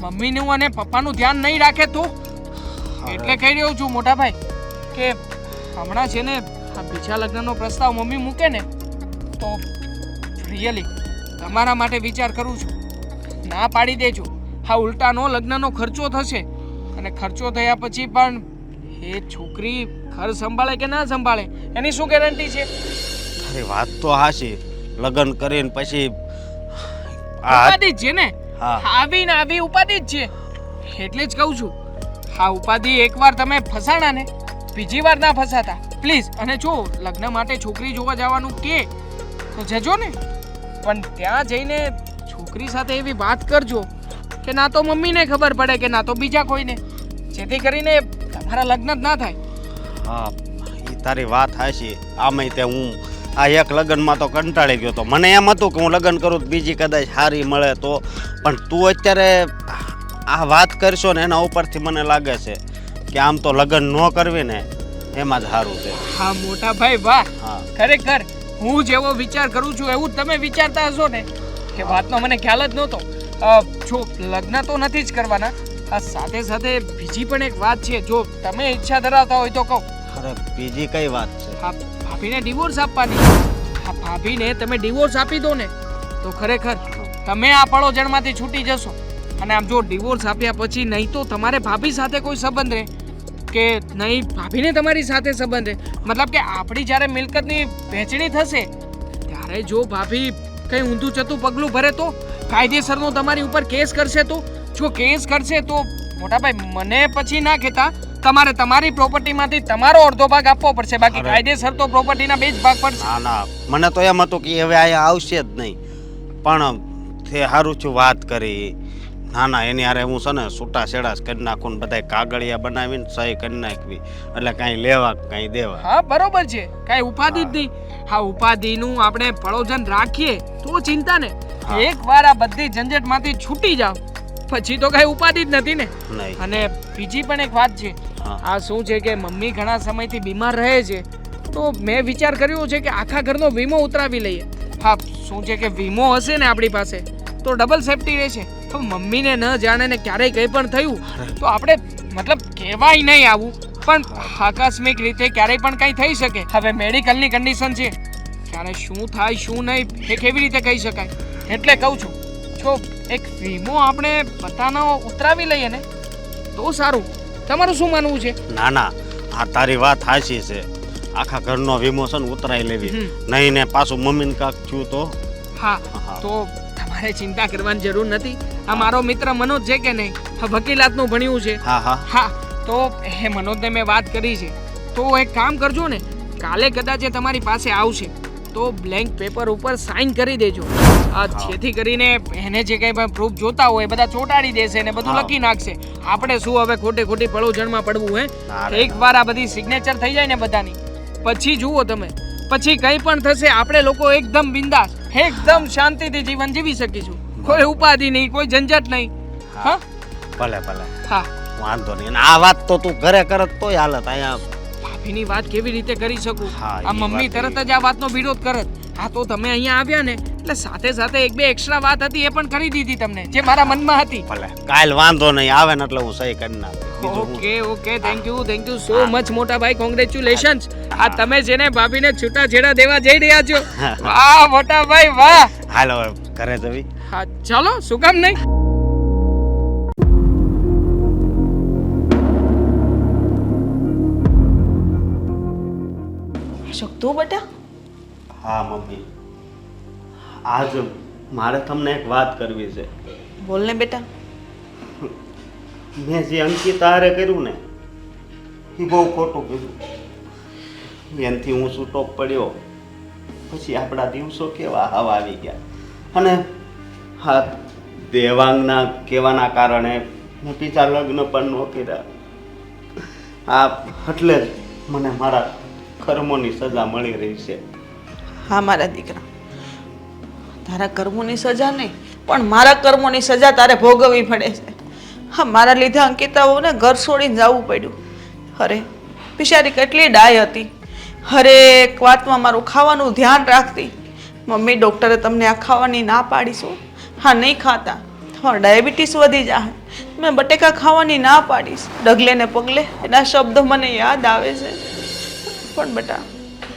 મમ્મીનું અને પપ્પાનું ધ્યાન નહીં રાખે તો. એટલે કહી રહ્યો છું મોટા ભાઈ કે હમણાં છે ને આ બીજા લગ્નનો પ્રસ્તાવ મમ્મી મૂકે ને તો રિયલી તમારા માટે વિચાર કરું છું. ના પાડી દેજો. હા ઉલટાનો લગ્નનો ખર્ચો થશે અને ખર્ચો થયા પછી પણ એ છોકરી ઘર સંભાળે કે ના સંભાળે એની શું ગેરંટી છે? અરે વાત તો હાશી, લગ્ન કરીને પછી ઉપાધિ જ છે ને, હા. આવી ને આવી ઉપાધિ જ છે. એટલે જ કહું છું, હા ઉપાધિ એકવાર તમે ફસાણા ને બીજી વાર ના ફસાતા પ્લીઝ. અને જો લગ્ન માટે છોકરી જોવા જવાનું કે તો જજો ને, પણ ત્યાં જઈને છોકરી સાથે એવી વાત કરજો કે ના તો મમ્મીને ખબર પડે કે ના તો બીજા કોઈને, જેથી કરીને તમારા લગ્ન જ ના થાય. હા એ તારી વાત હાશી. આમાંય તે હું આ એક લગ્નમાં તો કંટાળી ગયો તો. મને એમ હતું કે હું લગ્ન કરું તો બીજી કદાચ સારી મળે તો, પણ તું અત્યારે આ વાત કરશો ને એના ઉપરથી મને લાગે છે કે આમ તો લગ્ન ન કરવી ને એમાં જ સારું છે. હા મોટા ભાઈ વાહ, હા ખરેખર હું જેવો વિચાર કરું છું એવું જ તમે વિચારતા હશો ને. એ વાતનો મને ખ્યાલ જ નહોતો. જો લગ્ન તો નથી જ કરવાના, આ સાથે સાથે બીજી પણ એક વાત છે, જો તમે ઈચ્છા ધરાવતા હોય તો કહો. અરે બીજી કઈ વાત છે? હા ભાભીને ડિવોર્સ આપવાની. હા ભાભીને તમે ડિવોર્સ આપી દો ને તો ખરેખર તમે આ પળોજણમાંથી છૂટી જશો. અને આમ જો ડિવોર્સ આપ્યા પછી નહીં તો તમારે ભાભી સાથે કોઈ સંબંધ રહે કે નહીં ભાભીને તમારી સાથે સંબંધ રહે. મતલબ કે આપણી જ્યારે મિલકતની વહેંચણી થશે ત્યારે જો ભાભી કંઈ ઊંધું ચતું પગલું ભરે તો, કાયદેસરનો તમારી ઉપર કેસ કરશે તો, જો કેસ કરશે તો મોટાભાઈ મને પછી ના કહેતા, તમારે તમારી પ્રોપર્ટીમાંથી તમારો અડધો ભાગ આપવો પડશે, બાકી કાયદેસર તો પ્રોપર્ટીના 2 જ ભાગ પડશે. ના ના, મને તો એમ હતું કે હવે અહીંયા આવશે જ નહીં, પણ તે સારું છું વાત કરી. ના ના, એની હારે હું છે ને છૂટા છેડા કરી નાખું ને બધાય કાગળિયા બનાવીને સહી કરી નાખવી, એટલે કાંઈ લેવા કાંઈ દેવા. હા બરોબર છે, કાંઈ ઉપાધિ જ નહીં. હા ઉપાધિનું આપણે પળોજન રાખીએ તો ચિંતા ને, એકવાર આ બધી ઝંઝટમાંથી છૂટી જાવ પછી તો કાંઈ ઉપાધિ જ નથી ને. નહીં. અને બીજી પણ એક વાત છે, આ શું છે કે મમ્મી ઘણા સમયથી બીમાર રહે છે તો મેં વિચાર કર્યો છે કે આખા ઘરનો વીમો ઉતરાવી લઈએ. હા શું છે કે વીમો હશે ને આપણી પાસે તો ડબલ સેફટી રહેશે. તો મમ્મીને ન જાણે ને ક્યારેય કંઈ પણ થયું તો આપણે મતલબ કહેવાય નહીં આવું, પણ આકસ્મિક રીતે ક્યારેય પણ કંઈ થઈ શકે. હવે મેડિકલની કન્ડિશન છે, ક્યારે શું થાય શું નહીં એ કેવી રીતે કહી શકાય. એટલે કહું છું જો એક વીમો આપણે બધાનો ઉતરાવી લઈએ ને તો સારું. તમારું શું માનવું છે? ના ના, આ તારી વાત સાચી છે. આખા ઘરનો વીમો છે ને ઉતરાઈ લેવી, નહીં ને પાછું મમ્મીને કાંક થયું તો. હા તો તમારે ચિંતા કરવાની જરૂર નથી. આ મારો મિત્ર મનોજ છે કે નહીં, વકીલાતનું ભણ્યું છે. હા હા હા તો એ મનોજને મેં વાત કરી છે. તો એક કામ કરજો ને, કાલે કદાચ એ તમારી પાસે આવશે તો બ્લેન્ક પેપર ઉપર સાઇન કરી દેજો, જેથી કરીને એને જે કંઈ પણ પ્રૂફ જોતા હોય બધા ચોંટાડી દેશે ને બધું લખી નાખશે. આપણે શું હવે ખોટી પળોજણમાં પડવું હે? એકવાર આ બધી સિગ્નેચર થઈ જાય ને બધાની પછી જુઓ તમે, પછી કંઈ પણ થશે આપણે લોકો એકદમ બિંદાસ એકદમ શાંતિથી જીવન જીવી શકીશું. કોઈ ઉપાધિ નહીં, કોઈ ઝંઝટ નહીં. હા ભલે ભલે, હા વાંધો નહીં. અને આ વાત તો તું ઘરે કરત તોય હાલત, અહીંયા ભાભીની વાત કેવી રીતે કરી શકું? હા, આ એ મમ્મી વાત તરત જ આ વાતનો વિરોધ કરત. હા તો તમે અહીંયા આવ્યા ને એટલે સાથે સાથે 1-2 એક્સ્ટ્રા વાત હતી એ પણ કરી દીધી તમને, જે મારા મનમાં હતી. ભલે કાલ વાંધો નહીં, આવે ને એટલે હું સહી કરી નાખું. બીજું હું okay thank you so much મોટા ભાઈ, કોંગ્રેચ્યુલેશન્સ. આ તમે છે ને ભાભીને છૂટાછેડા દેવા જઈ રહ્યા છો. વાહ મોટા ભાઈ વાહ. હાલો ઘરે જવી. હા ચાલો, શું કામ નહીં. અશોક તું બેટા, હા મમ્મી, આજ મારે તમને એક વાત કરવી છે. બોલ ને બેટા. મેં જે અંકિતા હારે કર્યું ને એ બહુ ખોટું કર્યું. એનાથી હું છૂટો પડ્યો પછી આપણા દિવસો કેવા હવા આવી ગયા. અને હા દેવાંગના કહેવાના કારણે મેં બીજા લગ્ન પણ ન કર્યા. આ એટલે જ મને મારા કર્મોની સજા મળી રહી છે. હા મારા દીકરા, તારા કર્મોની સજા નહીં પણ મારા કર્મોની સજા તારે ભોગવવી પડે છે. હા, મારા લીધે અંકિતાઓને ઘર છોડીને જવું પડ્યું. અરે બિચારી કેટલી ડાય હતી, હરેક વાતમાં મારું ખાવાનું ધ્યાન રાખતી. મમ્મી, ડૉક્ટરે તમને આ ખાવાની ના પાડીશું, હા નહીં ખાતા, તમારું ડાયાબિટીસ વધી જાય. મેં બટેકા ખાવાની ના પાડીશ. ડગલે ને પગલે એના શબ્દો મને યાદ આવે છે. પણ બેટા,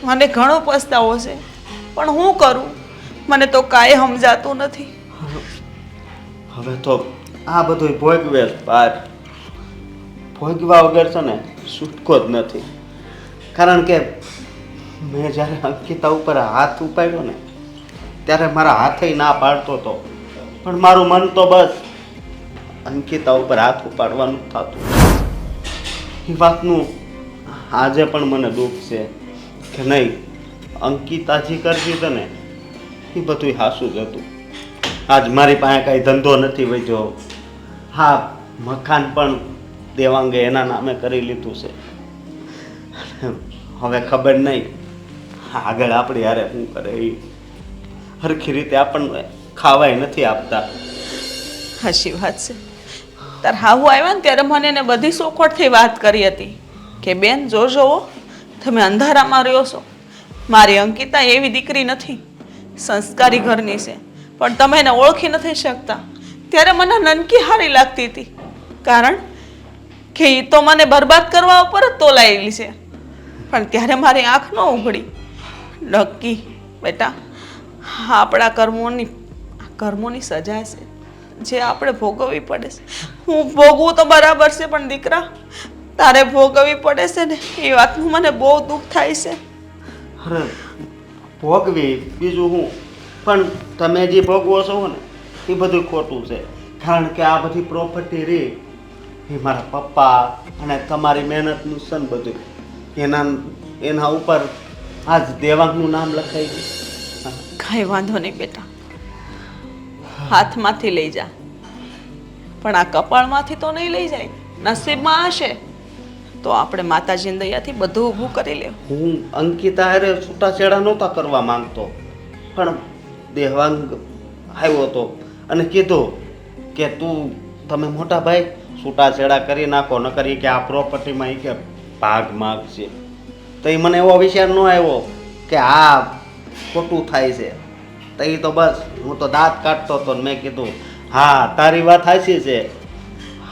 મને ઘણો પસ્તાવો છે, પણ હું કરું, મને તો કાંઈ સમજાતું નથી. હવે તો આ બધું ભોગવે બહાર ભોગવા વગર છે ને છૂટકો જ નથી. કારણ કે મેં જ્યારે અંકિતા ઉપર હાથ ઉપાડ્યો ને ત્યારે મારા હાથે ના પાડતો હતો, પણ મારું મન તો બસ અંકિતા ઉપર હાથ ઉપાડવાનું થતું. એ વાતનું આજે પણ મને દુઃખ છે કે નહીં, અંકિતાજી કરતી હતી ને એ બધું હાસું જ હતું. આજ મારી પાસે કાંઈ ધંધો નથી વધ્યો. હા, મકાન પણ દેવાંગે એના નામે કરી લીધું છે. હવે ખબર નહીં આગળ આપણી હારે શું કરે. એ સરખી રીતે આપણને ખાવાય નથી આપતા. હાચી વાત છે. તાર હાહુ આવ્યા ને ત્યારે મને એને બધી સોખવટથી વાત કરી હતી કે બેન જોજો, તમે અંધારામાં રહ્યો છો. મારી અંકિતા એવી દીકરી નથી, સંસ્કારી ઘરની છે, પણ તમે એને ઓળખી નથી શકતા. ત્યારે મને નનકી હારી લાગતી હતી, કારણ કે એ તો મને બરબાદ કરવા ઉપર જ તોલાયેલી છે. પણ ત્યારે મારી આંખ ન ઉઘડી. નક્કી બેટા, આપણા કર્મોની સજા છે જે આપણે ભોગવવી પડે છે. હું ભોગવું તો બરાબર છે, પણ દીકરા તારે ભોગવવી પડે છે ને, એ વાતનું મને બહુ દુઃખ થાય છે. અરે ભોગવી બીજું હું, પણ તમે જે ભોગવો છો ને એ બધું ખોટું છે. કારણ કે આ બધી પ્રોપર્ટી રહી એ મારા પપ્પા અને તમારી મહેનતનું છે ને બધું, એના ઉપર આજ દેવાંગનું નામ લખાઈ ગયું. કાંઈ વાંધો નહીં બેટા, હાથમાંથી લઈ જા, પણ આ કપાળમાંથી તો નહીં લઈ જાય. નસીબમાં હશે તો આપણે માતાજીની દયાથી બધું ઊભું કરી લેવું. હું અંકિતા હારે છૂટાછેડા નહોતા કરવા માંગતો, પણ દેવાંગ આવ્યો હતો અને કીધું કે તમે મોટા ભાઈ છૂટાછેડા કરી નાખો, ન કરી કે આ પ્રોપર્ટીમાં એ કે ભાગ માગશે. તો એ મને એવો વિચાર ન આવ્યો કે આ ખોટું થાય છે. તો એ તો બસ હું તો દાંત કાઢતો હતો ને મેં કીધું હા તારી વાત સાચી છે,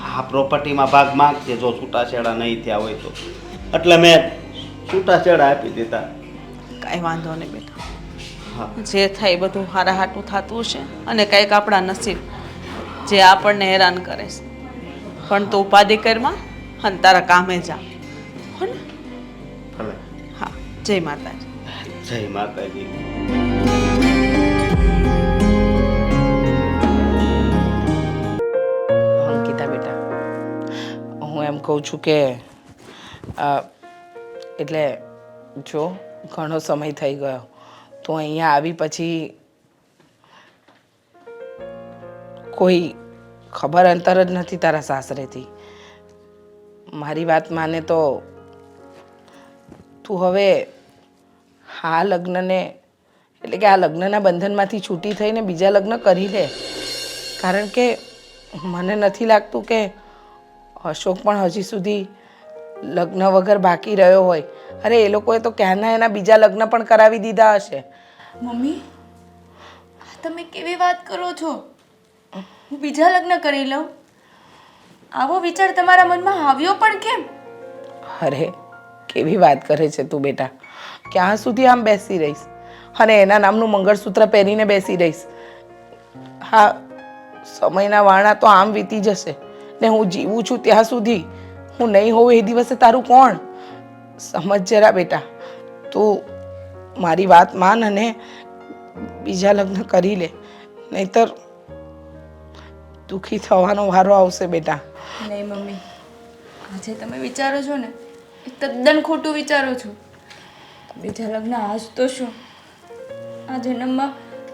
આ પ્રોપર્ટીમાં ભાગ માગશે જો છૂટાછેડા નહીં થયા હોય તો. એટલે મેં છૂટાછેડા આપી દીધા. કાંઈ વાંધો નહીં બેટા, હા, જે થાય એ બધું હારા હાટું થતું છે, અને કંઈક આપણા નસીબ જે આપણને હેરાન કરે છે. પણ તું ઉપાધિ કરમાં અને તારા કામે જા, હો ને? ભલે. હા, જય માતાજી. જય માતાજી. અંકિતા બેટા, હું એમ કહું છું કે એટલે જો ઘણો સમય થઈ ગયો તો અહીંયા આવી પછી કોઈ ખબર અંતર જ નથી તારા સાસરેથી. મારી વાત માને તો તું હવે આ લગ્નને એટલે કે આ લગ્નના બંધનમાંથી છૂટી થઈને બીજા લગ્ન કરી લે. કારણ કે મને નથી લાગતું કે અશોક પણ હજી સુધી લગ્ન વગર બાકી રહ્યો હોય. અરે એ લોકોએ તો ક્યારના એના બીજા લગ્ન પણ કરાવી દીધા હશે. મમ્મી, તમે કેવી વાત કરો છો? હું બીજા લગ્ન કરી લઉં? આવો વિચાર તમારા મનમાં આવ્યો પણ કેમ? અરે કેવી વાત કરે છે તું બેટા, ક્યાં સુધી આમ બેસી રહીશ અને એના નામનું મંગળસૂત્ર પહેરીને બેસી રહીશ? હા, સમયના વાણા તો આમ વીતી જશે ને હું જીવું છું ત્યાં સુધી. હું નહીં હોઉં એ દિવસે તારું કોણ? સમજ જરા બેટા, તું મારી વાત માન અને બીજા લગ્ન કરી લે, નહીતર દુઃખી થવાનો વારો આવશે બેટા. નહીં મમ્મી, આજે તમે વિચારો છો ને એ તદ્દન ખોટું વિચારો છો. બીજા લગ્ન આજ તો શું, આ જન્મમાં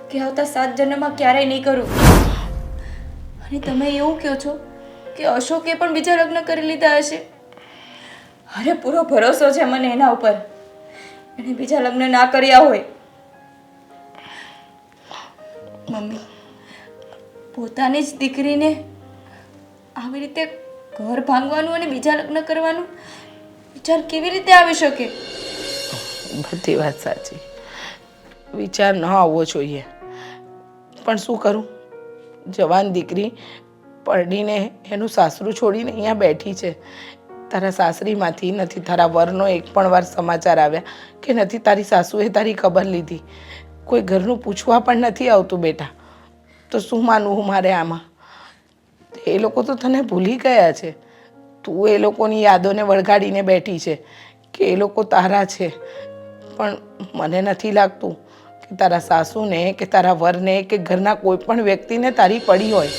કે આવતા 7 જન્મમાં ક્યારેય નહીં કરું. અને તમે એવું કહો છો કે અશોકે પણ બીજા લગ્ન કરી લીધા હશે. અરે પૂરો ભરોસો છે મને એના ઉપર. એને બીજા લગ્ન ના કર્યા હોય. મમ્મી, પોતાની જ દીકરીને આવી રીતે ઘર ભાંગવાનું અને બીજા લગ્ન કરવાનું વિચાર કેવી રીતે આવી શકે? બધી વાત સાચી, વિચાર ન આવવો જોઈએ, પણ શું કરું? જવાન દીકરી પરણીને એનું સાસરું છોડીને અહીંયા બેઠી છે. તારા સાસરીમાંથી નથી તારા વરનો એક પણ વાર સમાચાર આવ્યા કે નથી તારી સાસુએ તારી ખબર લીધી. કોઈ ઘરનું પૂછવા પણ નથી આવતું બેટા. તો શું માનવું મારે આમાં? એ લોકો તો તને ભૂલી ગયા છે. તું એ લોકોની યાદોને વળગાડીને બેઠી છે કે એ લોકો તારા છે. પણ મને નથી લાગતું કે તારા સાસુને કે તારા વરને કે ઘરના કોઈ પણ વ્યક્તિને તારી પડી હોય.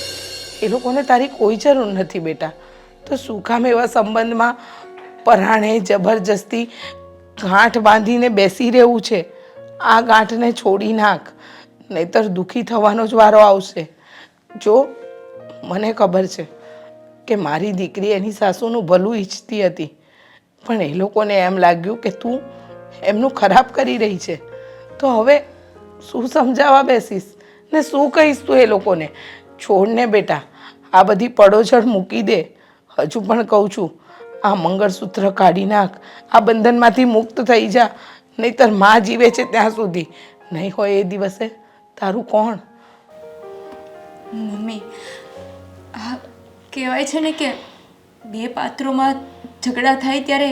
એ લોકોને તારી કોઈ જરૂર નથી બેટા. તો શું કામ એવા સંબંધમાં પરાણે જબરજસ્તી ગાંઠ બાંધીને બેસી રહેવું છે? આ ગાંઠને છોડી નાખ, નહીતર દુઃખી થવાનો જ વારો આવશે. જો મને ખબર છે કે મારી દીકરી એની સાસુનું ભલું ઈચ્છતી હતી, પણ એ લોકોને એમ લાગ્યું કે તું એમનું ખરાબ કરી રહી છે. તો હવે શું સમજાવવા બેસીશ ને શું કહીશ તું એ લોકોને? છોડને બેટા, આ બધી પડોજળ મૂકી દે. હજુ પણ કહું છું, આ મંગળસૂત્ર કાઢી નાખ, આ બંધનમાંથી મુક્ત થઈ જા, નહીતર માં જીવે છે ત્યાં સુધી નહીં હોય એ દિવસે તારું કોણ? મમ્મી, આ કહેવાય છે ને કે બે પાત્રોમાં ઝઘડા થાય ત્યારે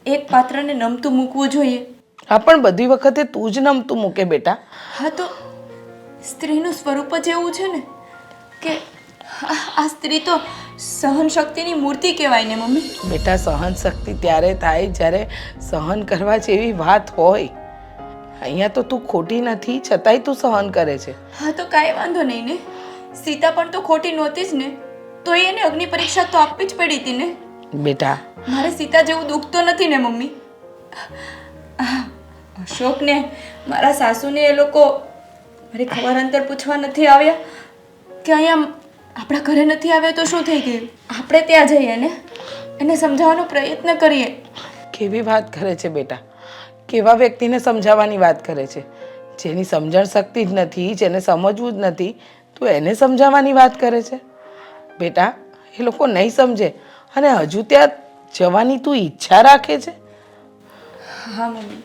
એક પાત્રને નમતું મૂકવું જોઈએ. હા, પણ બધી વખતે તું જ નમતું મૂકે બેટા. હા, તો સ્ત્રીનું સ્વરૂપ જ એવું છે ને કે આ સ્ત્રી તો સહન શક્તિની મૂર્તિ કહેવાય ને મમ્મી. બેટા, સહન શક્તિ ત્યારે થાય જ્યારે સહન કરવા જેવી વાત હોય. અહીંયા તો તું ખોટી નથી, છતાંય તું સહન કરે છે. હા, તો કાંઈ વાંધો નહીં ને. સીતા પણ તો ખોટી નહોતી જ ને, તો એને અગ્નિ પરીક્ષા તો આપવી જ પડી હતી ને. બેટા, મારે સીતા જેવું દુઃખ તો નથી ને મમ્મી. અશોકને મારા સાસુને એ લોકો મારી ખબર અંતર પૂછવા નથી આવ્યા કે અહીંયા આપણા ઘરે નથી આવ્યા તો શું થઈ ગયું? આપણે ત્યાં જઈએ ને એને સમજાવવાનો પ્રયત્ન કરીએ. કેવી વાત કરે છે બેટા? કેવા વ્યક્તિને સમજાવવાની વાત કરે છે? જેની સમજણ શક્તિ જ નથી, જેને સમજવું જ નથી, તું એને સમજાવવાની વાત કરે છે? બેટા, એ લોકો નહીં સમજે અને હજુ ત્યાં જવાની તું ઈચ્છા રાખે છે? હા મમ્મી,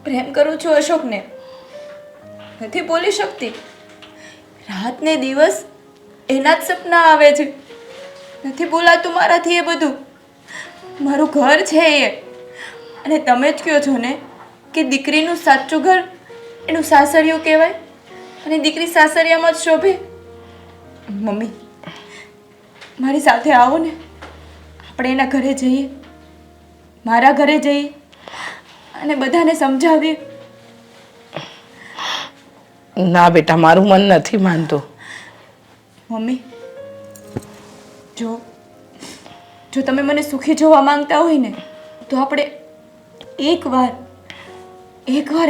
પ્રેમ કરું છું અશોકને, નથી બોલી શકતી. રાત ને દિવસ એના જ સપના આવે છે. નથી બોલાતું મારાથી એ બધું. મારું ઘર છે એ. અને તમે જ કહો છો ને કે દીકરીનું સાચું ઘર એનું સાસરિયું કહેવાય અને દીકરી સાસરિયામાં જ શોભે. મમ્મી, મારી સાથે આવો ને, આપણે એના ઘરે જઈએ, મારા ઘરે જઈએ અને બધાને સમજાવીએ. ના બેટા, મારું મન નથી માનતું. મમ્મી, જો તમે મને સુખી જોવા માંગતા હોય ને તો આપણે એકવાર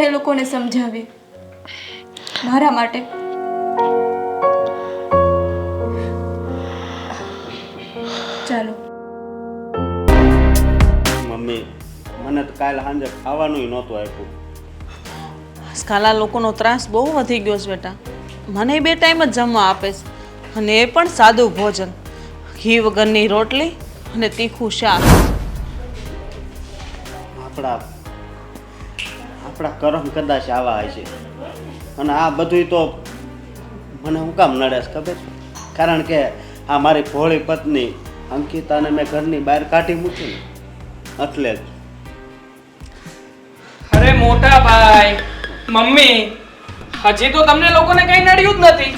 એ લોકોને સમજાવીએ મારા માટે. ચાલો. મમ્મી, મને તો કાલે સાંજે ખાવાનું નહોતું આપ્યું. આજકાલ આ લોકોનો ત્રાસ બહુ વધી ગયો છે બેટા. મને 2 ટાઈમ જ જમવા આપે છે, અને એ પણ સાદું ભોજન. ઘી વગરની રોટલી અને તીખું શાક. આપણા કરમ કદાચ આવા હશે. અને આ બધું તો મને હું કામ નડે છે ખબર છે? કારણ કે આ મારી ભોળી પત્ની અંકિતાને મેં ઘરની બહાર કાઢી મૂકી ને એટલે જ. અરે મોટા ભાઈ, મમ્મી, હજી તો તમને લોકોને કઈ નડ્યું જ નથી.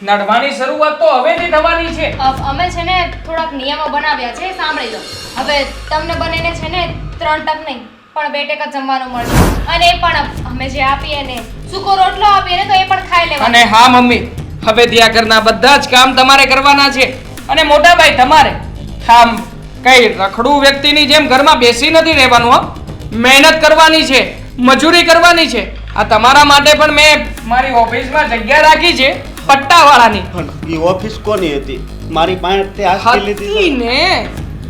નડવાની શરૂઆત તો હવેથી થવાની છે. અમે છે ને થોડાક નિયમો બનાવ્યા છે, સાંભળી લો. હવે તમને બંનેને છે ને 3 ટક નહીં પણ 2 ટક જ જમવાનું મળશે. અને એ પણ અમે જે આપીએ ને સૂકો રોટલો આપીએ ને તો એ પણ ખાઈ લેવાનો. અને હા મમ્મી, હવે ત્યાં ઘરના બધા જ કામ તમારે કરવાના છે. અને મોટા ભાઈ, તમારે આમ કઈ રખડું વ્યક્તિની જેમ ઘરમાં બેસી નથી રહેવાનું. હો, મહેનત કરવાની છે, મજૂરી કરવાની છે. આ તમારા માટે પણ મેં મારી ઓફિસમાં જગ્યા રાખી છે. પટ્ટાવાળાની પણ એ ઓફિસ કોની હતી મારી પાસે તે આખી લીધી હતી ને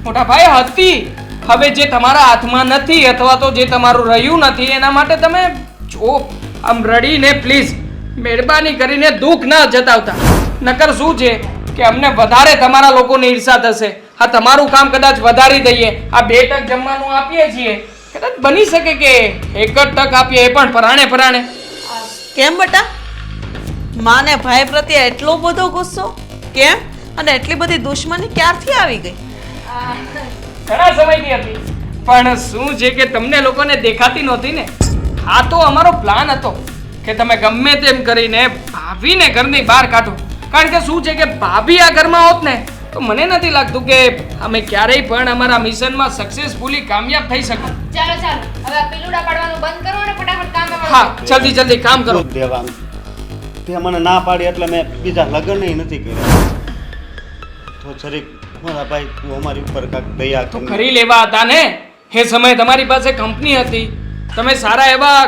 મોટા ભાઈ હતી. હવે જે તમારા હાથમાં નથી અથવા તો જે તમારું રહ્યું નથી એના માટે તમે જો આમ રડીને પ્લીઝ મહેરબાની કરીને દુઃખ ન જતાવતા. નકર શું છે કે અમને વધારે તમારા લોકોની ઈર્ષા થશે. હા તમારું કામ કદાચ વધારી દઈએ, આ 2 ટક જમવાનું આપીએ છીએ, કદાચ બની શકે કે 1 જ ટક આપીએ એ પણ પરાણે પરાણે. કેમ બટા માને ભાઈ પ્રત્યે એટલો બધો ગુસ્સો કેમ? અને એટલી બધી દુશ્મની ક્યારથી આવી ગઈ? ઘણા સમયની હતી પણ શું છે કે તમને લોકોને દેખાતી નહોતી ને. આ તો અમારો પ્લાન હતો કે તમે ગમે તેમ કરીને ભાભીને ઘરની બહાર કાઢો. કારણ કે શું છે કે ભાભી આ ઘરમાં હોત ને તો મને નથી લાગતું કે અમે ક્યારેય પણ અમારા મિશનમાં સક્સેસફુલી કામયાબ થઈ શકું. ચાલો ચાલો હવે આ પીલુડા પાડવાનું બંધ કરો અને ફટાફટ કામ હા જલ્દી જલ્દી કામ કરો. દેવાનું તે મને ના પાડી એટલે મેં બીજા લગ્ન નથી કર્યા. તો જરીક મારા ભાઈ તું અમારી ઉપર કાંઈક દયા તો કર. કરી લેવા હતા ને. એ સમયે તમારી પાસે કંપની હતી, તમે સારા એવા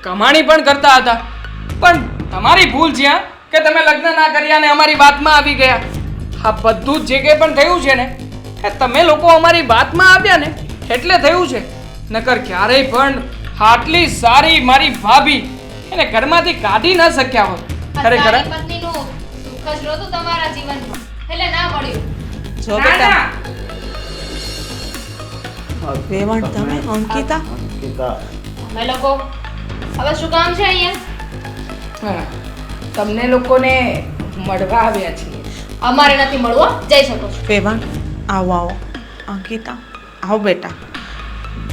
કમાણી પણ કરતા હતા, પણ તમારી ભૂલ જ્યાં કે તમે લગ્ન ના કર્યા ને અમારી વાતમાં આવી ગયા. આ બધું જ જે કંઈ પણ થયું છે ને એ તમે લોકો અમારી વાતમાં આવ્યા ને એટલે થયું છે. નકર ક્યારેય પણ આટલી સારી મારી ભાભી એને ઘરમાંથી કાઢી ન શક્યા હોત. ખરેખર સારી પત્નીનું સુખ જ નહોતું તમારા જીવનમાં એટલે ના મળ્યું. જો બેટા વેવાણ તમે અંકિતા કીધા અમે લોકો હવે શું કામ છે અહીંયા? હા, તમને લોકોને મળવા આવ્યા છીએ. અમારે નથી મળવું હો. જઈ શકો છો. વેવાણ આવો આવો અંકિતા આવો બેટા.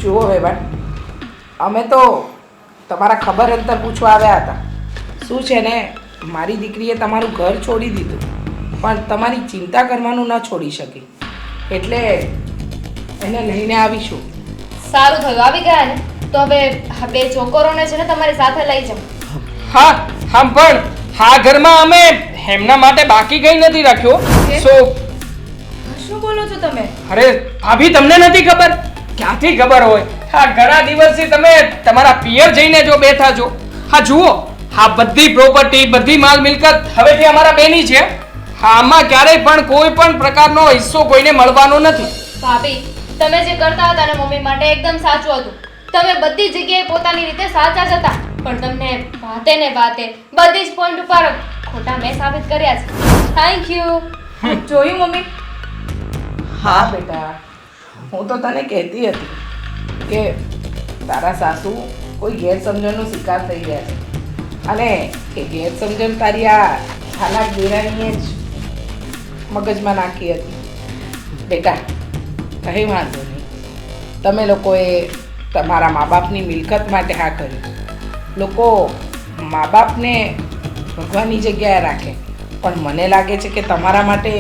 જુઓ વેવાણ, અમે તો તમારા ખબર અંતર પૂછવા આવ્યા હતા. શું છે ને, મારી દીકરીએ તમારું ઘર છોડી દીધું પણ તમારી ચિંતા કરવાનું ન છોડી શકી, એટલે એને લઈને આવીશું. સારું થયું આવી ગયા ને. તો હવે આ 2 છોકરોને છે ને તમારી સાથે લઈ જાઓ. હા હા પણ આ ઘરમાં અમે એમના માટે બાકી કઈ નથી રાખ્યો. સો શું બોલો છો તમે? અરે ભાભી તમને નથી ખબર? ક્યાંથી ખબર હોય? આ ઘણા દિવસથી તમે તમારા પિયર જઈને જો બેઠા છો. હા જુઓ, આ બધી પ્રોપર્ટી બધી માલ મિલકત હવેથી અમારા બેની છે. હા આમાં ક્યારેય પણ કોઈ પણ પ્રકારનો હિસ્સો કોઈને મળવાનો નથી. ભાભી તમે જે કરતા હતા ને મમ્મી માટે એકદમ સાચું હતું. તમે બધી જગ્યાએ પોતાની રીતે સાચા જ હતા, પણ તમને વાતે ને વાતે બધી જ પોઈન્ટ ઉપર ખોટા મેં સાબિત કર્યા છે. Thank you. જોયું મમ્મી? હા બેટા, હું તો તને કહેતી હતી કે તારા સાસુ કોઈ ગેરસમજણનો શિકાર થઈ ગયા છે, અને એ ગેરસમજણ તારી આ ખાના દેરાણીએ જ મગજમાં નાખી હતી. બેટા કંઈ વાંધો નહીં, તમે લોકોએ તમારા મા બાપની મિલકત માટે હા કર્યું. લોકો મા બાપને ભગવાનની જગ્યાએ રાખે, પણ મને લાગે છે કે તમારા માટે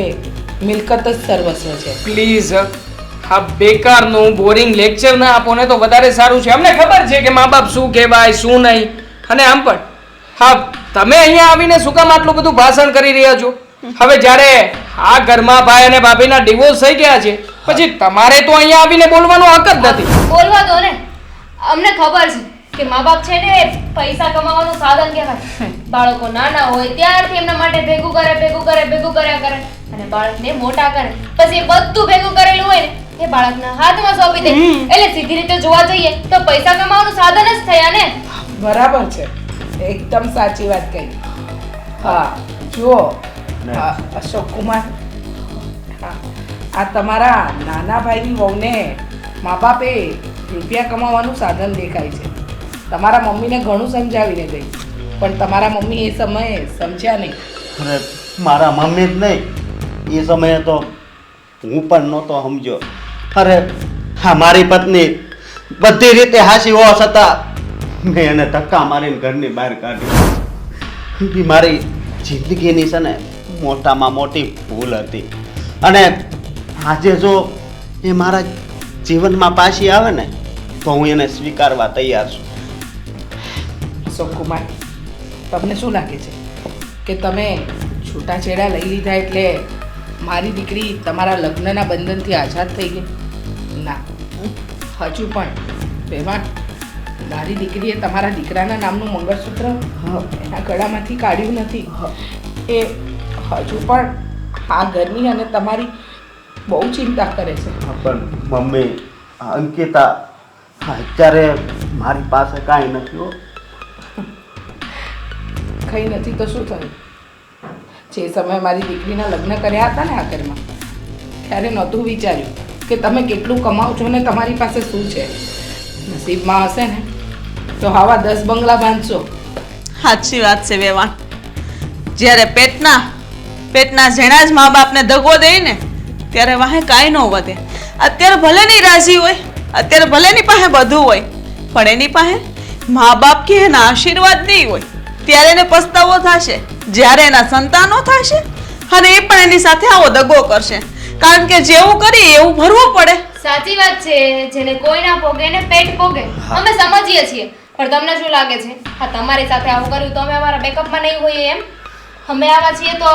મિલકત જ સર્વસ્વ છે. પ્લીઝ આ બેકારનું બોરિંગ લેક્ચર ના આપો ને તો વધારે સારું છે. અમને ખબર છે કે મા બાપ શું કહેવાય શું નહીં. અને આમ પણ હા તમે અહીંયા આવીને શું કામ આટલું બધું ભાષણ કરી રહ્યા છો? હવે જ્યારે આ ઘરમાં ભાઈ અને ભાભીના ડિવોર્સ થઈ ગયા છે પછી તમારે તો અહીંયા આવીને બોલવાનો હક જ નથી. બોલવા દો ને. અમને ખબર છે કે મા બાપ છે ને એ પૈસા કમાવાનું સાધન કહેવાય. બાળકો નાના હોય ત્યારથી એમના માટે ભેગું કર્યા કરે અને બાળકને મોટા કરે. પછી એ બધું ભેગું કરેલું હોય ને એ બાળકના હાથમાં સોંપી દે. એટલે સીધી રીતે જોવા જઈએ તો પૈસા કમાવાનું સાધન જ થયા ને. બરાબર છે, એકદમ સાચી વાત કહી. હા જુઓ અશોક કુમાર, હા, આ તમારા નાના ભાઈની વહુને મા બાપે રૂપિયા કમાવાનું સાધન દેખાય છે. તમારા મમ્મીને ઘણું સમજાવીને ગઈ, પણ તમારા મમ્મી એ સમયે સમજ્યા નહીં. અરે મારા મમ્મી જ નહીં, એ સમયે તો હું પણ નહોતો સમજ્યો. અરે હા મારી પત્ની બધી રીતે હાસી હોવા છતાં મેં એને ધક્કા મારીને ઘરની બહાર કાઢી. એ મારી જિંદગીની છે ને મોટામાં મોટી ભૂલ હતી. અને આજે જો એ મારા જીવનમાં પાછી આવે ને તો હું એને સ્વીકારવા તૈયાર છું. અશોક કુમાર, તમને શું લાગે છે કે તમે છૂટાછેડા લઈ લીધા એટલે મારી દીકરી તમારા લગ્નના બંધનથી આઝાદ થઈ ગઈ? ના, હજુ પણ વેવાણ, મારી દીકરીએ તમારા દીકરાના નામનું મંગળસૂત્ર એના ગળામાંથી કાઢ્યું નથી. એ હજુ પણ આ ઘરની અને તમારી બહુ ચિંતા કરે છે. પણ મમ્મી અંકિતા અત્યારે મારી પાસે કાંઈ નથી હો. કંઈ નથી તો શું થયું? જે સમયે મારી દીકરીના લગ્ન કર્યા હતા ને આ ઘરમાં, ત્યારે નહોતું વિચાર્યું કે તમે કેટલું કમાવ છો ને તમારી પાસે શું છે. નસીબમાં હશે ને તો આવા 10 બંગલા બાંધશો. સાચી વાત છે વેવાણ. જ્યારે પેટના જેણા જ મા બાપને દગો દે ને ત્યારે વાહે કાંઈ ન વધે. અત્યારે ભલે નહીં રાજી હોય, અત્યારે ભલે એની પાસે બધું હોય, પણ એની પાસે મા બાપ કે એના આશીર્વાદ નહીં હોય. ત્યારે એને પસ્તાવો થશે જ્યારે એના સંતાનો થશે અને એ પણ એની સાથે આવો દગો કરશે. કારણ કે જેવું કરી એવું ભરવું પડે. સાચી વાત છે, જેને કોઈ ના પોગે ને પેટ પોગે. અમે સમજીએ છીએ, પણ તમને શું લાગે છે હા તમારી સાથે આવું કર્યું તો અમે અમારા બેકઅપમાં નહીં હોઈએ એમ? અમે આવા છીએ તો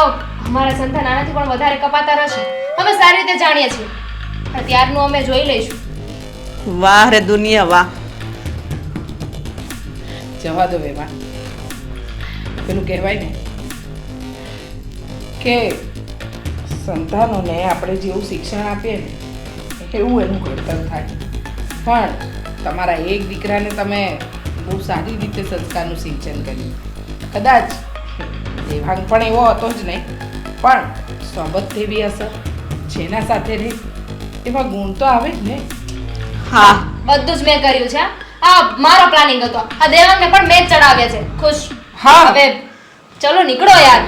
અમારા સંતાન આનાથી પણ વધારે કપાતા રહેશે. અમે સારી રીતે જાણીએ છીએ. ત્યારનું અમે જોઈ લઈશું. વાહ રે દુનિયા વાહ. જવા દો એવા. પેલું કહેવાય ને કે સંતાનોને આપણે જેવું શિક્ષણ આપીએ ને એવું એનું ઘડતર થાય. પણ તમારા એક દીકરાને તમે બહુ સારી રીતે સંસ્કારનું સિંચન કર્યું. કદાચ દેવાંગ પણ એવો હતો જ નહીં, પણ સોબત એવી અસર જેના સાથે રહે એવા ગુણ તો આવે જ ને. હા બધું જ મેં કર્યું છે. આ મારો પ્લાનિંગ હતો. આ દેવાંગને પણ મેં જ ચડાવ્યા છે. ખુશ? હા. હવે ચલો નીકળો યાર.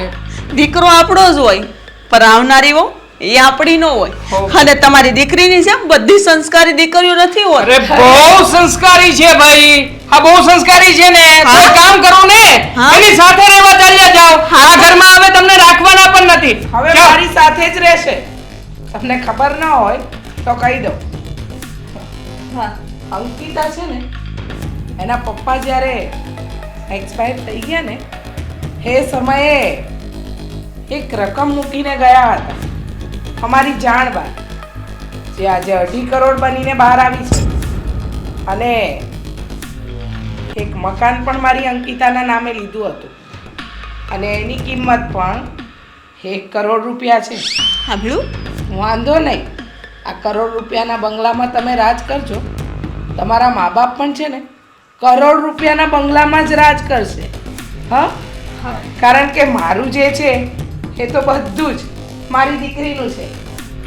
દીકરો આપણો જ હોય, પણ આવનારી વહુ એ આપણી ન હોય. અને તમારી દીકરીની જેમ બધી સંસ્કારી દીકરીઓ નથી હોત. અરે બહુ સંસ્કારી છે ભાઈ, આ બહુ સંસ્કારી છે ને. તો એક કામ કરો ને, હા. એની સાથે રહેવા ચાલ્યા જાઓ. આ ઘરમાં હવે તમને રાખવાના પણ નથી. હવે જાઓ. મારી સાથે જ રહેશે. તમને ખબર ન હોય તો કહી દઉં. હા અંકિતા છે ને, એના પપ્પા જ્યારે એક્સપાયર થઈ ગયા ને એ સમયે એક રકમ મૂકીને ગયા હતા અમારી જાણ બહાર, જે આજે 2.5 કરોડ બનીને બહાર આવી છે. અને એક મકાન પણ મારી અંકિતાના નામે લીધું હતું અને એની કિંમત પણ 1 કરોડ રૂપિયા છે. સાંભળ્યું? વાંધો નહીં, આ કરોડ રૂપિયાના બંગલામાં તમે રાજ કરજો. તમારા મા બાપ પણ છે ને કરોડ રૂપિયાના બંગલામાં જ રાજ કરશે. હા, કારણ કે મારું જે છે એ તો બધું જ મારી દીકરીનું છે.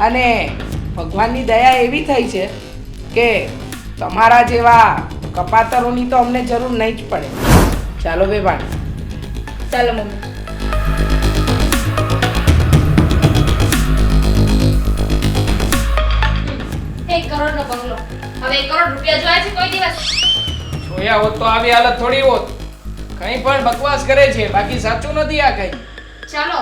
અને ભગવાનની દયા એવી થઈ છે કે તમારા જેવા કપાતરોની તો અમને જરૂર નહીં જ પડે. ચાલો બેબાન. ચાલો મમ્મી. એક કરોડનો બંગલો. હવે 1 કરોડ રૂપિયા જોયા છે કોઈ દિવસ? જોયા હોત તો આવી હાલત થોડી હોત. કંઈ પણ બકવાસ કરે છે, બાકી સાચું નથી આ કંઈ. ચાલો